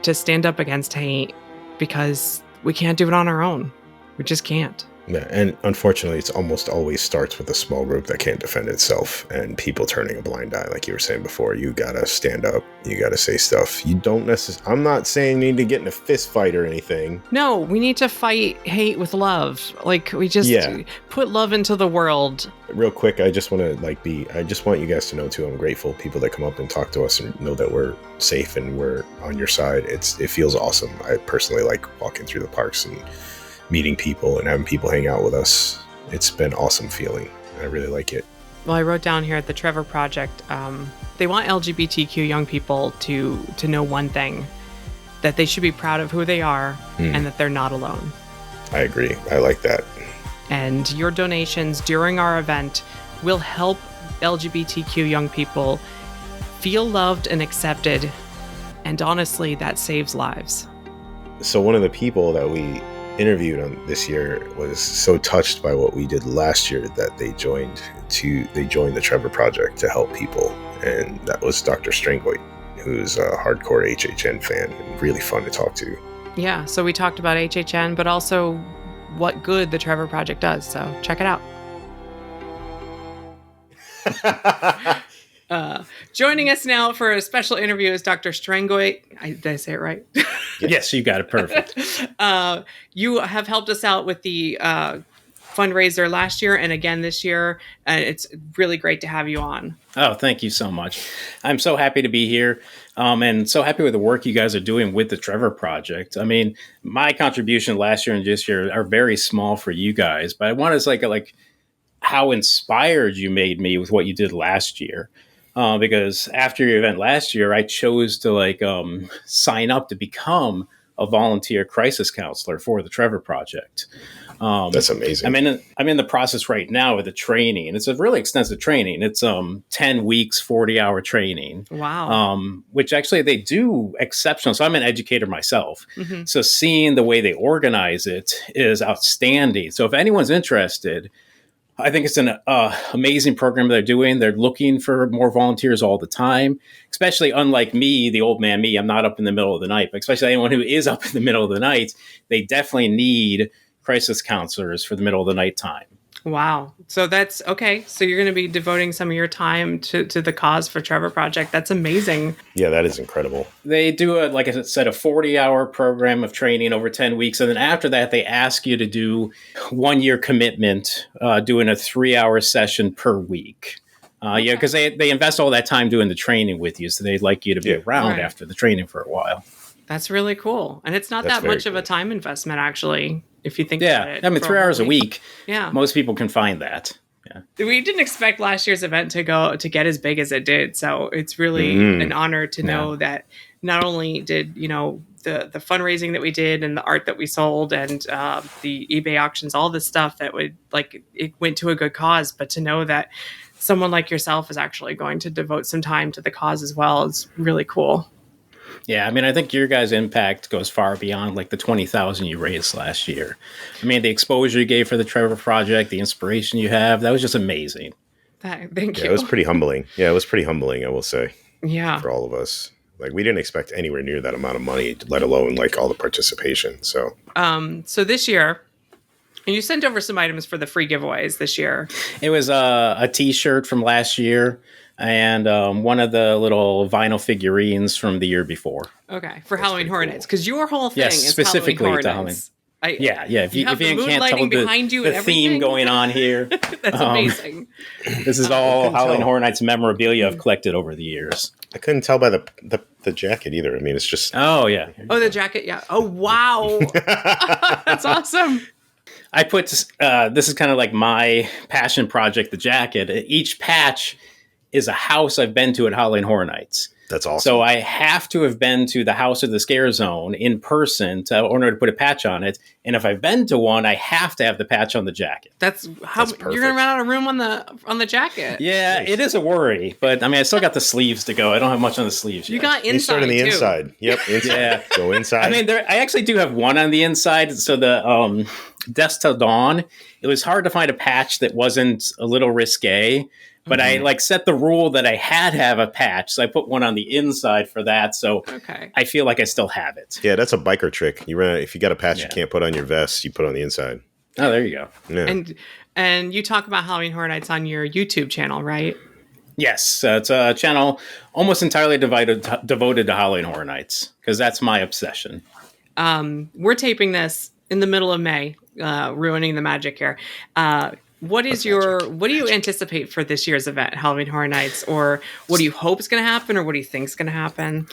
to stand up against hate, because we can't do it on our own. We just can't. Yeah, and unfortunately, it's almost always starts with a small group that can't defend itself and people turning a blind eye. Like you were saying before, you gotta stand up. You gotta say stuff. You don't necessarily. I'm not saying you need to get in a fist fight or anything. No, we need to fight hate with love. Like we just put love into the world. Real quick, I just want to I just want you guys to know too. I'm grateful people that come up and talk to us and know that we're safe and we're on your side. It feels awesome. I personally like walking through the parks and meeting people and having people hang out with us. It's been awesome feeling. I really like it. Well, I wrote down here at the Trevor Project, they want LGBTQ young people to know one thing, that they should be proud of who they are and that they're not alone. I agree. I like that. And your donations during our event will help LGBTQ young people feel loved and accepted. And honestly, that saves lives. So one of the people that we interviewed on this year was so touched by what we did last year that they joined the Trevor Project to help people, and that was Dr. Strangwhite, who's a hardcore HHN fan and really fun to talk to. Yeah, so we talked about HHN, but also what good the Trevor Project does, so check it out. Joining us now for a special interview is Dr. Strangwhite. Did I say it right? Yes, you got it perfect. You have helped us out with the fundraiser last year and again this year. And it's really great to have you on. Oh, thank you so much. I'm so happy to be here and so happy with the work you guys are doing with the Trevor Project. I mean, my contribution last year and this year are very small for you guys, but I want to like how inspired you made me with what you did last year. Because after your event last year, I chose to sign up to become a volunteer crisis counselor for the Trevor Project. That's amazing. I'm in the process right now with the training. It's a really extensive training. It's 10 weeks, 40-hour training. Wow. Which actually they do exceptional. So I'm an educator myself. Mm-hmm. So seeing the way they organize it is outstanding. So if anyone's interested, I think it's an amazing program they're doing. They're looking for more volunteers all the time, especially unlike me, the old man me. I'm not up in the middle of the night, but especially anyone who is up in the middle of the night, they definitely need crisis counselors for the middle of the night time. Wow. So that's okay. So you're going to be devoting some of your time to the cause for Trevor Project. That's amazing. Yeah, that is incredible. They do, like I said, a 40-hour program of training over 10 weeks. And then after that, they ask you to do 1-year commitment, doing a 3-hour session per week. Yeah, because they invest all that time doing the training with you. So they'd like you to be around after the training for a while. That's really cool. And it's not that much of a time investment, actually, if you think about it. I mean, 3 hours a week. Yeah. Most people can find that. Yeah. We didn't expect last year's event to get as big as it did. So it's really an honor to know that not only did, the fundraising that we did and the art that we sold and the eBay auctions, all this stuff that it went to a good cause, but to know that someone like yourself is actually going to devote some time to the cause as well is really cool. Yeah, I mean, I think your guys' impact goes far beyond the $20,000 you raised last year. I mean, the exposure you gave for the Trevor Project, the inspiration you have, that was just amazing. Thank you. Yeah, it was pretty humbling. I will say. Yeah. For all of us. We didn't expect anywhere near that amount of money, let alone all the participation. So this year, and you sent over some items for the free giveaways this year. It was a T-shirt from last year. And one of the little vinyl figurines from the year before. Okay, for Halloween Horror Nights, because your whole thing is specifically Halloween to Horror Nights. Yeah. If you can't tell behind you the theme going on here, that's amazing. This is all Halloween Horror Nights memorabilia I've collected over the years. I couldn't tell by the jacket either. I mean, it's just the jacket. Yeah. Oh wow, that's awesome. I put this is kind of like my passion project, the jacket. Each patch is a house I've been to at Halloween Horror Nights. That's awesome. So I have to have been to the House of the Scare Zone in person in order to put a patch on it. And if I've been to one, I have to have the patch on the jacket. That's how you're going to run out of room on the jacket. Yeah, it is a worry, but I mean, I still got the sleeves to go. I don't have much on the sleeves yet. You got inside. You start on the too. inside. Yep. Inside. Yeah. Go inside. I mean, I actually do have one on the inside. So the Dusk Till Dawn, it was hard to find a patch that wasn't a little risque. But I set the rule that I had to have a patch, so I put one on the inside for that. So I feel like I still have it. Yeah, that's a biker trick. If you got a patch you can't put on your vest, you put it on the inside. Oh, there you go. Yeah. And you talk about Halloween Horror Nights on your YouTube channel, right? Yes, it's a channel almost entirely devoted to Halloween Horror Nights because that's my obsession. We're taping this in the middle of May, ruining the magic here. What do you anticipate for this year's event, Halloween Horror Nights, or what do you hope is going to happen, or what do you think is going to happen?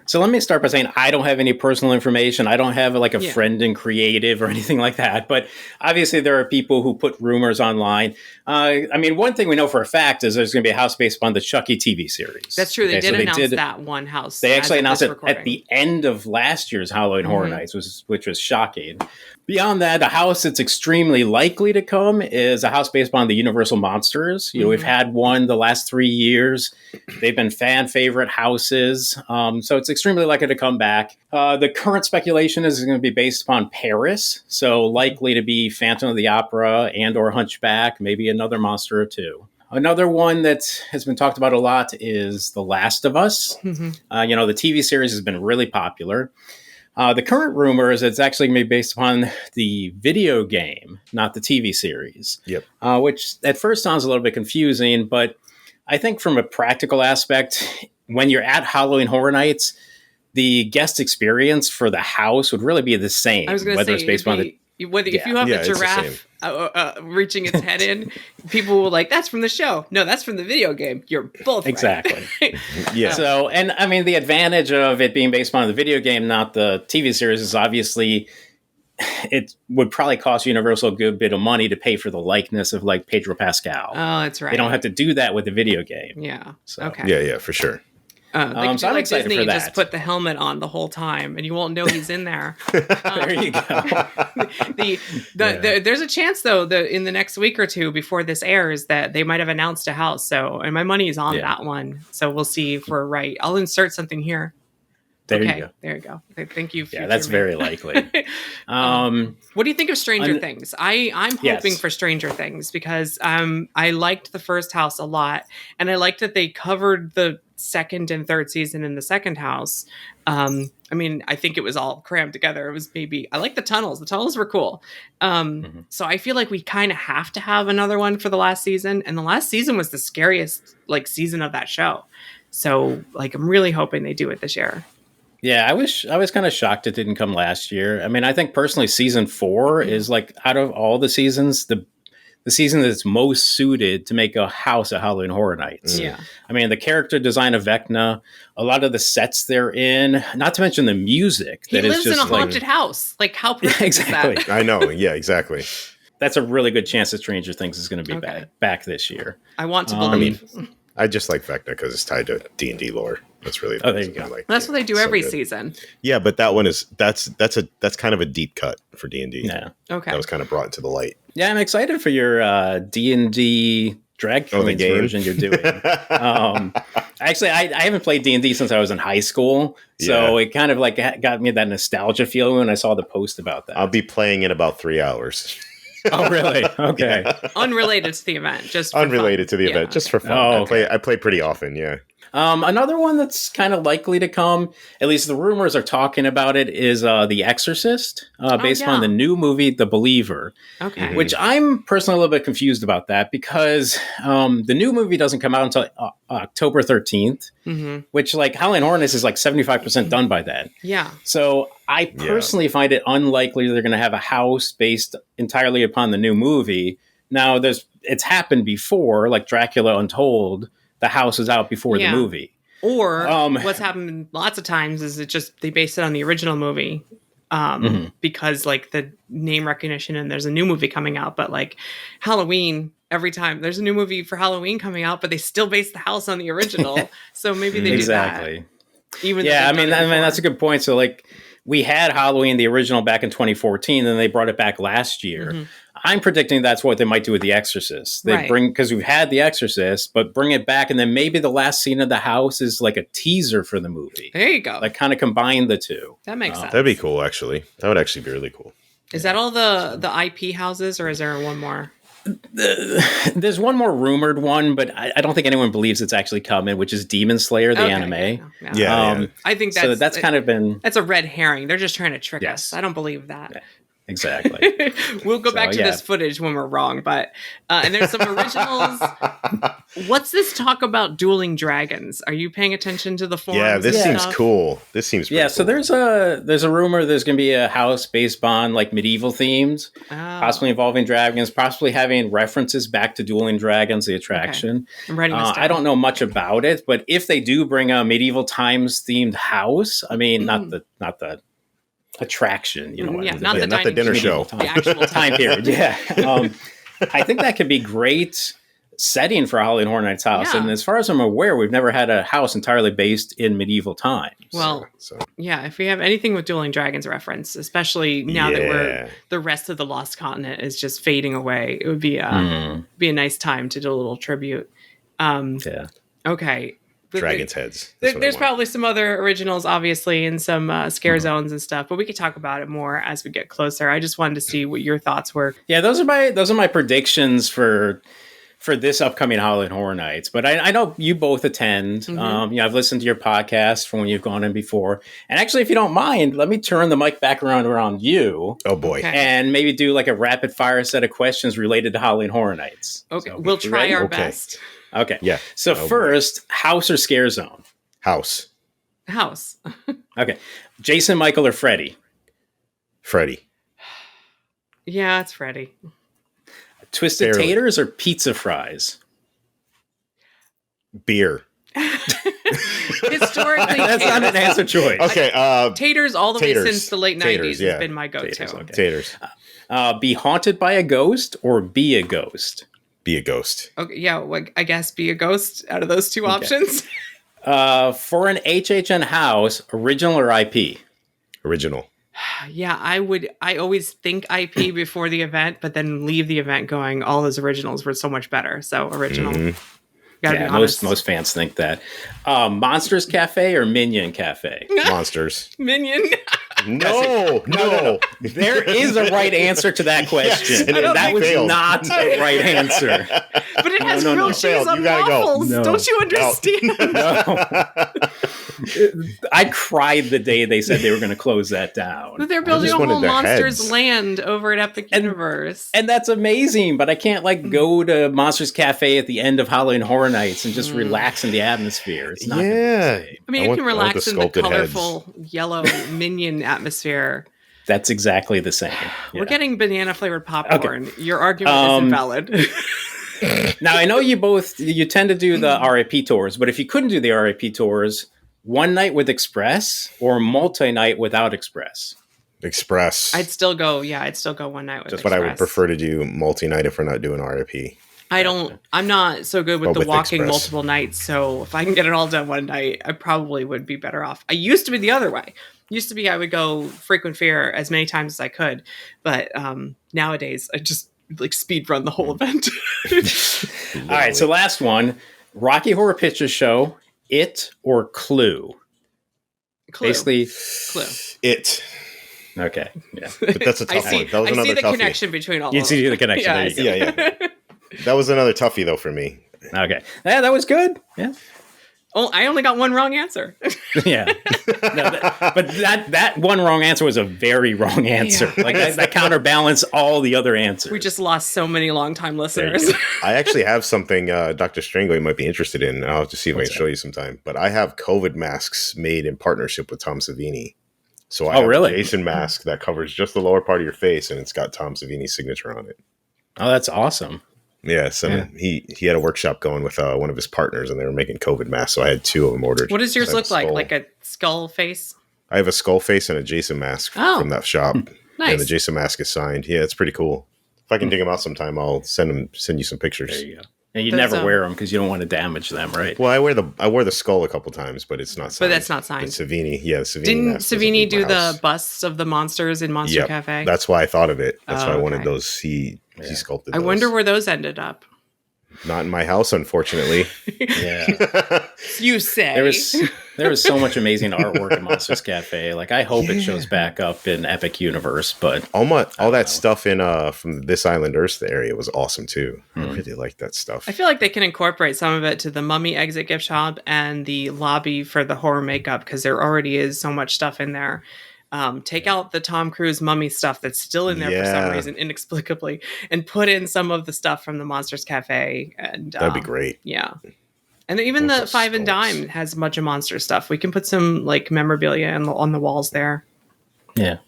So let me start by saying I don't have any personal information. I don't have a friend in creative or anything like that. But obviously there are people who put rumors online. I mean, one thing we know for a fact is there's going to be a house based on the Chucky TV series. That's true. They did announce that one house. They actually announced it at the end of last year's Halloween Horror Nights, which was shocking. Beyond that, a house that's extremely likely to come is a house based on the Universal Monsters. You know, we've had one the last 3 years. They've been fan favorite houses. So it's extremely likely to come back. The current speculation is going to be based upon Paris. So likely to be Phantom of the Opera and or Hunchback, maybe another monster or two. Another one that has been talked about a lot is The Last of Us. The TV series has been really popular. The current rumor is it's actually going to be based upon the video game, not the TV series. Yep. Which at first sounds a little bit confusing, but I think from a practical aspect, when you're at Halloween Horror Nights, the guest experience for the house would really be the same. I was going to say, if you have a giraffe reaching its head in, people will that's from the show. No, that's from the video game. You're both exactly. Right. Yeah. So, and I mean, the advantage of it being based on the video game, not the TV series, is obviously it would probably cost Universal a good bit of money to pay for the likeness of Pedro Pascal. Oh, that's right. They don't have to do that with the video game. Yeah. So. Okay. Yeah, for sure. So I'm excited Disney for that. Just put the helmet on the whole time, and you won't know he's in there. There you go. There's a chance, though, that in the next week or two before this airs, that they might have announced a house. So, and my money is on that one. So we'll see if we're right. I'll insert something here. There you go. There you go. Thank you. Yeah, that's very likely. What do you think of Stranger Things? I'm hoping for Stranger Things because I liked the first house a lot, and I liked that they covered the second and third season in the second house. I mean, I think it was all crammed together. It was I like the tunnels. The tunnels were cool. So I feel like we kind of have to have another one for the last season, and the last season was the scariest season of that show. So I'm really hoping they do it this year. Yeah, I was kind of shocked it didn't come last year. I mean, I think personally season 4 is out of all the seasons, the season that's most suited to make a house at Halloween Horror Nights. Yeah. I mean, the character design of Vecna, a lot of the sets they're in, not to mention the music. He lives in a haunted house. How perfect is that? I know. Yeah, exactly. That's a really good chance that Stranger Things is going to be back this year. I want to believe. I just like Vecna because it's tied to D&D lore. That's really there you go. That's what they do every season. Yeah, but that one that's kind of a deep cut for D&D. Yeah. Okay. That was kind of brought into the light. Yeah, I'm excited for your D&D drag queens version you're doing. Actually, I haven't played D&D since I was in high school, so it kind of got me that nostalgia feeling when I saw the post about that. I'll be playing in about 3 hours. Oh, really? Okay. Yeah. Unrelated to the event, just for unrelated fun. to the event, just for fun. Oh, okay. I play pretty often. Yeah. Another one that's kind of likely to come, at least the rumors are talking about it, is The Exorcist, based on the new movie, The Believer. Okay. Which I'm personally a little bit confused about that because the new movie doesn't come out until October 13th, which Halloween Horror Nights is 75% done by then. Yeah. So I personally find it unlikely they're going to have a house based entirely upon the new movie. Now, it's happened before, like Dracula Untold. The house is out before the movie. Or what's happened lots of times is they base it on the original movie because the name recognition and there's a new movie coming out. But Halloween every time. There's a new movie for Halloween coming out, but they still base the house on the original. So maybe they do that. Even I mean, that's a good point. So like, we had Halloween, the original, back in 2014, and they brought it back last year. Mm-hmm. I'm predicting that's what they might do with The Exorcist. They bring, because we've had The Exorcist, but bring it back, and then maybe the last scene of the house is like a teaser for the movie. There you go. Like kind of combine the two. That makes sense. That'd be cool, actually. That would actually be really cool. Is that all the IP houses, or is there one more? There's one more rumored one, but I don't think anyone believes it's actually coming, which is Demon Slayer, the anime. Yeah. I think that's kind of been... That's a red herring. They're just trying to trick us. I don't believe that. Yeah. Exactly. We'll go back to this footage when we're wrong, but and there's some originals. What's this talk about dueling dragons? Are you paying attention to the forums? Yeah, this seems cool. This seems cool. So there's a rumor there's going to be a house based on like medieval themes, possibly involving dragons, possibly having references back to dueling dragons, the attraction. Okay. I'm writing this down. I don't know much about it, but if they do bring a medieval times themed house, I mean, not the attraction, you know, not the dinner show, the actual time period. I think that could be great setting for Halloween Horror Nights house. And as far as I'm aware, we've never had a house entirely based in medieval times. Well, if we have anything with dueling dragons reference, especially now that the rest of the Lost Continent is just fading away, it would be a nice time to do a little tribute. Okay. Dragon's heads. There's probably some other originals, obviously, and some scare zones and stuff, but we could talk about it more as we get closer. I just wanted to see what your thoughts were. Yeah, those are my predictions for this upcoming Halloween Horror Nights. But I know you both attend. Mm-hmm. I've listened to your podcast from when you've gone in before. And actually, if you don't mind, let me turn the mic back around you. Oh boy! Okay. And maybe do like a rapid fire set of questions related to Halloween Horror Nights. Okay, so, we'll try our best. Okay. Yeah. So first, house or scare zone? House. Okay. Jason, Michael, or Freddy? Freddy. Yeah, it's Freddy. Twisted taters or pizza fries? Beer. Historically, that's not an answer choice. Okay. Taters all the way since the late 90s has been my go-to. Taters. Be haunted by a ghost or be a ghost? Be a ghost. Okay, yeah, well, I guess be a ghost out of those two options. For an HHN house, original or IP? Original. Yeah, I always think IP before the event, but then leave the event going, all those originals were so much better. So original. Mm-hmm. Gotta be honest. Most fans think that. Monsters Cafe or Minion Cafe? Monsters. Minion. No. There is a right answer to that question. Yes, that was not the right answer. But it has grilled cheese on waffles. Go. Don't you understand? No. I cried the day they said they were going to close that down. But they're building a whole Monsters land over at Epic Universe. And that's amazing, but I can't go to Monsters Cafe at the end of Halloween Horror Nights and just relax in the atmosphere. It's not I mean, you can relax in the colorful yellow Minion atmosphere. That's exactly the same. We're getting banana flavored popcorn. Okay. Your argument is invalid. Now, I know you tend to do the RIP tours, but if you couldn't do the RIP tours, one night with Express or multi-night without Express? Express. I'd still go one night with Express. But I would prefer to do multi-night if we're not doing RIP. I'm not so good with the walking Express. Multiple nights, so if I can get it all done one night, I probably would be better off. I used to be the other way. I would go frequent fear as many times as I could, but nowadays I just speed run the whole event. All right, so last one, Rocky Horror Picture Show, It or Clue? Basically, Clue. It. Okay, yeah. But that's a tough one. That was I another see the toughie. connection between all of them. You see the connection. Yeah. That was another toughie, though, for me. Okay. Yeah, that was good. Yeah. Oh, I only got one wrong answer. Yeah. But that one wrong answer was a very wrong answer. Yeah. That counterbalanced all the other answers. We just lost so many longtime listeners. I actually have something Dr. Strango you might be interested in. I'll have to see if I can show you sometime. But I have COVID masks made in partnership with Tom Savini. So I have a Jason mask that covers just the lower part of your face, and it's got Tom Savini's signature on it. Oh, that's awesome. Yeah, he had a workshop going with one of his partners, and they were making COVID masks. So I had two of them ordered. What does yours look like? Like a skull face? I have a skull face and a Jason mask from that shop. Nice. And the Jason mask is signed. Yeah, it's pretty cool. If I can dig them out sometime, I'll send you some pictures. There you go. And you never wear them because you don't want to damage them, right? Well, I wore the skull a couple times, but it's not signed. But that's not signed. But Savini, Savini. Didn't Savini do the busts of the monsters in Monster Cafe? That's why I thought of it. That's why I wanted those. He sculpted those. I wonder where those ended up. Not in my house, unfortunately. Yeah. You say. There was so much amazing artwork in Monsters Cafe. Like, I hope it shows back up in Epic Universe, but all that stuff in from This Island Earth area was awesome too. I really like that stuff. I feel like they can incorporate some of it to the Mummy exit gift shop and the lobby for the horror makeup, because there already is so much stuff in there. Take out the Tom Cruise mummy stuff that's still in there for some reason, inexplicably, and put in some of the stuff from the Monsters Cafe. And that'd be great. Yeah. And even the Five and Dime has a bunch of monster stuff. We can put some like memorabilia on the walls there. Yeah.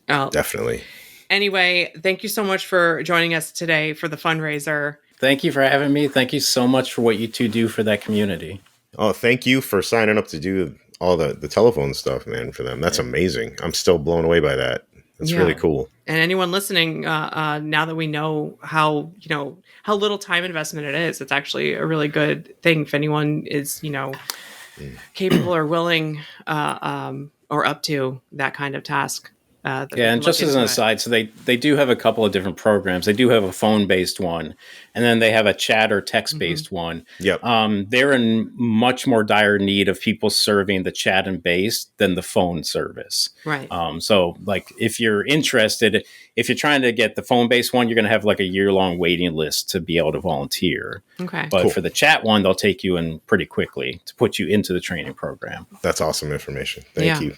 Definitely. Anyway, thank you so much for joining us today for the fundraiser. Thank you for having me. Thank you so much for what you two do for that community. Oh, thank you for signing up to do all the telephone stuff, man, for them. That's amazing. I'm still blown away by that. It's really cool. And anyone listening, now that we know how little time investment it is, it's actually a really good thing if anyone is, capable or willing or up to that kind of task. And just as an aside, so they do have a couple of different programs. They do have a phone-based one, and then they have a chat or text-based one. Yep. They're in much more dire need of people serving the chat and base than the phone service. Right. So, like, if you're interested, if you're trying to get the phone-based one, you're going to have like a year-long waiting list to be able to volunteer. Okay. But for the chat one, they'll take you in pretty quickly to put you into the training program. That's awesome information. Thank you.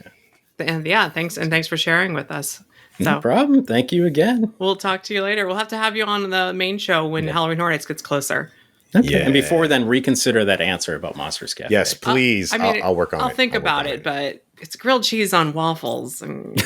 And thanks for sharing with us. No problem. Thank you again. We'll talk to you later. We'll have to have you on the main show when Halloween Horror Nights gets closer. Okay. Yeah. And before then, reconsider that answer about Monsters Cafe. Yes, please. I'll work on it. I'll think about it, but it's grilled cheese on waffles. And...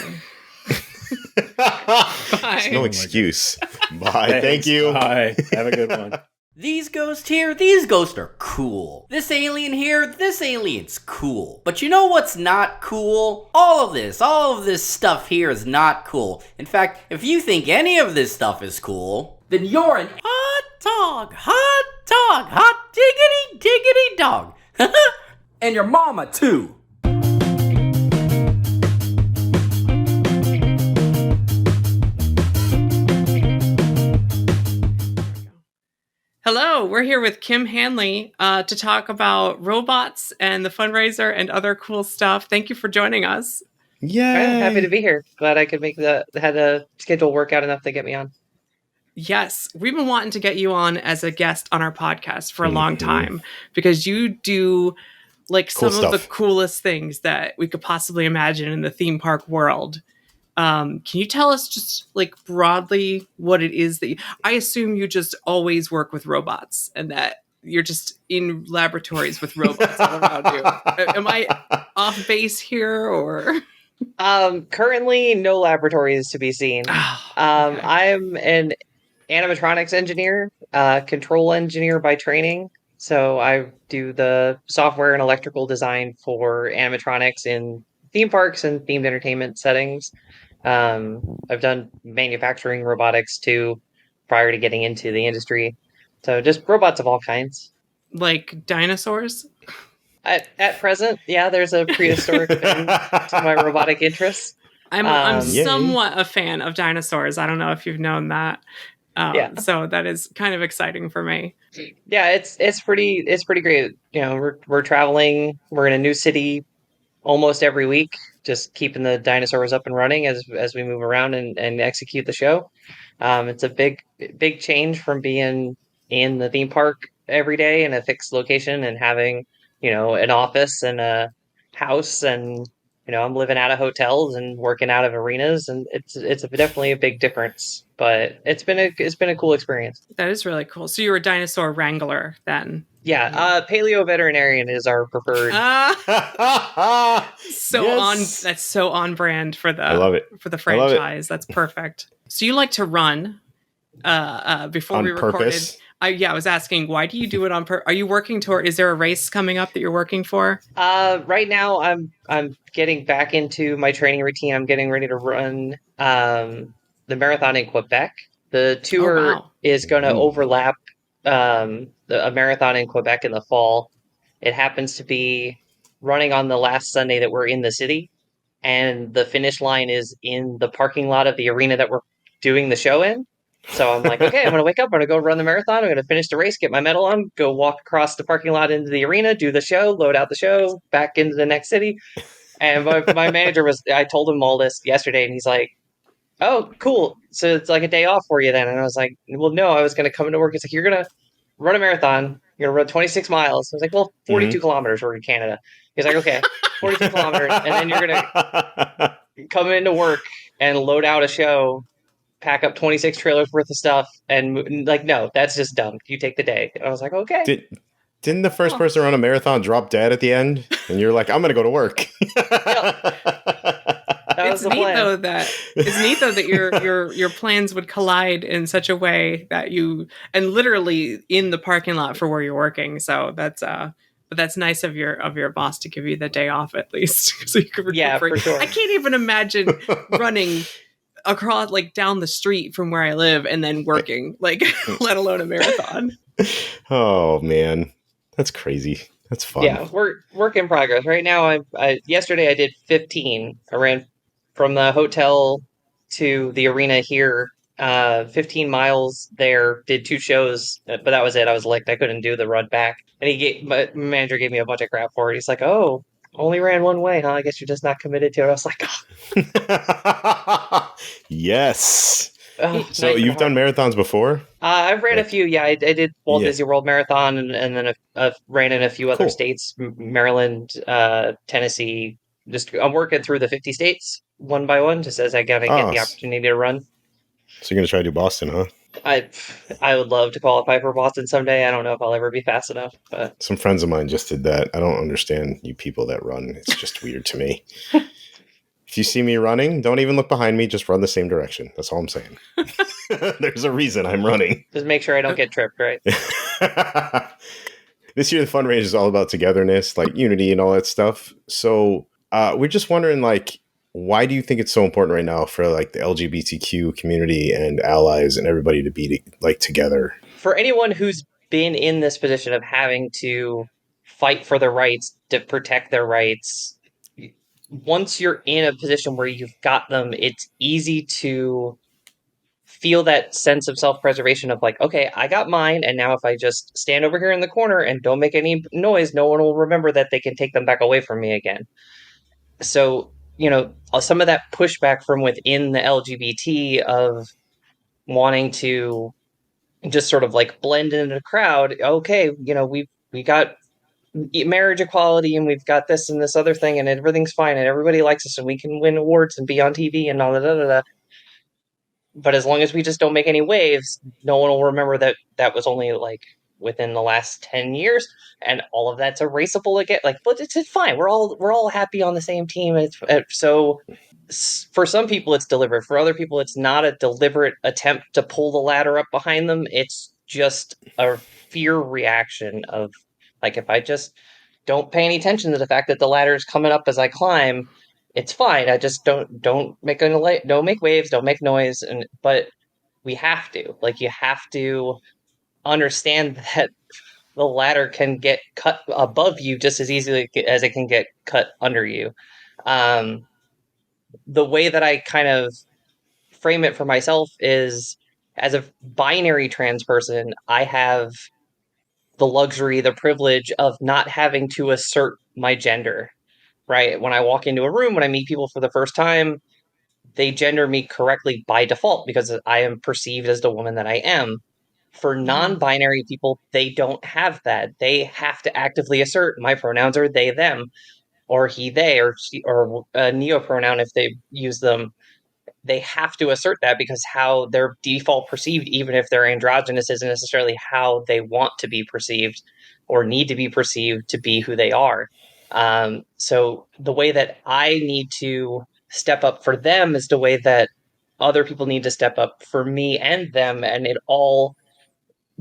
There's no excuse. Bye. Thank you. Bye. Have a good one. These ghosts here, these ghosts are cool. This alien here, this alien's cool. But you know what's not cool? All of this stuff here is not cool. In fact, if you think any of this stuff is cool, then you're an hot diggity dog. And your mama too. Hello, we're here with Kim Hanley to talk about robots and the fundraiser and other cool stuff. Thank you for joining us. Yeah, happy to be here. Glad I could had a schedule work out enough to get me on. Yes, we've been wanting to get you on as a guest on our podcast for a long time because you do like some of the coolest things that we could possibly imagine in the theme park world. Can you tell us just like broadly what it is that I assume you just always work with robots and that you're just in laboratories with robots all around you. Am I off base here or? Currently no laboratories to be seen. I'm an animatronics engineer, control engineer by training. So I do the software and electrical design for animatronics in theme parks and themed entertainment settings. I've done manufacturing robotics too prior to getting into the industry. So just robots of all kinds. Like dinosaurs? At present, yeah, there's a prehistoric thing to my robotic interests. I'm somewhat a fan of dinosaurs. I don't know if you've known that. So that is kind of exciting for me. Yeah, it's pretty great. You know, we're traveling. We're in a new city almost every week, just keeping the dinosaurs up and running as we move around and execute the show. It's a big change from being in the theme park every day in a fixed location and having, an office and a house, and I'm living out of hotels and working out of arenas, and it's definitely a big difference. But it's been a cool experience. That is really cool. So you're a dinosaur wrangler then? Yeah, paleo veterinarian is our preferred. That's so on brand for the. I love it. For the franchise. That's perfect. So you like to run? Before on we recorded, purpose? I was asking, why do you do it on purpose? Are you working toward? Is there a race coming up that you're working for? Right now, I'm getting back into my training routine. I'm getting ready to run the marathon in Quebec The tour wow. is going to overlap a marathon in Quebec in the fall. It happens to be running on the last Sunday that we're in the city, and the finish line is in the parking lot of the arena that we're doing the show in. So I'm like, okay, I'm going to wake up, I'm going to go run the marathon, I'm going to finish the race, get my medal on, go walk across the parking lot into the arena, do the show, load out the show, back into the next city. And my manager I told him all this yesterday, and he's like, oh, cool. So it's like a day off for you then. And I was like, well, no, I was going to come into work. It's like, you're going to run a marathon. You're going to run 26 miles. I was like, well, 42 kilometers. We're in Canada. He's like, okay, 42 kilometers. And then you're going to come into work and load out a show, pack up 26 trailers worth of stuff. And like, no, that's just dumb. You take the day. And I was like, okay. Didn't the first person run a marathon drop dead at the end? And you're like, I'm going to go to work. It's neat though that your plans would collide in such a way that and literally in the parking lot for where you're working. So that's but that's nice of your boss to give you the day off at least, so you can recuperate. Yeah, for sure. I can't even imagine running across down the street from where I live and then working, let alone a marathon. Oh man, that's crazy. That's fun. Yeah, work in progress. Right now, yesterday I did 15. I ran from the hotel to the arena here, 15 miles there, did 2 shows, but that was it. I was I couldn't do the run back. And my manager gave me a bunch of crap for it. He's like, oh, only ran one way, huh? I guess you're just not committed to it. I was like, oh. Yes. So you've done marathons before? I've ran a few. Yeah, I did Walt Disney World Marathon, and then I've ran in a few other states, Maryland, Tennessee. I'm working through the 50 states one by one, just as I gotta get the opportunity to run. So you're gonna try to do Boston, huh? I would love to qualify for Boston someday. I don't know if I'll ever be fast enough, but some friends of mine just did that. I don't understand you people that run. It's just weird to me. If you see me running, don't even look behind me. Just run the same direction. That's all I'm saying. There's a reason I'm running. Just make sure I don't get tripped, right? This year, the fundraiser is all about togetherness, unity and all that stuff. So we're just wondering, why do you think it's so important right now for the LGBTQ community and allies and everybody to be together? For anyone who's been in this position of having to fight for their rights, to protect their rights, once you're in a position where you've got them, it's easy to feel that sense of self-preservation of okay, I got mine, and now if I just stand over here in the corner and don't make any noise, no one will remember that they can take them back away from me again. So, some of that pushback from within the LGBT of wanting to just sort of blend into the crowd. Okay, we got marriage equality, and we've got this and this other thing, and everything's fine, and everybody likes us, and we can win awards and be on TV and all that. But as long as we just don't make any waves, no one will remember that was only within the last 10 years, and all of that's erasable again. But it's fine. We're all happy on the same team. So for some people it's deliberate. For other people, it's not a deliberate attempt to pull the ladder up behind them. It's just a fear reaction of if I just don't pay any attention to the fact that the ladder is coming up as I climb, it's fine. I just don't make waves, don't make noise. But we have to. You have to understand that the ladder can get cut above you just as easily as it can get cut under you. The way that I kind of frame it for myself is, as a binary trans person, I have the luxury, the privilege of not having to assert my gender, right? When I walk into a room, when I meet people for the first time, they gender me correctly by default because I am perceived as the woman that I am. For non-binary people, they don't have that. They have to actively assert my pronouns are they, them, or he, they, or she, or a neopronoun if they use them. They have to assert that because how they're default perceived, even if they're androgynous, isn't necessarily how they want to be perceived or need to be perceived to be who they are. So the way that I need to step up for them is the way that other people need to step up for me and them, and it all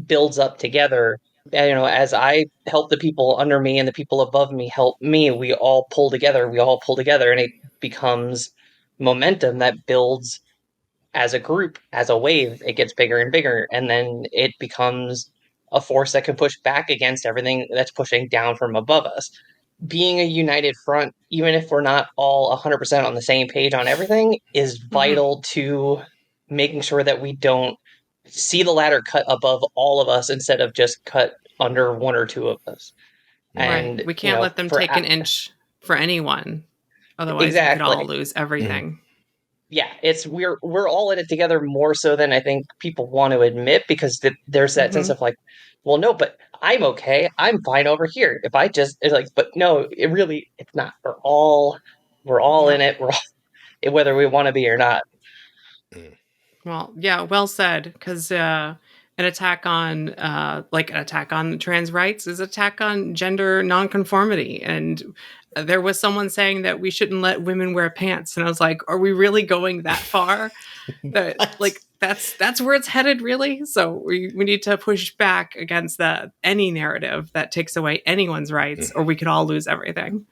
builds up together. And, as I help the people under me and the people above me help me, we all pull together, and it becomes momentum that builds as a group, as a wave, it gets bigger and bigger, and then it becomes a force that can push back against everything that's pushing down from above us. Being a united front, even if we're not all 100% on the same page on everything, is vital to making sure that we don't see the ladder cut above all of us instead of just cut under one or two of us. And we can't let them take an inch for anyone. Otherwise, we could all lose everything. Yeah, we're all in it together more so than I think people want to admit, because there's that sense of like, well, no, but I'm okay. I'm fine over here. If I just, it's like, but no, it's not. We're all in it. We're all, whether we want to be or not. Well, yeah, well said. Because an attack on trans rights is an attack on gender nonconformity. And there was someone saying that we shouldn't let women wear pants, and I was like, "Are we really going that far? That's where it's headed, really." So we need to push back against any narrative that takes away anyone's rights, or we could all lose everything.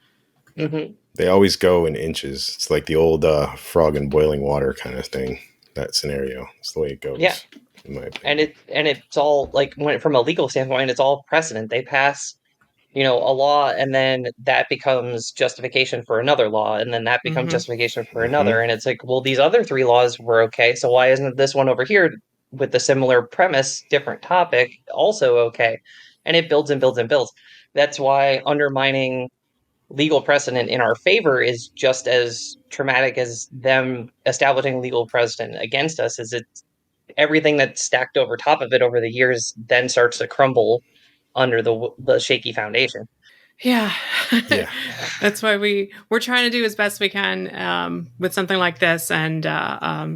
Mm-hmm. They always go in inches. It's like the old frog in boiling water kind of thing. That scenario. It's the way it goes. Yeah, in my opinion. And it's all like, from a legal standpoint, it's all precedent. They pass, a law, and then that becomes justification for another law, and then that becomes justification for another. And it's like, well, these other 3 laws were okay, so why isn't this one over here with the similar premise, different topic, also okay? And it builds and builds and builds. That's why undermining legal precedent in our favor is just as traumatic as them establishing legal precedent against us. Is it everything that's stacked over top of it over the years then starts to crumble under the shaky foundation. Yeah. That's why we're trying to do as best we can with something like this, and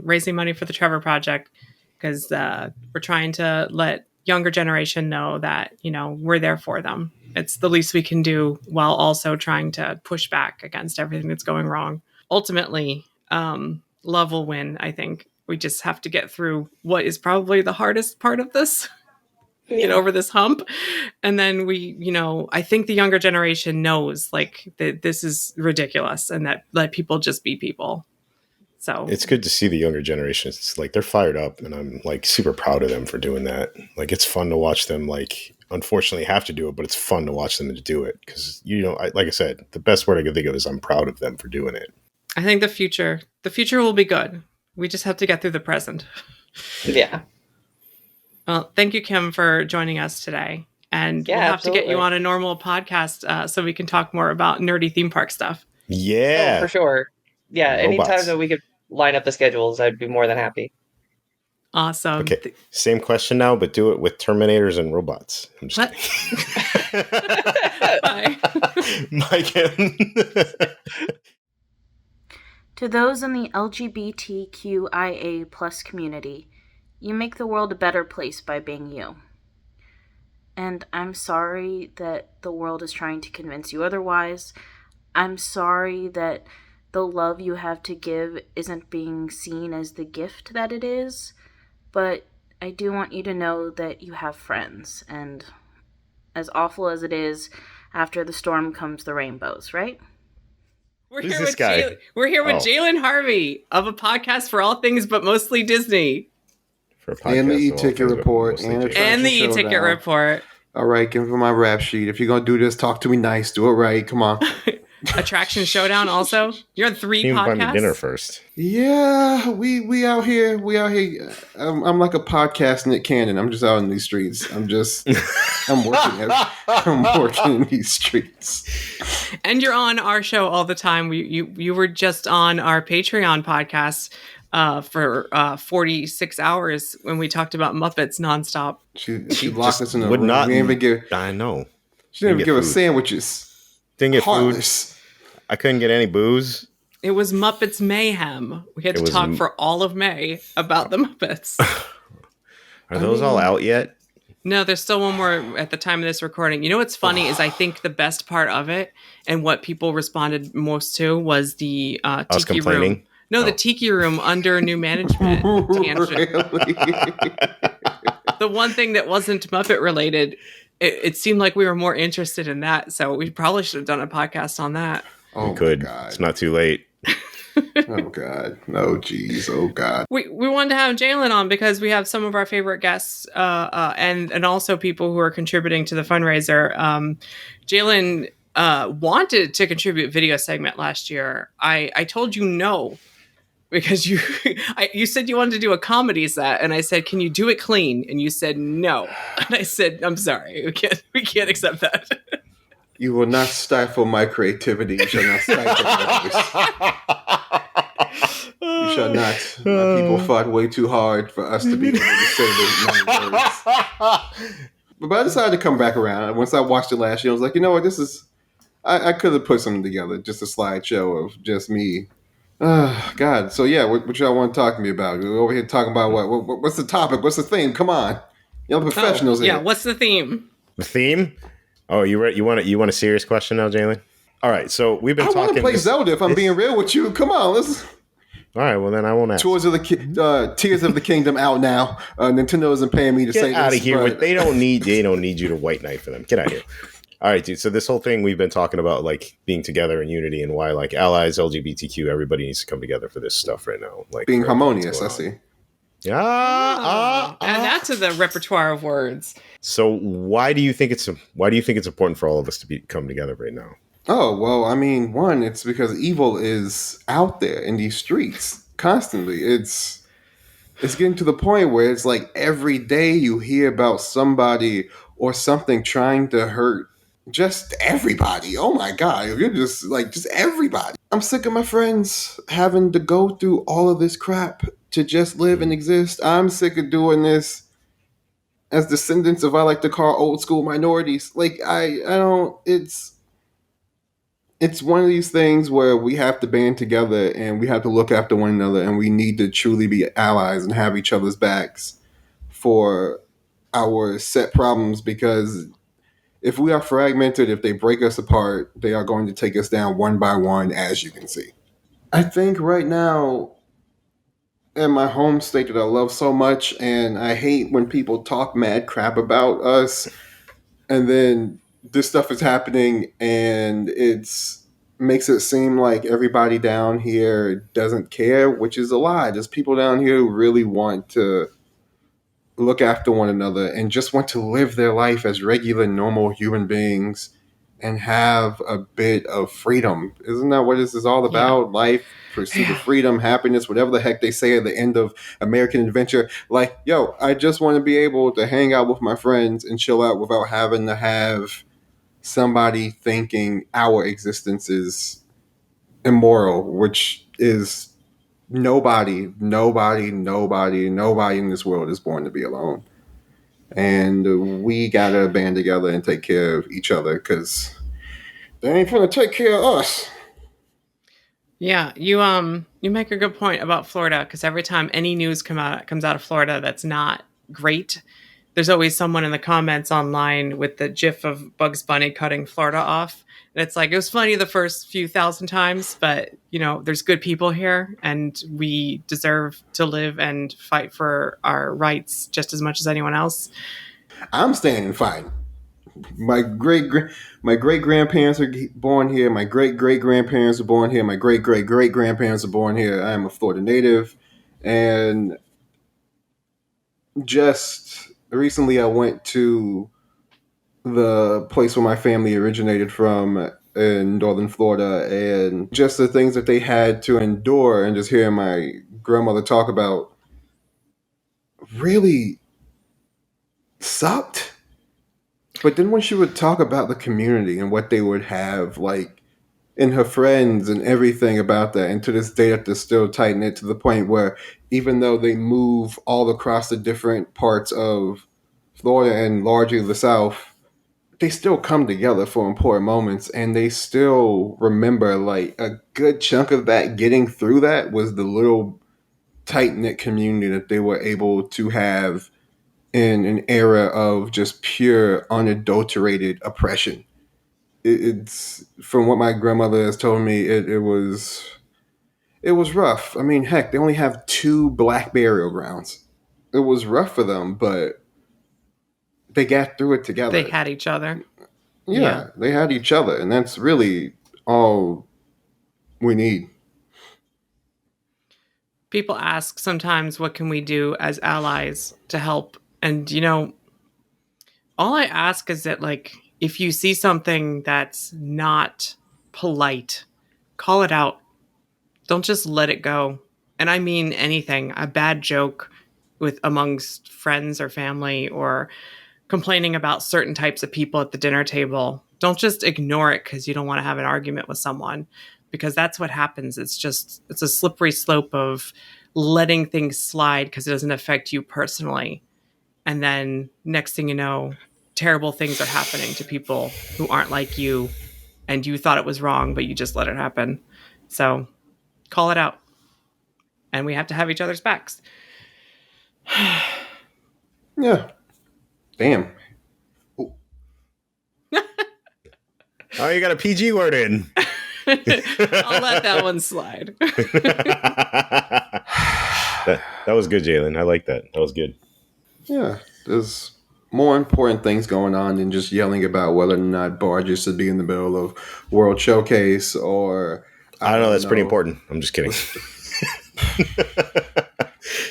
raising money for the Trevor Project, because we're trying to let younger generation know that, we're there for them. It's the least we can do, while also trying to push back against everything that's going wrong. Ultimately, love will win, I think. We just have to get through what is probably the hardest part of this. Get over this hump, and then I think the younger generation knows that this is ridiculous, and that let people just be people. So it's good to see the younger generation. It's like they're fired up, and I'm super proud of them for doing that. It's fun to watch them. Unfortunately, have to do it, but it's fun to watch them to do it, because like I said, the best word I can think of is I'm proud of them for doing it. I think the future will be good. We just have to get through the present. Yeah. Well, thank you, Kim, for joining us today. And we'll have to get you on a normal podcast so we can talk more about nerdy theme park stuff. Yeah. Oh, for sure. Yeah, anytime that we could line up the schedules, I'd be more than happy. Awesome. Okay, same question now, but do it with Terminators and robots. I'm just kidding. Bye. Bye, Kim. To those in the LGBTQIA+ community, you make the world a better place by being you. And I'm sorry that the world is trying to convince you otherwise. I'm sorry that the love you have to give isn't being seen as the gift that it is. But I do want you to know that you have friends. And as awful as it is, after the storm comes the rainbows, right? We're here with Jalen Harvey of a podcast for all things but mostly Disney. And the e-ticket report. And the e-ticket report. All right, give me my rap sheet. If you're going to do this, talk to me nice. Do it right. Come on. Attraction Showdown also. You're on 3 you podcasts. Buy me dinner first. Yeah, we out here. We out here. I'm like a podcast Nick Cannon. I'm just out in these streets. I'm working in these streets. And you're on our show all the time. You were just on our Patreon podcast for 46 hours when we talked about Muppets nonstop. She locked us in a room. I know. She didn't even give us sandwiches. Didn't get Heartless. food. I couldn't get any booze. It was Muppets Mayhem. We had to talk for all of May about the Muppets. Are those all out yet? No, there's still one more at the time of this recording. You know what's funny is I think the best part of it and what people responded most to was the tiki room. No, the tiki room under new management tangent. The one thing that wasn't Muppet related, it seemed like we were more interested in that. So we probably should have done a podcast on that. We could. God. It's not too late. Oh God. Oh geez. Oh God. We wanted to have Jalen on because we have some of our favorite guests and also people who are contributing to the fundraiser. Jalen wanted to contribute video segment last year. I told you no because you said you wanted to do a comedy set, and I said, "Can you do it clean?" And you said no, and I said, "I'm sorry, we can't accept that." You will not stifle my creativity. You shall not stifle my voice. You shall not. My people fought way too hard for us to be able to say those many words. But I decided to come back around. Once I watched it last year, I was like, you know what, this is... I could have put something together, just a slideshow of just me. God. So yeah, what y'all want to talk to me about? We're over here talking about what's the topic? What's the theme? Come on. Y'all professionals here. Yeah, what's the theme? The theme? Oh, you want a serious question now, Jalen? All right, so we've been talking... I want to play Zelda if I'm being real with you. Come on, let's... All right, well then I won't ask. Tears of the Kingdom out now. Nintendo isn't paying me to say this. Get out of here! But they don't need you to white knight for them. Get out of here! All right, dude. So this whole thing we've been talking about, like being together in unity, and why like allies, LGBTQ, everybody needs to come together for this stuff right now. Like being harmonious. I see. Add that to the repertoire of words. So why do you think it's important for all of us to come together right now? Oh, well, I mean, one, it's because evil is out there in these streets constantly. It's getting to the point where it's like every day you hear about somebody or something trying to hurt just everybody. Oh my God, if you're just everybody. I'm sick of my friends having to go through all of this crap to just live and exist. I'm sick of doing this as descendants of, I like to call old school minorities. Like, it's one of these things where we have to band together and we have to look after one another, and we need to truly be allies and have each other's backs for our set problems, because if we are fragmented, if they break us apart, they are going to take us down one by one, as you can see. I think right now, in my home state that I love so much, and I hate when people talk mad crap about us, and then this stuff is happening, and makes it seem like everybody down here doesn't care, which is a lie. There's people down here who really want to look after one another and just want to live their life as regular, normal human beings and have a bit of freedom. Isn't that what this is all about? Yeah. Life, pursuit of freedom, happiness, whatever the heck they say at the end of American Adventure. Like, yo, I just want to be able to hang out with my friends and chill out without having to have somebody thinking our existence is immoral, which is nobody in this world is born to be alone. And we gotta band together and take care of each other, because they ain't gonna take care of us. Yeah, you make a good point about Florida, because every time any news comes out of Florida that's not great, there's always someone in the comments online with the gif of Bugs Bunny cutting Florida off. And it's like, it was funny the first few thousand times, but, there's good people here, and we deserve to live and fight for our rights just as much as anyone else. I'm standing fine. My great grandparents are born here. My great grandparents are born here. My great grandparents are born here. I am a Florida native. And just recently I went to the place where my family originated from in northern Florida, and just the things that they had to endure, and just hearing my grandmother talk about really sucked. But then when she would talk about the community and what they would have, like, in her friends and everything about that, and to this day that they're still tight-knit to the point where even though they move all across the different parts of Florida and largely the South, they still come together for important moments, and they still remember, like, a good chunk of that getting through that was the little tight-knit community that they were able to have in an era of just pure, unadulterated oppression. It's from what my grandmother has told me, it was rough. I mean, heck, they only have 2 black burial grounds. It was rough for them, but they got through it together. They had each other. Yeah, they had each other, and that's really all we need. People ask sometimes, what can we do as allies to help? And, all I ask is that, like, if you see something that's not polite, call it out. Don't just let it go. And I mean anything, a bad joke amongst friends or family, or complaining about certain types of people at the dinner table. Don't just ignore it because you don't want to have an argument with someone, because that's what happens. It's a slippery slope of letting things slide because it doesn't affect you personally. And then next thing you know, terrible things are happening to people who aren't like you, and you thought it was wrong, but you just let it happen. So call it out. And we have to have each other's backs. Yeah. Damn. Oh, you got a PG word in. I'll let that one slide. That was good, Jalen. I like that. That was good. Yeah. There's more important things going on than just yelling about whether or not barges should be in the middle of World Showcase or... I don't know. That's pretty important. I'm just kidding.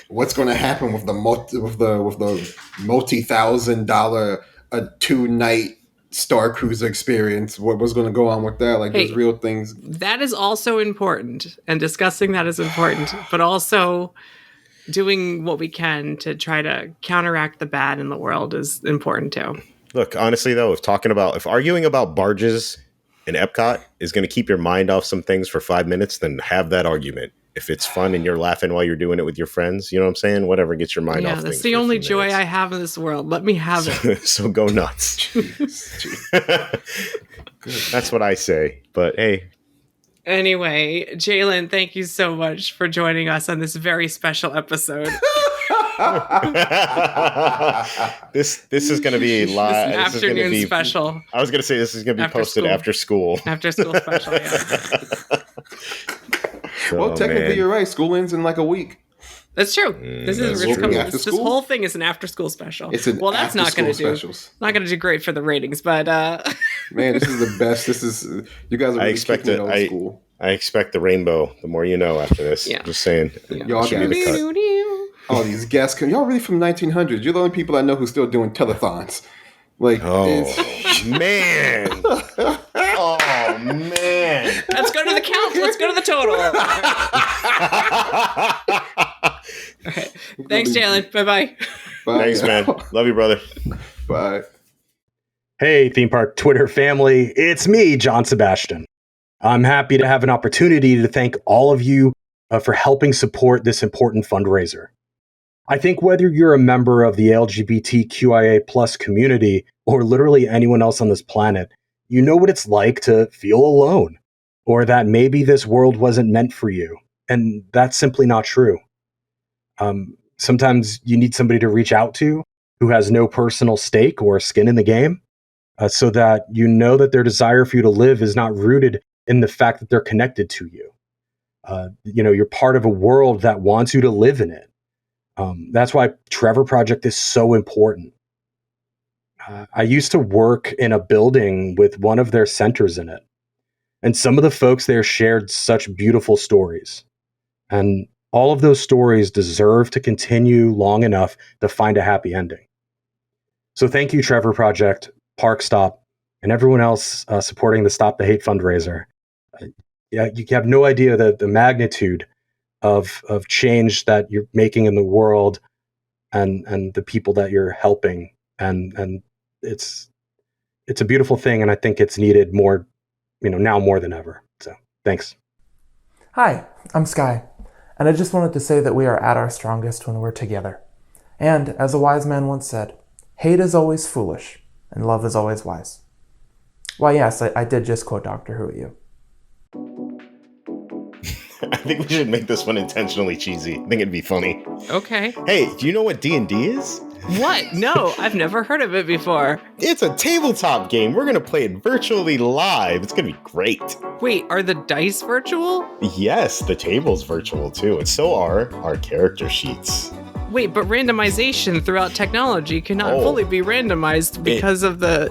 What's going to happen with the multi-$1,000 a 2-night Star Cruiser experience? What was going to go on with that? Like, there's real things. That is also important, and discussing that is important, but also doing what we can to try to counteract the bad in the world is important too. Look, honestly though, if arguing about barges in Epcot is going to keep your mind off some things for 5 minutes, then have that argument. If it's fun and you're laughing while you're doing it with your friends, you know what I'm saying? Whatever gets your mind off things. Yeah, that's the only joy I have in this world. Let me have it. So go nuts. Jeez. That's what I say. But hey. Anyway, Jalen, thank you so much for joining us on this very special episode. This is going to be live. This afternoon special. I was going to say this is going to be posted after school. After school special, yeah. Well, technically, you're right. School ends in like a week. That's true. This whole thing is an after-school special. It's that's not going to do great for the ratings, but man, this is the best. You guys are. I expect the rainbow. The more you know after this. Yeah. Just saying. Yeah. Y'all got all these guests. Y'all really from 1900s. You're the only people I know who's still doing telethons. Like, man. Oh, man. Let's go to the count. Let's go to the total. All right. Thanks, Jalen. Bye-bye. Bye. Thanks, man. Love you, brother. Bye. Hey, theme park Twitter family. It's me, John Sebastian. I'm happy to have an opportunity to thank all of you for helping support this important fundraiser. I think whether you're a member of the LGBTQIA plus community or literally anyone else on this planet, you know what it's like to feel alone, or that maybe this world wasn't meant for you. And that's simply not true. Sometimes you need somebody to reach out to who has no personal stake or skin in the game, so that you know that their desire for you to live is not rooted in the fact that they're connected to you. You're part of a world that wants you to live in it. That's why Trevor Project is so important. I used to work in a building with one of their centers in it, and some of the folks there shared such beautiful stories. And all of those stories deserve to continue long enough to find a happy ending. So thank you, Trevor Project, Park Stop, and everyone else supporting the Stop the Hate fundraiser. You have no idea the magnitude of change that you're making in the world and the people that you're helping. And it's a beautiful thing, and I think it's needed more, now more than ever. So thanks. Hi, I'm Sky, and I just wanted to say that we are at our strongest when we're together. And as a wise man once said, hate is always foolish, and love is always wise. Why, yes, I did just quote Doctor Who at you. I think we should make this one intentionally cheesy. I think it'd be funny. Okay. Hey, do you know what D&D is? What? No, I've never heard of it before. It's a tabletop game. We're going to play it virtually live. It's going to be great. Wait, are the dice virtual? Yes, the table's virtual too. And so are our character sheets. Wait, but randomization throughout technology cannot fully be randomized because of the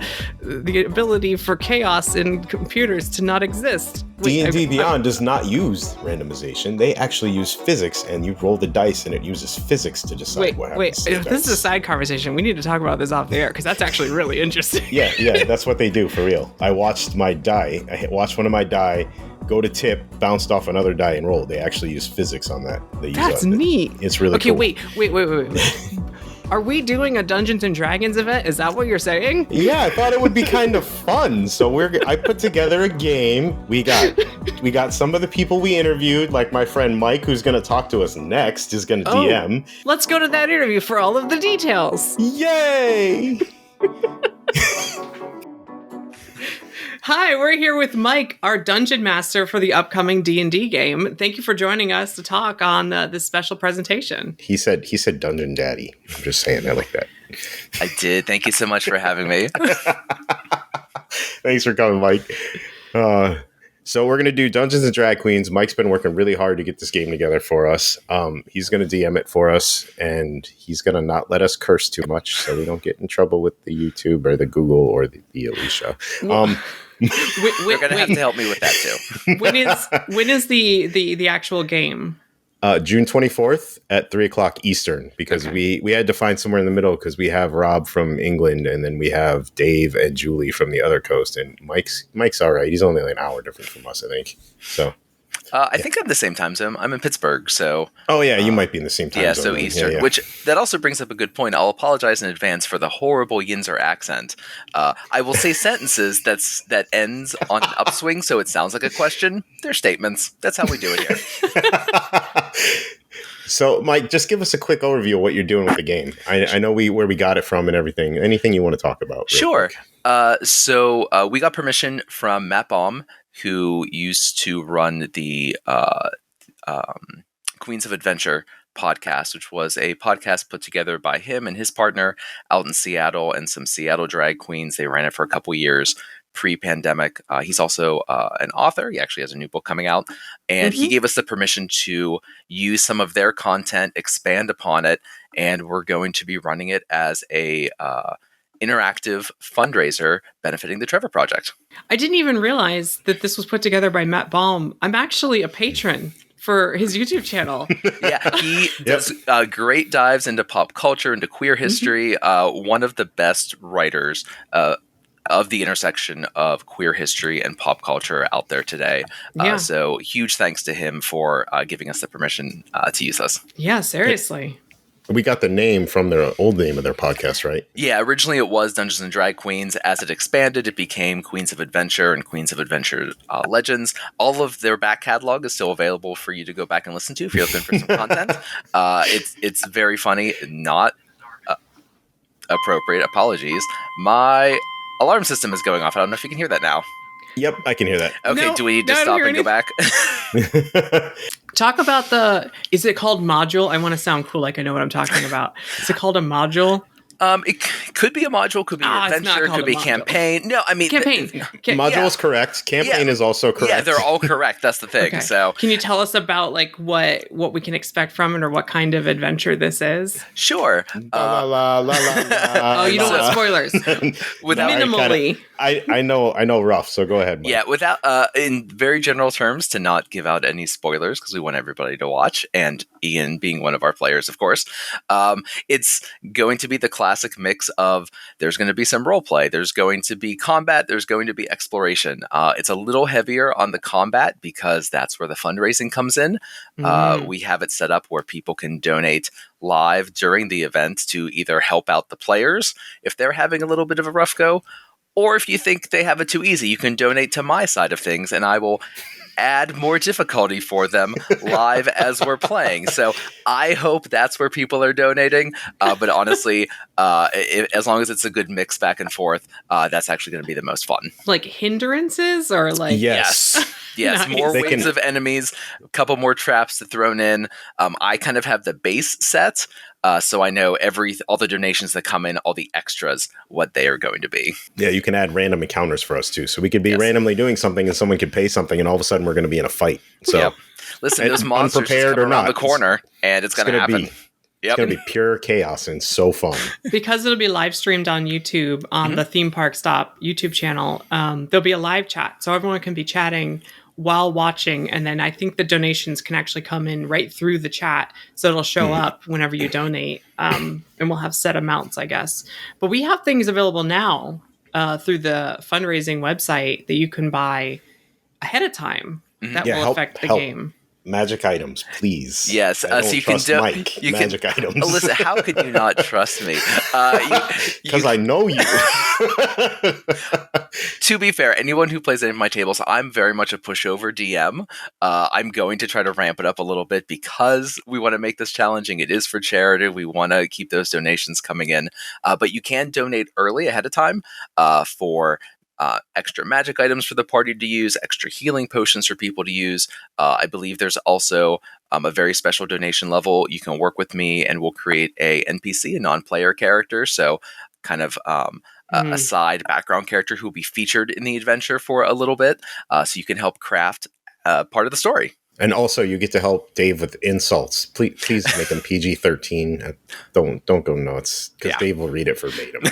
ability for chaos in computers to not exist. D&D Beyond does not use randomization. They actually use physics, and you roll the dice, and it uses physics to decide what happens. Wait, this is a side conversation. We need to talk about this off the air, because that's actually really interesting. Yeah, that's what they do for real. I watched my die. I watched one of my die go to tip, bounced off another die, and roll. They actually use physics on that. That's neat. It's really cool. Okay, wait. Are we doing a Dungeons and Dragons event? Is that what you're saying? Yeah, I thought it would be kind of fun. So I put together a game. We got some of the people we interviewed, like my friend Mike, who's going to talk to us next, is going to DM. Let's go to that interview for all of the details. Yay! Hi, we're here with Mike, our dungeon master for the upcoming D&D game. Thank you for joining us to talk on this special presentation. He said Dungeon Daddy. I'm just saying, I like that. I did. Thank you so much for having me. Thanks for coming, Mike. So we're going to do Dungeons and Drag Queens. Mike's been working really hard to get this game together for us. He's going to DM it for us, and he's going to not let us curse too much so we don't get in trouble with the YouTube or the Google or the Alicia. You're going to have to help me with that, too. When is the actual game? June 24th at 3:00 Eastern, because we had to find somewhere in the middle, because we have Rob from England, and then we have Dave and Julie from the other coast, and Mike's all right. He's only like an hour different from us, I think. So I think I'm the same time zone. I'm in Pittsburgh, so... Oh, yeah, you might be in the same time zone. Yeah, so Eastern, yeah. which that also brings up a good point. I'll apologize in advance for the horrible Yinzer accent. I will say sentences that ends on an upswing, so it sounds like a question. They're statements. That's how we do it here. So, Mike, just give us a quick overview of what you're doing with the game. I know where we got it from and everything. Anything you want to talk about? Sure. So we got permission from Matt Baume, who used to run the Queens of Adventure podcast, which was a podcast put together by him and his partner out in Seattle and some Seattle drag queens. They ran it for a couple years pre-pandemic. He's also an author. He actually has a new book coming out, and he gave us the permission to use some of their content, expand upon it, and we're going to be running it as a interactive fundraiser benefiting the Trevor Project. I didn't even realize that this was put together by Matt Baume. I'm actually a patron for his YouTube channel. Yeah, he does great dives into pop culture, into queer history. One of the best writers of the intersection of queer history and pop culture out there today. So huge thanks to him for giving us the permission to use this. Yeah, seriously. We got the name from their old name of their podcast, right? Yeah, originally it was Dungeons and Drag Queens. As it expanded, it became Queens of Adventure and Queens of Adventure Legends. All of their back catalog is still available for you to go back and listen to if you're looking for some content. It's very funny, not appropriate. Apologies. My alarm system is going off. I don't know if you can hear that now. Yep, I can hear that. Okay, do we need to stop and go back? Talk about is it called module? I want to sound cool like I know what I'm talking about. Is it called a module? It could be a module, could be an adventure, could be campaign. No, I mean... Campaign. Module is correct. Campaign is also correct. Yeah, they're all correct. That's the thing. Okay. So, can you tell us about like what we can expect from it, or what kind of adventure this is? Sure. Oh, you don't want spoilers. Minimally. I know rough, so go ahead, Mike. Yeah, without in very general terms, to not give out any spoilers, because we want everybody to watch, and Ian being one of our players, of course. It's going to be the classic mix of there's going to be some role play, there's going to be combat, there's going to be exploration. It's a little heavier on the combat because that's where the fundraising comes in. We have it set up where people can donate live during the event to either help out the players if they're having a little bit of a rough go, or if you think they have it too easy, you can donate to my side of things and I will add more difficulty for them live as we're playing. So I hope that's where people are donating. But honestly, as long as it's a good mix back and forth, that's actually going to be the most fun. Like hindrances or like... Yes. Yes, Nice. more waves of enemies, a couple more traps to thrown in. I kind of have the base set, so I know all the donations that come in, all the extras, what they are going to be. Yeah, you can add random encounters for us too. So we could be randomly doing something and someone could pay something and all of a sudden we're going to be in a fight. So listen, those monsters just come around the corner and it's going to happen. It's going to be pure chaos and so fun. Because it'll be live streamed on YouTube on the Theme Park Stop YouTube channel. There'll be a live chat, so everyone can be chatting while watching, and then I think the donations can actually come in right through the chat, so it'll show up whenever you donate, and we'll have set amounts, I guess. But we have things available now through the fundraising website that you can buy ahead of time that will affect the game. Magic items, please. Yes, I don't so you trust can Mike. you magic can, items. Alyssa, how could you not trust me? Because I know you. To be fair, anyone who plays any of my tables, I'm very much a pushover DM. I'm going to try to ramp it up a little bit because we want to make this challenging. It is for charity. We want to keep those donations coming in. But you can donate early ahead of time for extra magic items for the party to use, extra healing potions for people to use. I believe there's also a very special donation level. You can work with me and we'll create a NPC, a non-player character. So kind of a side background character who will be featured in the adventure for a little bit. So you can help craft part of the story. And also, you get to help Dave with insults. Please make them PG-13. Don't go nuts, because Dave will read it verbatim.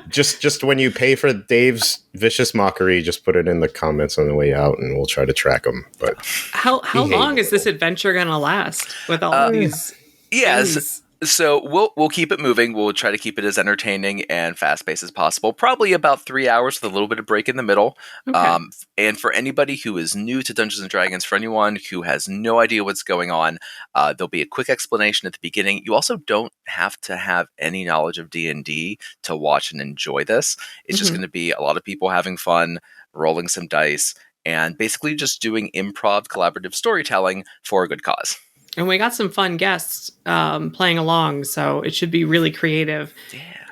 Just when you pay for Dave's vicious mockery, just put it in the comments on the way out, and we'll try to track them. But how long is this adventure going to last with all of these? Yes. So we'll keep it moving. We'll try to keep it as entertaining and fast-paced as possible. Probably about 3 hours with a little bit of break in the middle. Okay. And for anybody who is new to Dungeons and Dragons, for anyone who has no idea what's going on, there'll be a quick explanation at the beginning. You also don't have to have any knowledge of D&D to watch and enjoy this. It's just going to be a lot of people having fun, rolling some dice, and basically just doing improv collaborative storytelling for a good cause. And we got some fun guests playing along, so it should be really creative.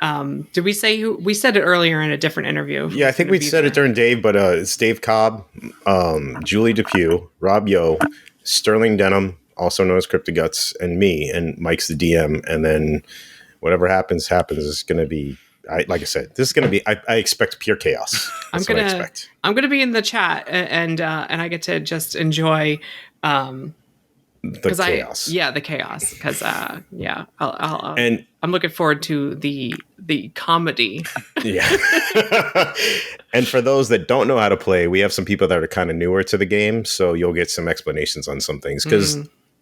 Did we say who? We said it earlier in a different interview. Yeah, I think we said it during Dave, but it's Dave Cobb, Julie Depew, Rob Yo, Sterling Denham, also known as Cryptic Guts, and me, and Mike's the DM. And then whatever happens. It's going to be, like I said, this is going to be, I expect pure chaos. That's what I expect. I'm gonna be in the chat, and I get to just enjoy the chaos. The chaos. Because and I'm looking forward to the comedy. Yeah. And for those that don't know how to play, we have some people that are kind of newer to the game, so you'll get some explanations on some things. Because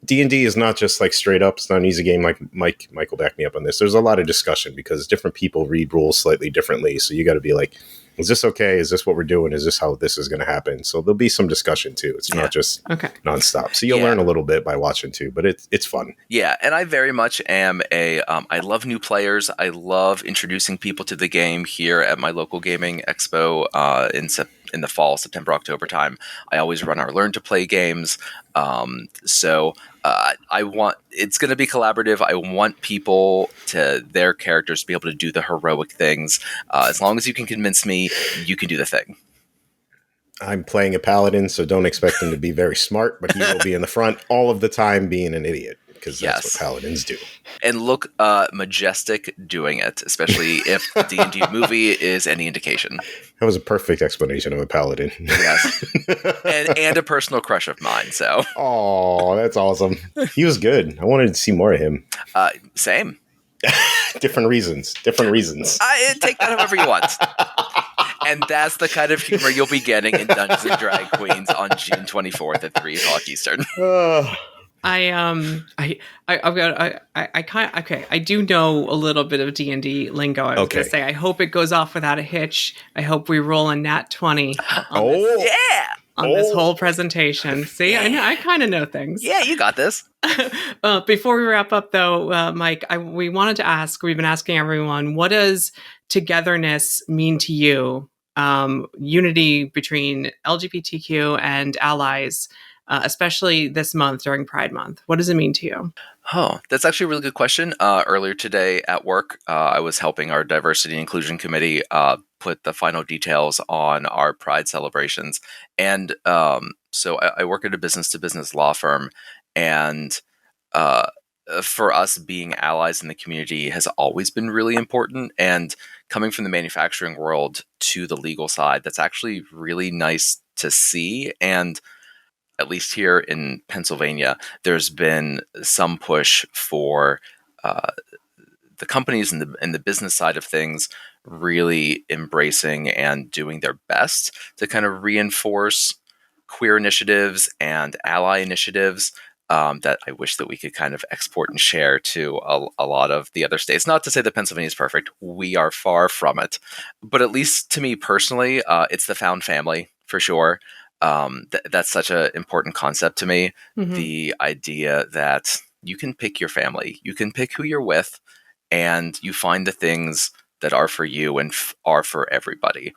D&D is not just like straight up. It's not an easy game. Like Mike will back me up on this. There's a lot of discussion because different people read rules slightly differently. So you got to be like, is this okay? Is this what we're doing? Is this how this is going to happen? So there'll be some discussion too. It's not just nonstop. So you'll learn a little bit by watching too, but it's fun. Yeah, and I very much am I love new players. I love introducing people to the game here at my local gaming expo in the fall, September, October time. I always run our Learn to Play games. It's going to be collaborative. I want people their characters to be able to do the heroic things. As long as you can convince me, you can do the thing. I'm playing a paladin, so don't expect him to be very smart, but he will be in the front all of the time being an idiot, because that's what paladins do. And look majestic doing it, especially if the D&D movie is any indication. That was a perfect explanation of a paladin. Yes. and a personal crush of mine, so. Oh, that's awesome. He was good. I wanted to see more of him. Same. Different reasons. Take that however you want. And that's the kind of humor you'll be getting in Dungeons and Drag Queens on June 24th at 3 o'clock Eastern. I do know a little bit of D&D lingo. I was going to say, I hope it goes off without a hitch. I hope we roll a nat 20 on this whole presentation. See, I kind of know things. Yeah, you got this. Before we wrap up, though, Mike, we wanted to ask, we've been asking everyone, what does togetherness mean to you? Unity between LGBTQ and allies, especially this month during Pride Month. What does it mean to you? Oh, that's actually a really good question. Earlier today at work, I was helping our diversity and inclusion committee put the final details on our Pride celebrations. And so I work at a business-to-business law firm, and for us, being allies in the community has always been really important. And coming from the manufacturing world to the legal side, that's actually really nice to see. And at least here in Pennsylvania, there's been some push for the companies and the business side of things really embracing and doing their best to kind of reinforce queer initiatives and ally initiatives that I wish that we could kind of export and share to a lot of the other states. Not to say that Pennsylvania is perfect. We are far from it. But at least to me personally, it's the found family for sure. That's such an important concept to me. Mm-hmm. The idea that you can pick your family. You can pick who you're with, and you find the things that are for you and are for everybody.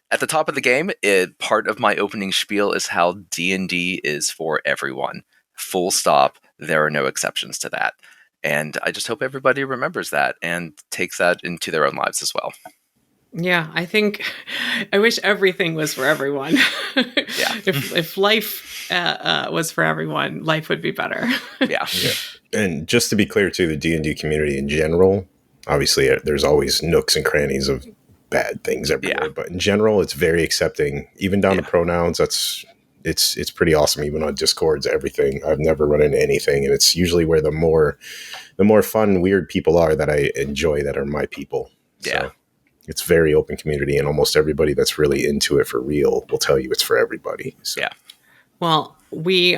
At the top of the game, part of my opening spiel is how D&D is for everyone. Full stop. There are no exceptions to that. And I just hope everybody remembers that and takes that into their own lives as well. Yeah, I wish everything was for everyone. Yeah. If life was for everyone, life would be better. Yeah. And just to be clear, too, the D&D community in general, obviously there's always nooks and crannies of bad things everywhere, but in general, it's very accepting, even down to pronouns. It's pretty awesome, even on Discords, everything. I've never run into anything, and it's usually where the more fun, weird people are that I enjoy, that are my people. Yeah. So it's very open community, and almost everybody that's really into it for real will tell you it's for everybody. So. Yeah. Well, we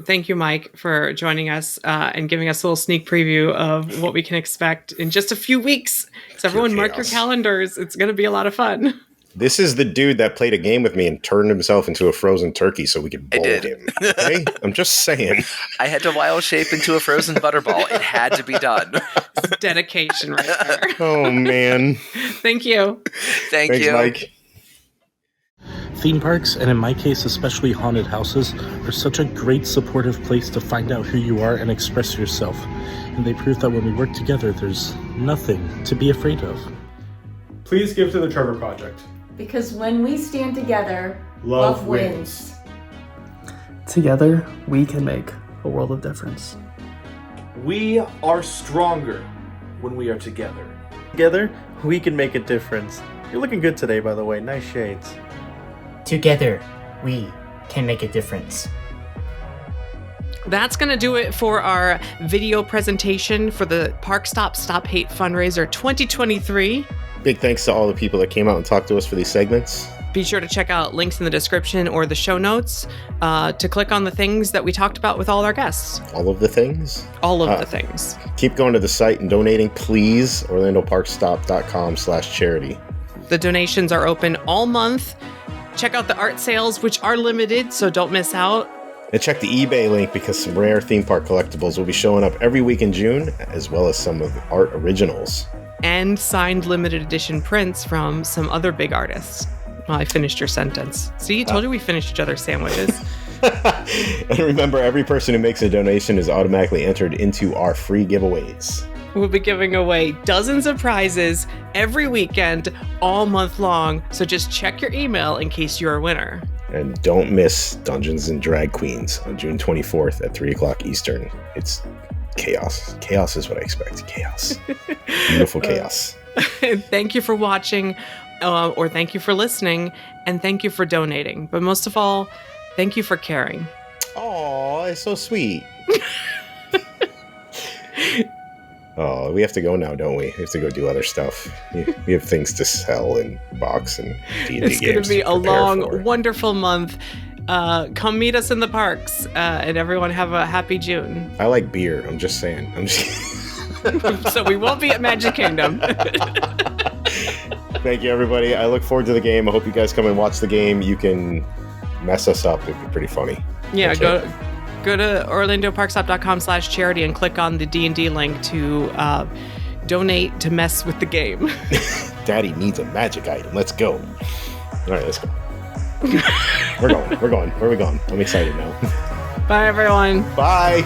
thank you, Mike, for joining us and giving us a little sneak preview of what we can expect in just a few weeks. So everyone mark your calendars. It's going to be a lot of fun. This is the dude that played a game with me and turned himself into a frozen turkey so we could bowl him. Okay? I'm just saying. I had to wild shape into a frozen butterball. It had to be done. It's dedication right there. Oh, man. Thanks, you. Thanks, Mike. Theme parks, and in my case especially haunted houses, are such a great supportive place to find out who you are and express yourself. And they prove that when we work together, there's nothing to be afraid of. Please give to the Trevor Project. Because when we stand together, love wins. Together, we can make a world of difference. We are stronger when we are together. Together, we can make a difference. You're looking good today, by the way. Nice shades. Together, we can make a difference. That's going to do it for our video presentation for the Park Stop Stop Hate Fundraiser 2023. Big thanks to all the people that came out and talked to us for these segments. Be sure to check out links in the description or the show notes to click on the things that we talked about with all our guests. All of the things? All of the things. Keep going to the site and donating, please. OrlandoParkStop.com/charity. The donations are open all month. Check out the art sales, which are limited, so don't miss out. And check the eBay link because some rare theme park collectibles will be showing up every week in June, as well as some of the art originals. And signed limited edition prints from some other big artists. Well, I finished your sentence. See, I told you we finished each other's sandwiches. And remember, every person who makes a donation is automatically entered into our free giveaways. We'll be giving away dozens of prizes every weekend, all month long. So just check your email in case you're a winner. And don't miss Dungeons and Drag Queens on June 24th at 3 o'clock Eastern. It's chaos. Chaos is what I expect. Chaos. Beautiful chaos. Thank you for watching, or thank you for listening, and thank you for donating. But most of all, thank you for caring. Oh, it's so sweet. Oh, we have to go now, don't we? We have to go do other stuff. We have things to sell and box and D&D games. It's going to be a long, wonderful month. Come meet us in the parks, and everyone have a happy June. I like beer. I'm just saying. So we won't be at Magic Kingdom. Thank you, everybody. I look forward to the game. I hope you guys come and watch the game. You can mess us up. It'd be pretty funny. Yeah, go to orlandoparkstop.com/charity and click on the D&D link to donate to mess with the game. Daddy needs a magic item. Let's go. All right, let's go. We're going. Where are we going? I'm excited now. Bye, everyone. Bye.